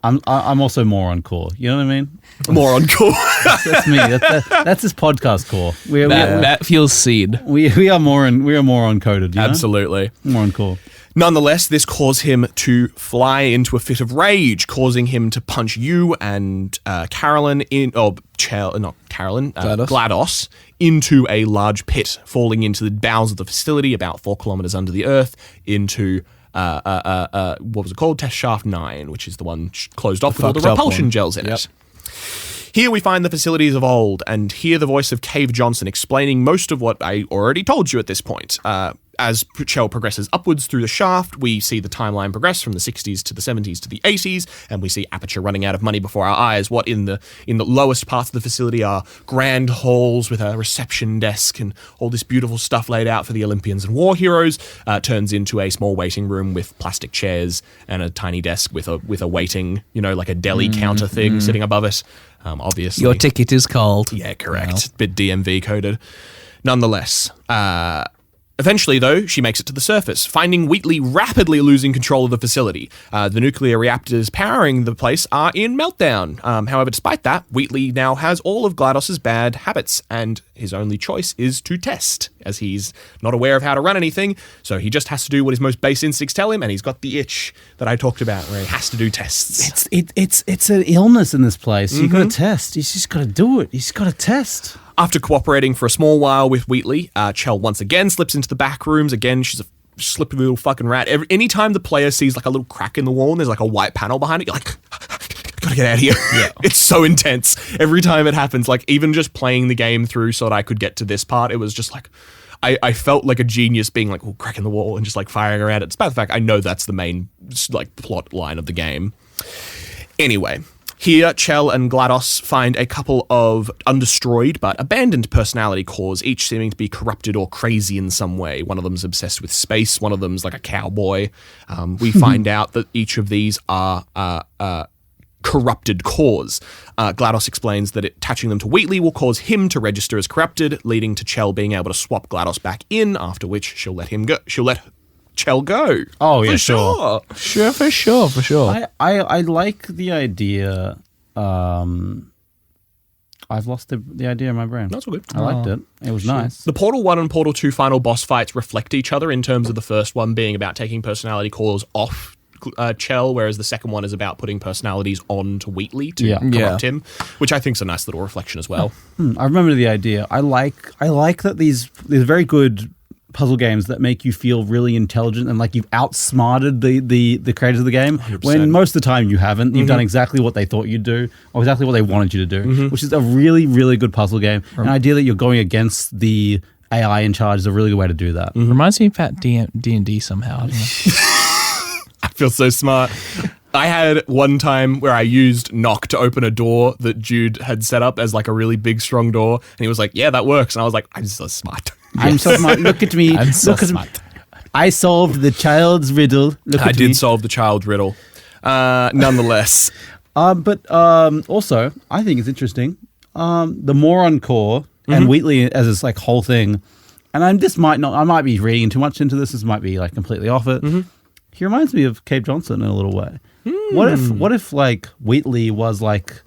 Speaker 1: I'm also moron core. You know what I mean?
Speaker 2: Moron core.
Speaker 1: That's me. That's this podcast core.
Speaker 3: That feels seed.
Speaker 1: We are moron coded. You know?
Speaker 2: Absolutely.
Speaker 1: Moron core.
Speaker 2: Nonetheless, this caused him to fly into a fit of rage, causing him to punch you and GLaDOS into a large pit, falling into the bowels of the facility about 4 kilometers under the earth into what was it called? Test Shaft 9, which is the one closed off with all the repulsion gels in it. Here we find the facilities of old and hear the voice of Cave Johnson explaining most of what I already told you at this point. As Chell progresses upwards through the shaft, we see the timeline progress from the 60s to the 70s to the 80s, and we see Aperture running out of money before our eyes. What in the lowest parts of the facility are grand halls with a reception desk and all this beautiful stuff laid out for the Olympians and war heroes, turns into a small waiting room with plastic chairs and a tiny desk with a waiting, like a deli counter thing sitting above it. Obviously,
Speaker 3: Your ticket is called.
Speaker 2: Yeah, correct. Bit DMV coded. Nonetheless, eventually, though, she makes it to the surface, finding Wheatley rapidly losing control of the facility. The nuclear reactors powering the place are in meltdown. However, despite that, Wheatley now has all of GLaDOS's bad habits, and his only choice is to test, as he's not aware of how to run anything, so he just has to do what his most base instincts tell him, and he's got the itch that I talked about, where he has to do tests.
Speaker 1: It's an illness in this place. You got to test. You just got to do it. You just got to test.
Speaker 2: After cooperating for a small while with Wheatley, Chell once again slips into the back rooms. Again, she's a slippery little fucking rat. Anytime the player sees like a little crack in the wall and there's like a white panel behind it, you're like, gotta get out of here. Yeah. It's so intense. Every time it happens, like even just playing the game through so that I could get to this part, it was just like, I felt like a genius being like, oh, crack in the wall and just like firing around it. Despite the fact I know that's the main like plot line of the game. Anyway. Here, Chell and GLaDOS find a couple of undestroyed but abandoned personality cores, each seeming to be corrupted or crazy in some way. One of them's obsessed with space, one of them's like a cowboy. We find out that each of these are corrupted cores. GLaDOS explains that attaching them to Wheatley will cause him to register as corrupted, leading to Chell being able to swap GLaDOS back in, after which she'll let him go. She'll let Chell go.
Speaker 1: Oh, yeah,
Speaker 2: for
Speaker 1: sure.
Speaker 3: For sure.
Speaker 1: I like the idea. I've lost the idea in my brain.
Speaker 2: That's all good.
Speaker 1: I liked it. It was nice.
Speaker 2: The Portal 1 and Portal 2 final boss fights reflect each other in terms of the first one being about taking personality cores off Chell, whereas the second one is about putting personalities on to Wheatley to corrupt him, which I think is a nice little reflection as well.
Speaker 1: I remember the idea. I like that these very good puzzle games that make you feel really intelligent and like you've outsmarted the creators of the game 100%. When most of the time you haven't. You've done exactly what they thought you'd do or exactly what they wanted you to do, which is a really, really good puzzle game. An idea that you're going against the AI in charge is a really good way to do that.
Speaker 3: Reminds me of that D&D somehow. I don't know.
Speaker 2: I feel so smart. I had one time where I used knock to open a door that Jude had set up as like a really big, strong door. And he was like, yeah, that works. And I was like, I'm so smart.
Speaker 1: I'm so smart. Look at me.
Speaker 3: I'm so smart.
Speaker 1: I solved the child's riddle.
Speaker 2: I did solve the child riddle. Nonetheless.
Speaker 1: But also, I think it's interesting. The moron core and Wheatley as this like whole thing. And I might be reading too much into this. This might be like completely off it. He reminds me of Cave Johnson in a little way. What if like Wheatley was like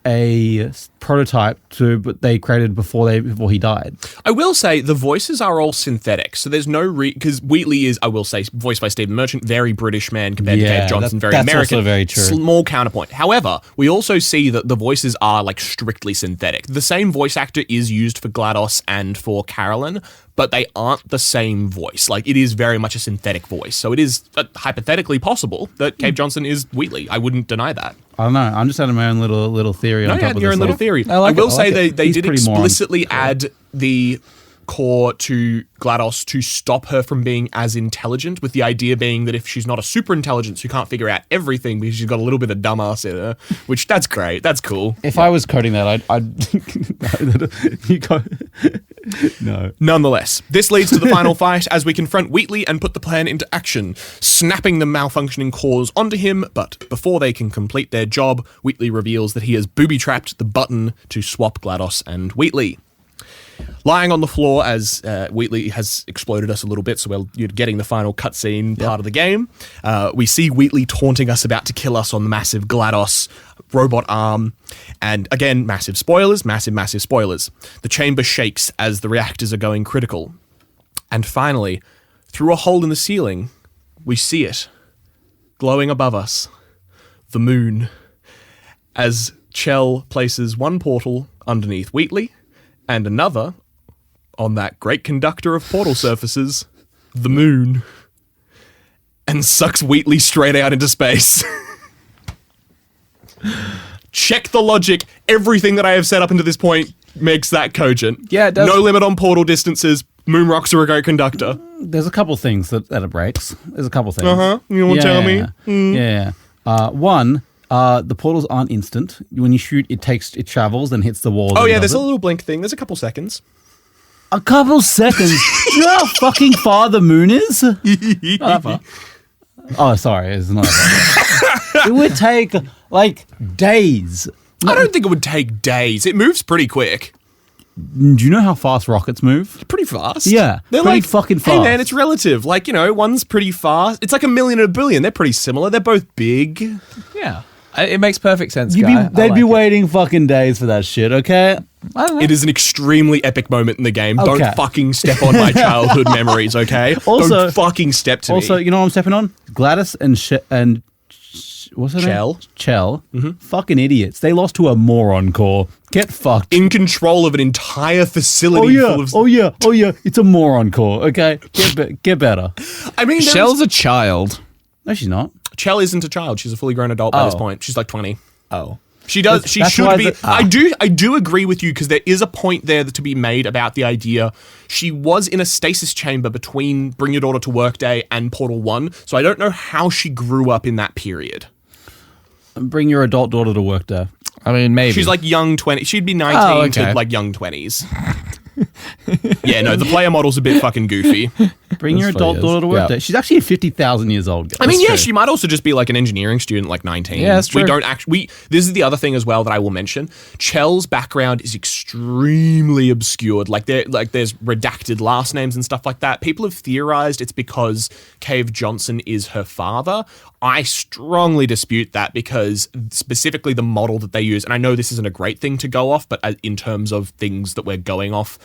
Speaker 1: a prototype but they created before he died?
Speaker 2: I will say the voices are all synthetic, so there's no because Wheatley is, I will say, voiced by Stephen Merchant, very British man compared to Cave Johnson, very American.
Speaker 1: That's also very true.
Speaker 2: Small counterpoint. However, we also see that the voices are like strictly synthetic. The same voice actor is used for GLaDOS and for Carolyn, but they aren't the same voice. Like, it is very much a synthetic voice. So it is hypothetically possible that Cave Johnson is Wheatley. I wouldn't deny that.
Speaker 1: I don't know. I'm just adding my own little theory on top of this.
Speaker 2: Your own little theory. I will say they did explicitly add the core to GLaDOS to stop her from being as intelligent, with the idea being that if she's not a super intelligence who can't figure out everything because she's got a little bit of dumbass in her, which that's great. That's cool.
Speaker 1: If I was coding that, no.
Speaker 2: Nonetheless, this leads to the final fight as we confront Wheatley and put the plan into action, snapping the malfunctioning cores onto him, but before they can complete their job, Wheatley reveals that he has booby-trapped the button to swap GLaDOS and Wheatley. Lying on the floor as Wheatley has exploded us a little bit, so you're getting the final cutscene part of the game. We see Wheatley taunting us about to kill us on the massive GLaDOS robot arm. And again, massive spoilers, massive spoilers. The chamber shakes as the reactors are going critical. And finally, through a hole in the ceiling, we see it, glowing above us, the moon, as Chell places one portal underneath Wheatley, and another on that great conductor of portal surfaces, the moon, and sucks Wheatley straight out into space. Check the logic. Everything that I have set up until this point makes that cogent.
Speaker 3: Yeah, it does.
Speaker 2: No limit on portal distances. Moon rocks are a great conductor.
Speaker 1: There's a couple things that it breaks. There's a couple things.
Speaker 2: You want to tell me?
Speaker 1: Yeah. One, the portals aren't instant. When you shoot, it travels and hits the wall.
Speaker 2: Oh yeah, there's a little blink thing. There's a couple seconds.
Speaker 1: A couple seconds? You know how fucking far the moon is? Not that far. Oh, sorry, it's not that far. It would take, like, days.
Speaker 2: I don't think it would take days. It moves pretty quick.
Speaker 1: Do you know how fast rockets move?
Speaker 2: Pretty fast.
Speaker 1: Yeah,
Speaker 2: They're
Speaker 1: pretty
Speaker 2: like,
Speaker 1: fucking fast.
Speaker 2: Hey man, it's relative. Like, one's pretty fast. It's like a million and a billion. They're pretty similar. They're both big.
Speaker 3: Yeah. It makes perfect sense, Guy.
Speaker 1: They'd be waiting fucking days for that shit, okay?
Speaker 3: I don't know.
Speaker 2: It is an extremely epic moment in the game.
Speaker 1: Okay.
Speaker 2: Don't fucking step on my childhood memories, okay?
Speaker 1: Also-
Speaker 2: Don't fucking step to
Speaker 1: Also,
Speaker 2: me.
Speaker 1: you know what I'm stepping on? GLaDOS and what's her name? Chell. Fucking idiots. They lost to a moron core. Get fucked.
Speaker 2: In control of an entire facility full of...
Speaker 1: Oh yeah. It's a moron core. Okay, get better.
Speaker 2: I mean,
Speaker 3: Shell's a child.
Speaker 1: No, she's not.
Speaker 2: Chell isn't a child. She's a fully grown adult by this point. She's like 20.
Speaker 3: Oh.
Speaker 2: She does.
Speaker 1: That's-
Speaker 2: She
Speaker 1: that's
Speaker 2: should
Speaker 1: why
Speaker 2: be.
Speaker 1: the-
Speaker 2: I do agree with you because there is a point there to be made about the idea she was in a stasis chamber between Bring Your Daughter to Work Day and Portal 1. So I don't know how she grew up in that period.
Speaker 1: Bring your adult daughter to work there.
Speaker 3: I mean, maybe.
Speaker 2: She's like young 20. She'd be 19
Speaker 3: okay.
Speaker 2: to like young 20s. Yeah, no, the player model's a bit fucking goofy.
Speaker 1: Bring your adult daughter to work
Speaker 3: Yeah.
Speaker 1: there. She's actually 50,000 years old. Guys.
Speaker 2: I mean,
Speaker 3: That's
Speaker 2: yeah,
Speaker 3: true.
Speaker 2: she might also just be like an engineering student, like 19.
Speaker 3: Yeah, that's true.
Speaker 2: We don't actually. This is the other thing as well that I will mention. Chell's background is extremely obscured. Like there's redacted last names and stuff like that. People have theorized it's because Cave Johnson is her father. I strongly dispute that because specifically the model that they use, and I know this isn't a great thing to go off, but in terms of things that we're going off,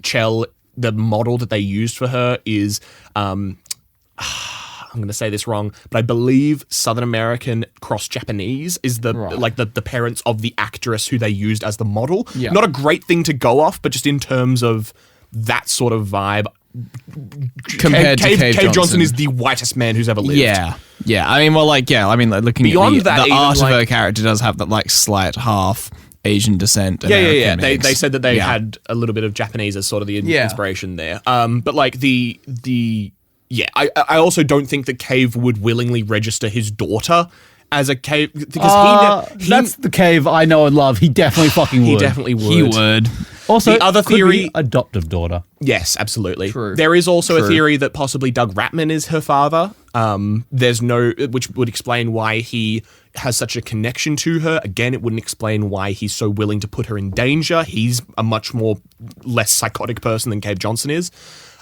Speaker 2: Chell, the model that they used for her is, I'm going to say this wrong, but I believe Southern American cross Japanese is the the parents of the actress who they used as the model.
Speaker 3: Yeah.
Speaker 2: Not a great thing to go off, but just in terms of that sort of vibe.
Speaker 3: Compared to Cave
Speaker 2: Johnson is the whitest man who's ever lived.
Speaker 3: Yeah. I mean, looking
Speaker 2: Beyond
Speaker 3: at
Speaker 2: that,
Speaker 3: the
Speaker 2: even,
Speaker 3: art of
Speaker 2: like-
Speaker 3: her character does have that like slight half Asian descent.
Speaker 2: Yeah.
Speaker 3: American
Speaker 2: They
Speaker 3: mix.
Speaker 2: said that they had a little bit of Japanese as sort of the
Speaker 3: Yeah.
Speaker 2: inspiration there. But like I also don't think that Cave would willingly register his daughter as a Cave because
Speaker 1: that's the Cave I know and love. He definitely fucking would.
Speaker 2: he definitely would.
Speaker 3: He would.
Speaker 1: Also,
Speaker 2: The other
Speaker 1: could
Speaker 2: theory-
Speaker 1: be adoptive daughter.
Speaker 2: Yes, absolutely.
Speaker 3: True.
Speaker 2: There is also a
Speaker 3: True.
Speaker 2: theory that possibly Doug Ratman is her father. Which would explain why he has such a connection to her. Again, it wouldn't explain why he's so willing to put her in danger. He's a much more less psychotic person than Cave Johnson is.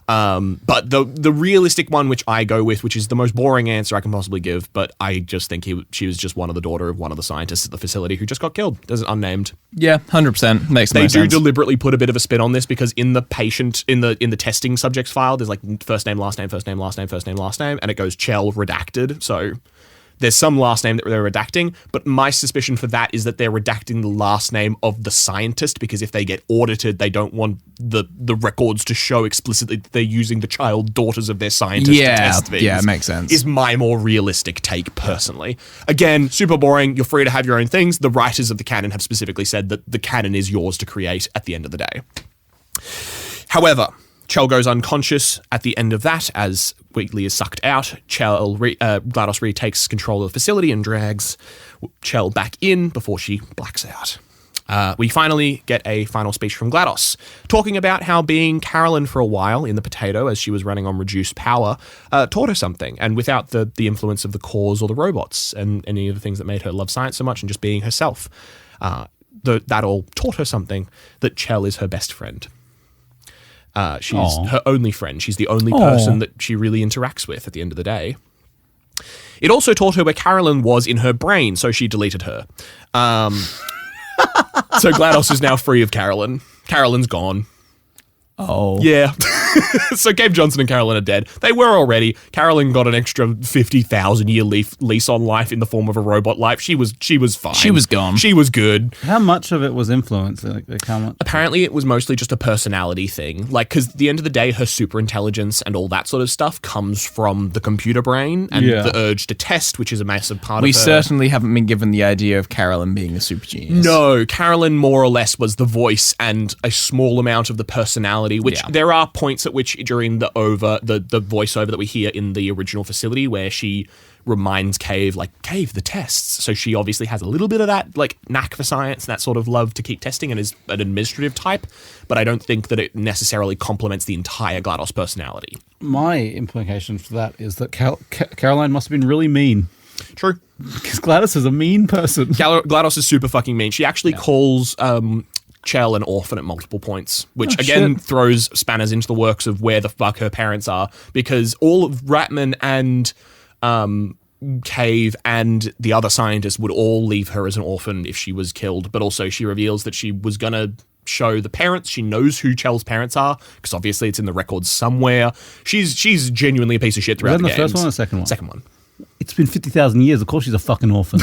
Speaker 2: But the realistic one, which I go with, which is the most boring answer I can possibly give, but I just think she was just one of the daughter of one of the scientists at the facility who just got killed. There's unnamed.
Speaker 3: Yeah, 100%. Makes
Speaker 2: They
Speaker 3: most
Speaker 2: do
Speaker 3: sense.
Speaker 2: deliberately put a bit of a spin on this because in the patient in the testing subjects file, there's like first name, last name, first name, last name, first name, last name, and it goes Chell redacted. So there's some last name that they're redacting, but my suspicion for that is that they're redacting the last name of the scientist because if they get audited, they don't want the records to show explicitly that they're using the child daughters of their scientist to test things.
Speaker 3: Yeah, it makes sense.
Speaker 2: Is my more realistic take personally. Again, super boring. You're free to have your own things. The writers of the canon have specifically said that the canon is yours to create at the end of the day. However, Chell goes unconscious at the end of that as Wheatley is sucked out. GLaDOS retakes control of the facility and drags Chell back in before she blacks out. We finally get a final speech from GLaDOS, talking about how being Carolyn for a while in the potato as she was running on reduced power taught her something, and without the influence of the cores or the robots and any of the things that made her love science so much and just being herself, that all taught her something, that Chell is her best friend. She's her only friend. She's the only person that she really interacts with at the end of the day. It also taught her where Carolyn was in her brain, so she deleted her. So GLaDOS is now free of Carolyn. Carolyn's gone.
Speaker 3: Oh.
Speaker 2: Yeah. So Cave Johnson and Carolyn are dead. They were already. Carolyn got an extra 50,000-year lease on life in the form of a robot life. She was fine.
Speaker 3: She was gone.
Speaker 2: She was good.
Speaker 1: How much of it was influence? Like how much?
Speaker 2: Apparently, it was mostly just a personality thing. Like, because at the end of the day, her super intelligence and all that sort of stuff comes from the computer brain and the urge to test, which is a massive part of her.
Speaker 3: We certainly haven't been given the idea of Carolyn being a super genius.
Speaker 2: No, Carolyn more or less was the voice and a small amount of the personality, which there are points at which during the voiceover that we hear in the original facility where she reminds Cave, Cave, the tests. So she obviously has a little bit of that, knack for science and that sort of love to keep testing and is an administrative type, but I don't think that it necessarily complements the entire GLaDOS personality.
Speaker 1: My implication for that is that Caroline must have been really mean.
Speaker 2: True.
Speaker 1: Because GLaDOS is a mean person.
Speaker 2: GLaDOS is super fucking mean. She actually calls Chell an orphan at multiple points, which throws spanners into the works of where the fuck her parents are, because all of Ratman and Cave and the other scientists would all leave her as an orphan if she was killed, but also she reveals that she was going to show the parents. She knows who Chell's parents are, because obviously it's in the records somewhere. She's genuinely a piece of shit throughout the games.
Speaker 1: The first one or the second one?
Speaker 2: Second one.
Speaker 1: It's been 50,000 years. Of course she's a fucking orphan.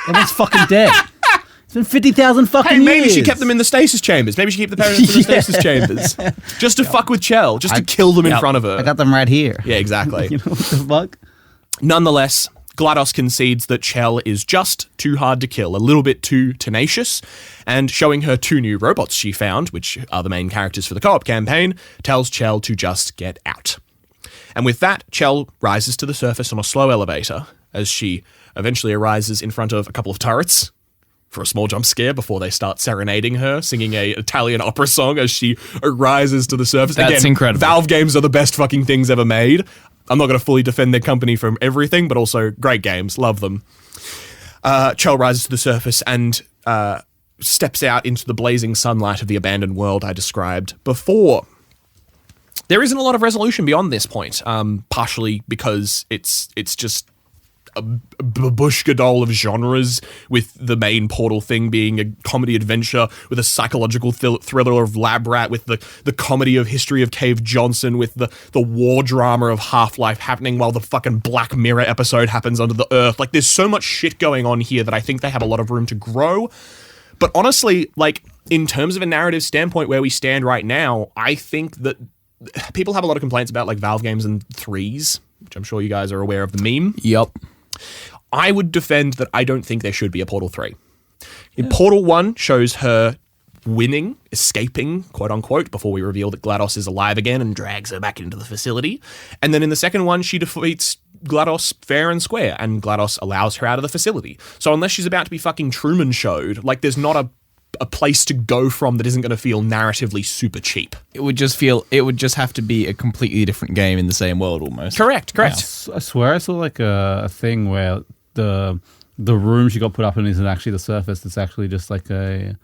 Speaker 1: Everyone's fucking dead. It's been 50,000 fucking years.
Speaker 2: Maybe she kept them in the stasis chambers. Maybe she kept the parents in the stasis chambers. Just to fuck with Chell. Just to kill them in front of her.
Speaker 1: I got them right here.
Speaker 2: Yeah, exactly.
Speaker 1: You know what the fuck?
Speaker 2: Nonetheless, GLaDOS concedes that Chell is just too hard to kill, a little bit too tenacious, and showing her 2 new robots she found, which are the main characters for the co-op campaign, tells Chell to just get out. And with that, Chell rises to the surface on a slow elevator as she eventually arises in front of a couple of turrets for a small jump scare before they start serenading her, singing a Italian opera song as she rises to the surface.
Speaker 3: That's incredible.
Speaker 2: Valve games are the best fucking things ever made. I'm not going to fully defend their company from everything, but also great games. Love them. Chell rises to the surface and steps out into the blazing sunlight of the abandoned world I described before. There isn't a lot of resolution beyond this point, partially because it's just a babushka doll of genres, with the main Portal thing being a comedy adventure, with a psychological thriller of Lab Rat, with the comedy of History of Cave Johnson, with the war drama of Half-Life happening while the fucking Black Mirror episode happens under the earth. There's so much shit going on here that I think they have a lot of room to grow. But honestly, in terms of a narrative standpoint where we stand right now, I think that people have a lot of complaints about Valve games and 3s, which I'm sure you guys are aware of the meme.
Speaker 3: Yep.
Speaker 2: I would defend that I don't think there should be a Portal 3. In Portal 1 shows her winning, escaping, quote unquote, before we reveal that GLaDOS is alive again and drags her back into the facility. And then in the second one, she defeats GLaDOS fair and square, and GLaDOS allows her out of the facility. So unless she's about to be fucking Truman showed, there's not a place to go from that isn't going to feel narratively super cheap.
Speaker 3: It would just have to be a completely different game in the same world almost.
Speaker 2: Correct.
Speaker 1: I swear I saw a thing where the room she got put up in isn't actually the surface. It's actually just a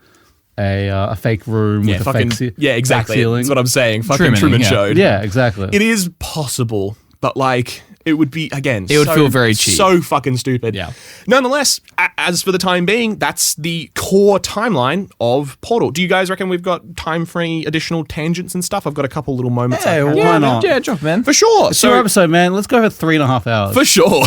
Speaker 1: fake room with a fake
Speaker 2: yeah, exactly.
Speaker 1: Fake ceiling.
Speaker 2: That's what I'm saying. Fucking Truman showed.
Speaker 1: Yeah, exactly.
Speaker 2: It is possible, but it would be, again,
Speaker 3: it would feel very cheap.
Speaker 2: So fucking stupid.
Speaker 3: Yeah.
Speaker 2: Nonetheless, as for the time being, that's the core timeline of Portal. Do you guys reckon we've got time-free additional tangents and stuff? I've got a couple little moments.
Speaker 1: Yeah, why not?
Speaker 3: Yeah, drop, man.
Speaker 2: For sure.
Speaker 1: It's your episode, man. Let's go for 3.5 hours.
Speaker 2: For sure.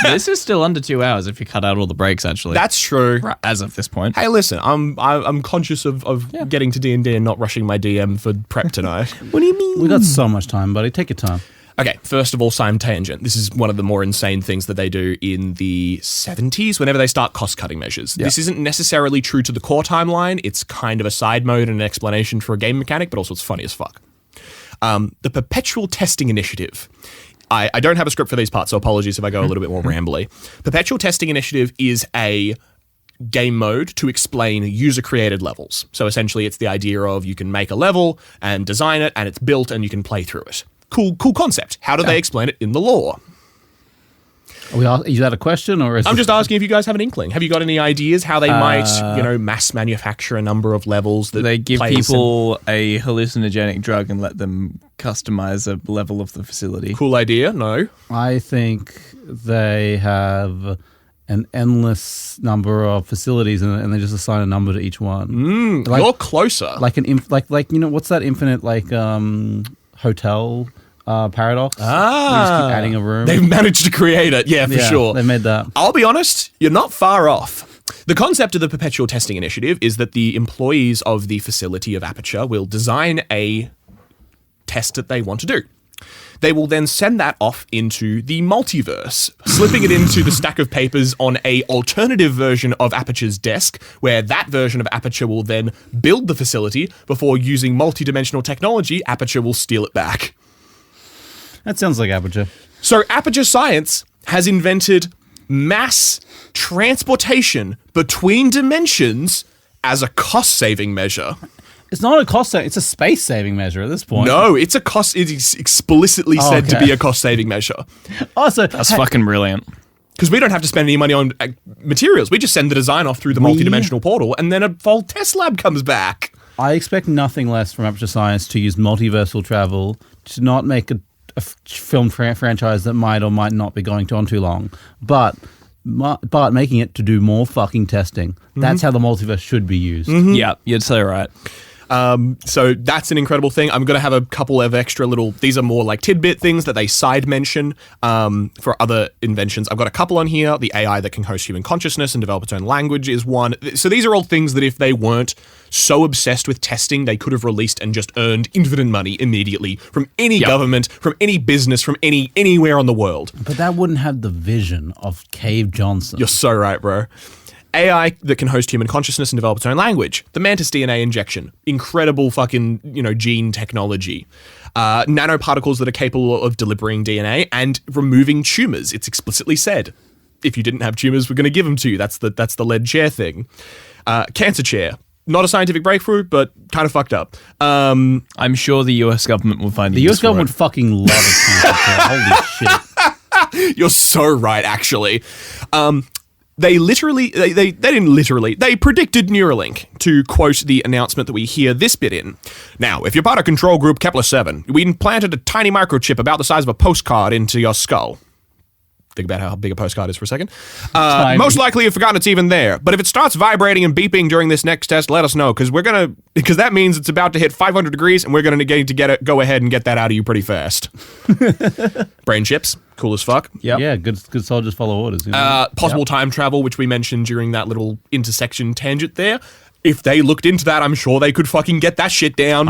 Speaker 3: This is still under 2 hours if you cut out all the breaks, actually.
Speaker 2: That's true.
Speaker 3: Right, as of this point.
Speaker 2: Hey, listen, I'm conscious of getting to D&D and not rushing my DM for prep tonight.
Speaker 3: What do you mean?
Speaker 1: We got so much time, buddy. Take your time.
Speaker 2: Okay, first of all, Sime Tangent. This is one of the more insane things that they do in the 70s whenever they start cost-cutting measures.
Speaker 3: Yeah.
Speaker 2: This isn't necessarily true to the core timeline. It's kind of a side mode and an explanation for a game mechanic, but also it's funny as fuck. The Perpetual Testing Initiative. I don't have a script for these parts, so apologies if I go a little bit more rambly. Perpetual Testing Initiative is a game mode to explain user-created levels. So essentially, it's the idea of you can make a level and design it, and it's built, and you can play through it. Cool concept. How do they explain it in the lore?
Speaker 1: Is that a question, or is
Speaker 2: I'm just asking if you guys have an inkling. Have you got any ideas how they might, mass manufacture a number of levels that
Speaker 3: They give
Speaker 2: players
Speaker 3: people a hallucinogenic drug and let them customize a level of the facility.
Speaker 2: Cool idea? No.
Speaker 1: I think they have an endless number of facilities, and they just assign a number to each one.
Speaker 2: You're closer.
Speaker 1: Like what's that infinite hotel paradox? They just keep adding a room.
Speaker 2: They've managed to create it. Yeah, for sure.
Speaker 1: They made that.
Speaker 2: I'll be honest, you're not far off. The concept of the Perpetual Testing Initiative is that the employees of the facility of Aperture will design a test that they want to do. They will then send that off into the multiverse, slipping it into the stack of papers on a alternative version of Aperture's desk, where that version of Aperture will then build the facility before using multidimensional technology, Aperture will steal it back.
Speaker 1: That sounds like Aperture.
Speaker 2: So Aperture Science has invented mass transportation between dimensions as a cost-saving measure.
Speaker 1: It's not a cost saving, it's a space saving measure at this point.
Speaker 2: No, it's a cost. It is explicitly said to be a cost-saving measure.
Speaker 1: Also,
Speaker 3: That's fucking brilliant.
Speaker 2: Because we don't have to spend any money on materials. We just send the design off through the multidimensional portal, and then a full test lab comes back.
Speaker 1: I expect nothing less from Aperture Science to use multiversal travel to not make a film franchise that might or might not be going on too long, but making it to do more fucking testing. That's how the multiverse should be used.
Speaker 3: Yeah, you'd say right.
Speaker 2: So that's an incredible thing. I'm going to have a couple of extra these are more like tidbit things that they side mention for other inventions. I've got a couple on here. The AI that can host human consciousness and develop its own language is one. So these are all things that if they weren't so obsessed with testing, they could have released and just earned infinite money immediately from any government, from any business, from anywhere on the world.
Speaker 1: But that wouldn't have the vision of Cave Johnson.
Speaker 2: You're so right, bro. AI that can host human consciousness and develop its own language. The Mantis DNA injection. Incredible fucking, gene technology. Nanoparticles that are capable of delivering DNA and removing tumors. It's explicitly said. If you didn't have tumors, we're going to give them to you. That's the lead chair thing. Cancer chair. Not a scientific breakthrough, but kind of fucked up.
Speaker 3: I'm sure the US government will find
Speaker 1: the US government would fucking love a cancer chair. Holy shit.
Speaker 2: You're so right, actually. They predicted Neuralink, to quote the announcement that we hear this bit in. Now, if you're part of control group Kepler-7, we implanted a tiny microchip about the size of a postcard into your skull. Think about how big a postcard is for a second. Most likely you've forgotten it's even there. But if it starts vibrating and beeping during this next test, let us know, because that means it's about to hit 500 degrees, and we're going to go ahead and get that out of you pretty fast. Brain chips, cool as fuck.
Speaker 1: Yep. Yeah, good soldiers follow orders.
Speaker 2: Possible time travel, which we mentioned during that little intersection tangent there. If they looked into that, I'm sure they could fucking get that shit down.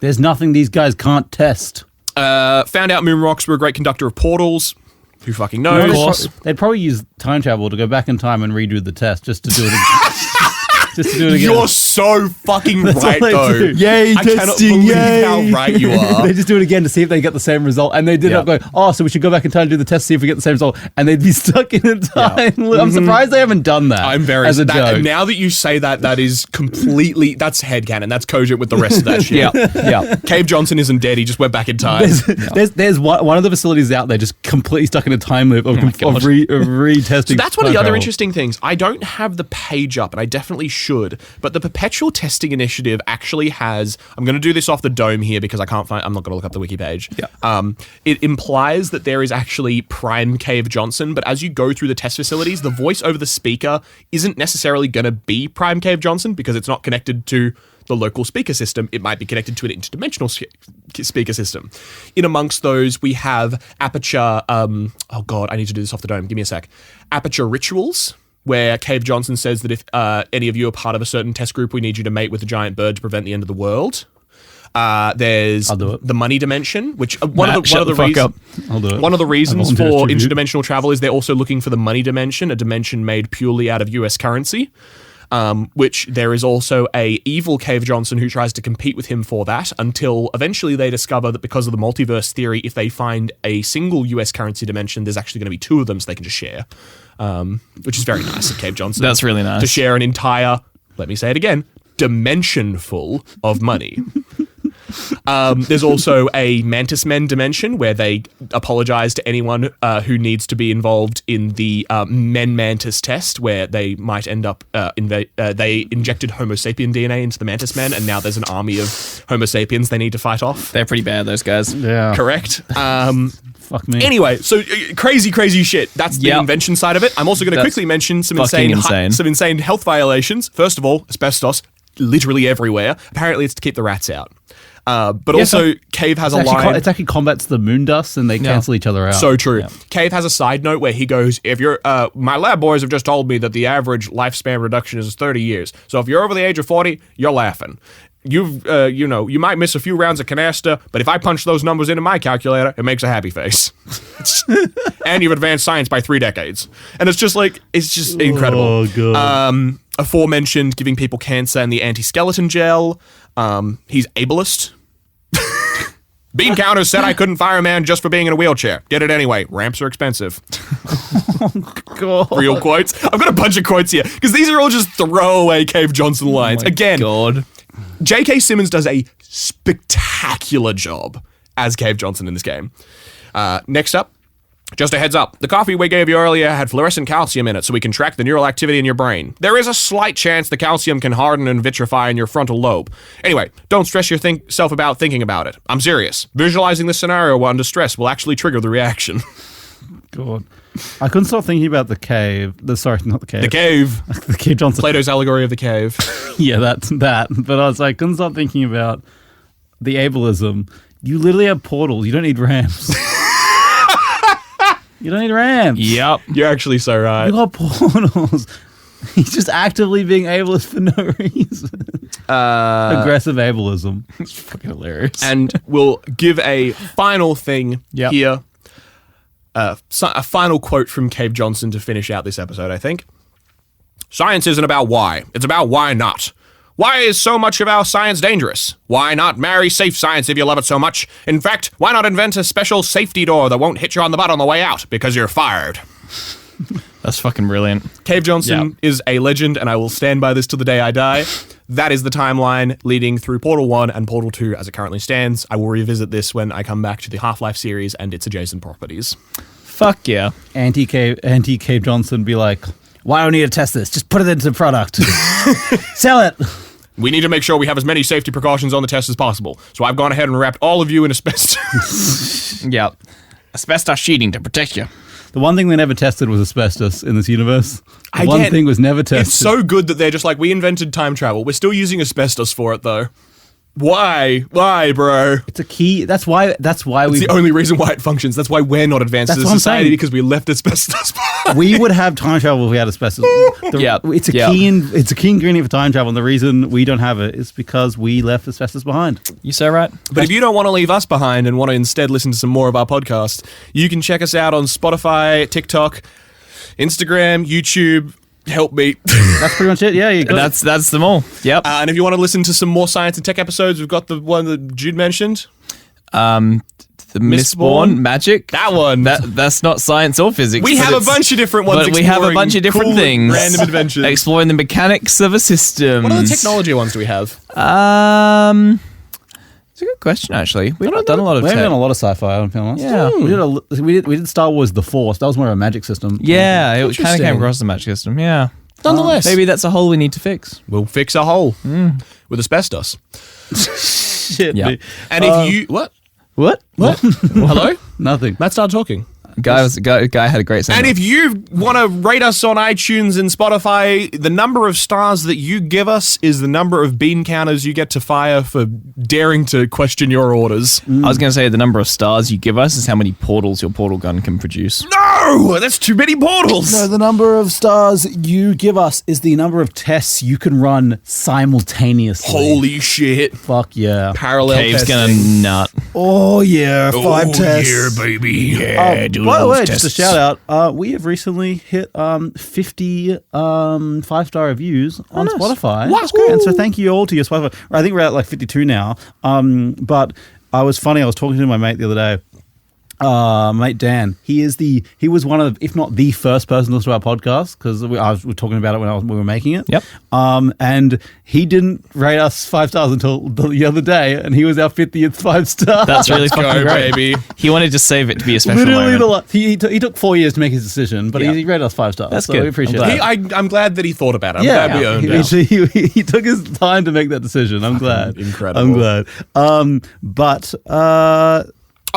Speaker 1: There's nothing these guys can't test.
Speaker 2: Found out moon rocks were a great conductor of portals. Who fucking knows?
Speaker 1: Of course. They'd probably use time travel to go back in time and redo the test just to do it again.
Speaker 2: You're so fucking right, though.
Speaker 1: Yay,
Speaker 2: I
Speaker 1: testing,
Speaker 2: cannot believe how right you are.
Speaker 1: They just do it again to see if they get the same result. And they did not go, so we should go back in time and do the test, see if we get the same result. And they'd be stuck in a time loop. I'm surprised they haven't done that.
Speaker 2: I'm very
Speaker 1: as a joke.
Speaker 2: Now that you say that is completely, that's headcanon. That's cogent with the rest of that shit.
Speaker 3: Yeah.
Speaker 2: Cave Johnson isn't dead. He just went back in time.
Speaker 1: There's one of the facilities out there just completely stuck in a time loop of retesting.
Speaker 2: So that's one of the other interesting things. I don't have the page up, and I definitely should, but the Perpetual Testing Initiative actually has, I'm going to do this off the dome here because I'm not going to look up the wiki page.
Speaker 3: Yeah.
Speaker 2: It implies that there is actually Prime Cave Johnson, but as you go through the test facilities, the voice over the speaker isn't necessarily going to be Prime Cave Johnson because it's not connected to the local speaker system. It might be connected to an interdimensional speaker system. In amongst those, we have Aperture, oh god, I need to do this off the dome. Give me a sec. Aperture Rituals, where Cave Johnson says that if any of you are part of a certain test group, we need you to mate with a giant bird to prevent the end of the world. There's
Speaker 1: I'll do it.
Speaker 2: the money dimension, which
Speaker 3: Shut the fuck up.
Speaker 1: I'll do it.
Speaker 2: one of the reasons
Speaker 1: volunteer
Speaker 2: for
Speaker 1: to tribute.
Speaker 2: interdimensional travel is they're also looking for the money dimension, a dimension made purely out of US currency. Which there is also a evil Cave Johnson who tries to compete with him for that, until eventually they discover that because of the multiverse theory, if they find a single US currency dimension, there's actually going to be two of them, so they can just share. Which is very nice of Cave Johnson.
Speaker 3: That's really nice.
Speaker 2: To share an entire, let me say it again, dimension full of money. There's also a Mantis Men dimension where they apologize to anyone who needs to be involved in the Men Mantis test, where they might end up they injected Homo sapien DNA into the Mantis Men, and now there's an army of Homo sapiens they need to fight off.
Speaker 3: They're pretty bad, those guys.
Speaker 1: Yeah.
Speaker 2: Correct.
Speaker 1: Fuck me.
Speaker 2: Anyway, so crazy shit. That's the
Speaker 3: Yep.
Speaker 2: invention side of it. I'm also going to
Speaker 3: That's
Speaker 2: quickly mention some
Speaker 3: fucking
Speaker 2: insane
Speaker 3: insane.
Speaker 2: health violations. First of all, asbestos, literally everywhere. Apparently, it's to keep the rats out. But also, Cave has a line.
Speaker 1: It actually combats the moon dust, and they cancel each other out.
Speaker 2: So true. Yeah. Cave has a side note where he goes, if you're, my lab boys have just told me that the average lifespan reduction is 30 years. So if you're over the age of 40, you're laughing. You might miss a few rounds of canasta, but if I punch those numbers into my calculator, it makes a happy face. And you've advanced science by 3 decades. And it's just incredible.
Speaker 1: Oh, God.
Speaker 2: Aforementioned giving people cancer and the anti-skeleton gel. He's ableist. Bean counters said I couldn't fire a man just for being in a wheelchair. Did it anyway. Ramps are expensive.
Speaker 1: God.
Speaker 2: Real quotes. I've got a bunch of quotes here because these are all just throwaway Cave Johnson lines. Again,
Speaker 3: God.
Speaker 2: J.K. Simmons does a spectacular job as Cave Johnson in this game. Next up, just a heads up, the coffee we gave you earlier had fluorescent calcium in it so we can track the neural activity in your brain. There is a slight chance the calcium can harden and vitrify in your frontal lobe. Anyway, don't stress yourself about thinking about it. I'm serious. Visualizing this scenario while under stress will actually trigger the reaction.
Speaker 1: God. I couldn't stop thinking about the cave. Sorry, not the cave.
Speaker 2: The cave.
Speaker 1: The Cave Johnson.
Speaker 2: Plato's allegory of the cave.
Speaker 1: Yeah, that's that. But I was like, couldn't stop thinking about the ableism. You literally have portals. You don't need ramps. You don't need ramps.
Speaker 3: Yep.
Speaker 2: You're actually so right.
Speaker 1: You got portals. He's just actively being ableist for no reason. Aggressive ableism.
Speaker 3: It's fucking hilarious.
Speaker 2: And we'll give a final thing here. A final quote from Cave Johnson to finish out this episode, I think. Science isn't about why. It's about why not. Why is so much of our science dangerous? Why not marry safe science if you love it so much? In fact, why not invent a special safety door that won't hit you on the butt on the way out because you're fired?
Speaker 3: That's fucking brilliant.
Speaker 2: Cave Johnson is a legend, and I will stand by this till the day I die. That is the timeline leading through Portal 1 and Portal 2 as it currently stands. I will revisit this when I come back to the Half-Life series and its adjacent properties.
Speaker 3: Fuck yeah.
Speaker 1: Anti-Cave Johnson be like, why do we need to test this? Just put it into product. Sell it.
Speaker 2: We need to make sure we have as many safety precautions on the test as possible. So I've gone ahead and wrapped all of you in asbestos.
Speaker 3: Yep. Asbestos sheeting to protect you.
Speaker 1: The one thing they never tested was asbestos in this universe. One thing was never tested.
Speaker 2: It's so good that they're just like, we invented time travel. We're still using asbestos for it, though. Why? Why, bro?
Speaker 1: It's a key. That's why we.
Speaker 2: It's the only reason why it functions. That's why we're not advanced as a society, because we left asbestos behind.
Speaker 1: We would have time travel if we had asbestos. It's a key. It's a key ingredient for time travel, and the reason we don't have it is because we left asbestos behind.
Speaker 3: You so right.
Speaker 2: But if you don't want to leave us behind and want to instead listen to some more of our podcast, you can check us out on Spotify, TikTok, Instagram, YouTube. Help me.
Speaker 1: That's pretty much it. Yeah,
Speaker 3: that's them all. Yep.
Speaker 2: And if you want to listen to some more science and tech episodes, we've got the one that Jude mentioned.
Speaker 3: The Mistborn Magic.
Speaker 2: That one.
Speaker 3: That's not science or physics.
Speaker 2: We have a bunch of different ones.
Speaker 3: But we have a bunch of different things.
Speaker 2: Random adventures.
Speaker 3: Exploring the mechanics of a system.
Speaker 2: What other technology ones do we have?
Speaker 3: It's a good question, actually. We've not done a lot of
Speaker 1: We haven't
Speaker 3: tech.
Speaker 1: done a lot of sci-fi, I'm feeling honest.
Speaker 3: Yeah.
Speaker 1: We did Star Wars The Force. That was more of a magic system.
Speaker 3: Yeah, it kind of
Speaker 2: Interesting.
Speaker 3: came across the magic system. Yeah.
Speaker 2: Nonetheless.
Speaker 3: Maybe that's a hole we need to fix.
Speaker 2: We'll fix a hole with asbestos.
Speaker 1: Shit.
Speaker 3: Yeah.
Speaker 1: Dude.
Speaker 2: And if you... What?
Speaker 1: What?
Speaker 2: Hello?
Speaker 1: Nothing.
Speaker 2: Matt started talking.
Speaker 3: Guy had a great sense.
Speaker 2: And if you want to rate us on iTunes and Spotify, the number of stars that you give us is the number of bean counters you get to fire for daring to question your orders.
Speaker 3: I was going to say the number of stars you give us is how many portals your portal gun can produce.
Speaker 2: No! That's too many portals!
Speaker 1: No, the number of stars you give us is the number of tests you can run simultaneously.
Speaker 2: Holy shit.
Speaker 1: Fuck yeah.
Speaker 2: Parallel
Speaker 3: Cave's
Speaker 2: testing.
Speaker 3: gonna nut.
Speaker 1: Oh yeah, 5 tests.
Speaker 2: Yeah, baby.
Speaker 3: Yeah, do
Speaker 1: By the
Speaker 3: those
Speaker 1: way, just a
Speaker 3: tests.
Speaker 1: shout out. We have recently hit 50 5-star reviews on Spotify.
Speaker 2: Wow. That's great.
Speaker 1: And so thank you all to your Spotify. I think we're at like 52 now. But I was talking to my mate the other day. Mate Dan, he was one of, if not the first person to listen to our podcast, because we were talking about it when we were making it.
Speaker 3: Yep.
Speaker 1: And he didn't rate us 5 stars until the other day, and he was our 50th 5-star.
Speaker 3: That's really fucking
Speaker 2: Go,
Speaker 3: great.
Speaker 2: baby.
Speaker 3: He wanted to save it to be a special
Speaker 1: Literally,
Speaker 3: moment.
Speaker 1: he took 4 years to make his decision, but
Speaker 3: Yeah.
Speaker 1: he rated us 5 stars.
Speaker 3: That's
Speaker 1: so
Speaker 3: good.
Speaker 1: We appreciate
Speaker 3: I'm
Speaker 1: it.
Speaker 3: glad.
Speaker 2: I'm glad that he thought about it. I'm glad we owned it.
Speaker 1: He took his time to make that decision. I'm glad.
Speaker 2: incredible.
Speaker 1: I'm glad.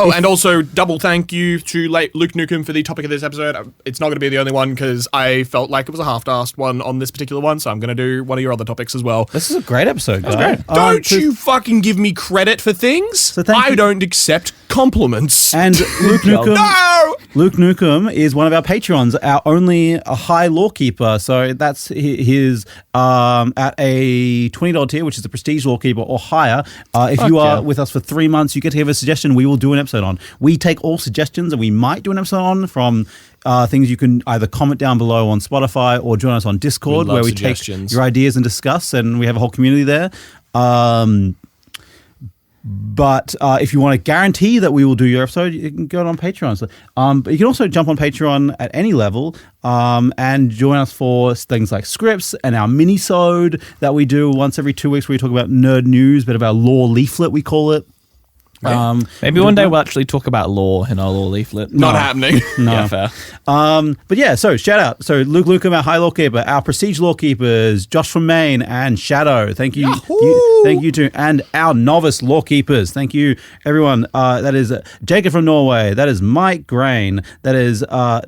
Speaker 2: Oh, and also double thank you to Luke Nukem for the topic of this episode. It's not going to be the only one because I felt like it was a half-assed one on this particular one, so I'm going to do one of your other topics as well.
Speaker 1: This is a great episode, guys.
Speaker 2: Don't you fucking give me credit for things.
Speaker 1: thank
Speaker 2: I
Speaker 1: you.
Speaker 2: don't accept compliments.
Speaker 1: And Luke Nukem.
Speaker 2: No!
Speaker 1: Luke Nukem is one of our Patreons, our only high lawkeeper. So that's his at a $20 tier, which is a prestige lawkeeper or higher. If you are with us for 3 months, you get to give a suggestion. We will do an episode on. We take all suggestions, and we might do an episode on from things you can either comment down below on Spotify or join us on Discord,
Speaker 2: We love
Speaker 1: where we
Speaker 2: suggestions.
Speaker 1: take your ideas and discuss, and we have a whole community there. But if you want to guarantee that we will do your episode, you can go on Patreon. So, but you can also jump on Patreon at any level and join us for things like scripts and our mini-sode that we do once every 2 weeks where we talk about nerd news, bit of our law leaflet, we call it.
Speaker 3: Maybe one day we'll actually talk about law in our law leaflet.
Speaker 2: Not happening.
Speaker 1: No.
Speaker 3: Yeah, fair.
Speaker 1: But yeah, so shout out. So Luke Lukem, our high lawkeeper, our prestige lawkeepers, Josh from Maine and Shadow. Thank you. Thank you to, and our novice lawkeepers. Thank you, everyone. That is Jacob from Norway. That is Mike Grain. That is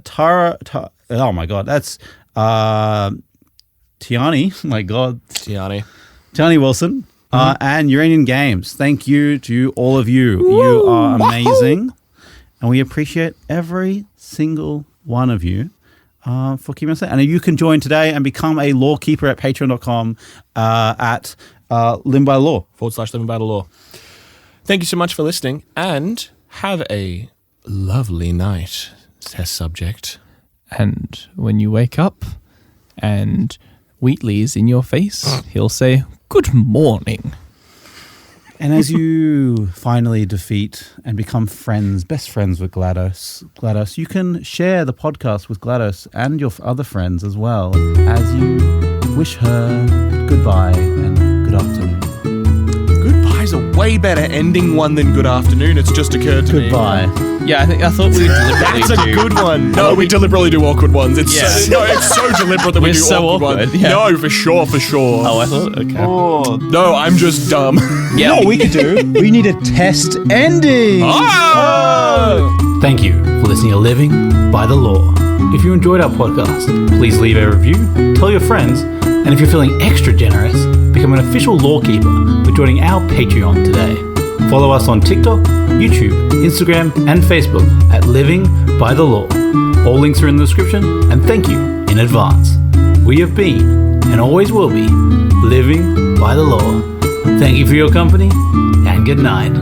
Speaker 1: Tara. Oh my God. That's Tiani. My God.
Speaker 2: Tiani.
Speaker 1: Tiani Wilson. And Uranian Games. Thank you to all of you. You are amazing. And we appreciate every single one of you for keeping us there. And you can join today and become a lawkeeper at patreon.com at Living by the Law.
Speaker 2: /Living by the Law. Thank you so much for listening and have a lovely night, test subject.
Speaker 3: And when you wake up and Wheatley is in your face, he'll say, "Good morning."
Speaker 1: And as you finally defeat and become best friends with GLaDOS, you can share the podcast with GLaDOS and your other friends as well as you wish her goodbye and good afternoon.
Speaker 2: Goodbye's a way better ending one than good afternoon. It's just occurred to me.
Speaker 1: Goodbye.
Speaker 3: Yeah, I thought we deliberately
Speaker 2: That's a
Speaker 3: do.
Speaker 2: good one. No, we deliberately do awkward ones. It's so deliberate that we
Speaker 3: We're
Speaker 2: do
Speaker 3: so
Speaker 2: awkward
Speaker 3: awkward,
Speaker 2: ones.
Speaker 3: yeah.
Speaker 2: No, for sure.
Speaker 3: Oh, I thought, okay.
Speaker 2: No, I'm just dumb.
Speaker 3: Yeah,
Speaker 1: What we could do, we need a test ending.
Speaker 2: Oh!
Speaker 1: Thank you for listening to Living by the Law. If you enjoyed our podcast, please leave a review, tell your friends, and if you're feeling extra generous, become an official lawkeeper by joining our Patreon today. Follow us on TikTok, YouTube, Instagram, and Facebook at Living by the Law. All links are in the description, and thank you in advance. We have been, and always will be, Living by the Law. Thank you for your company, and good night.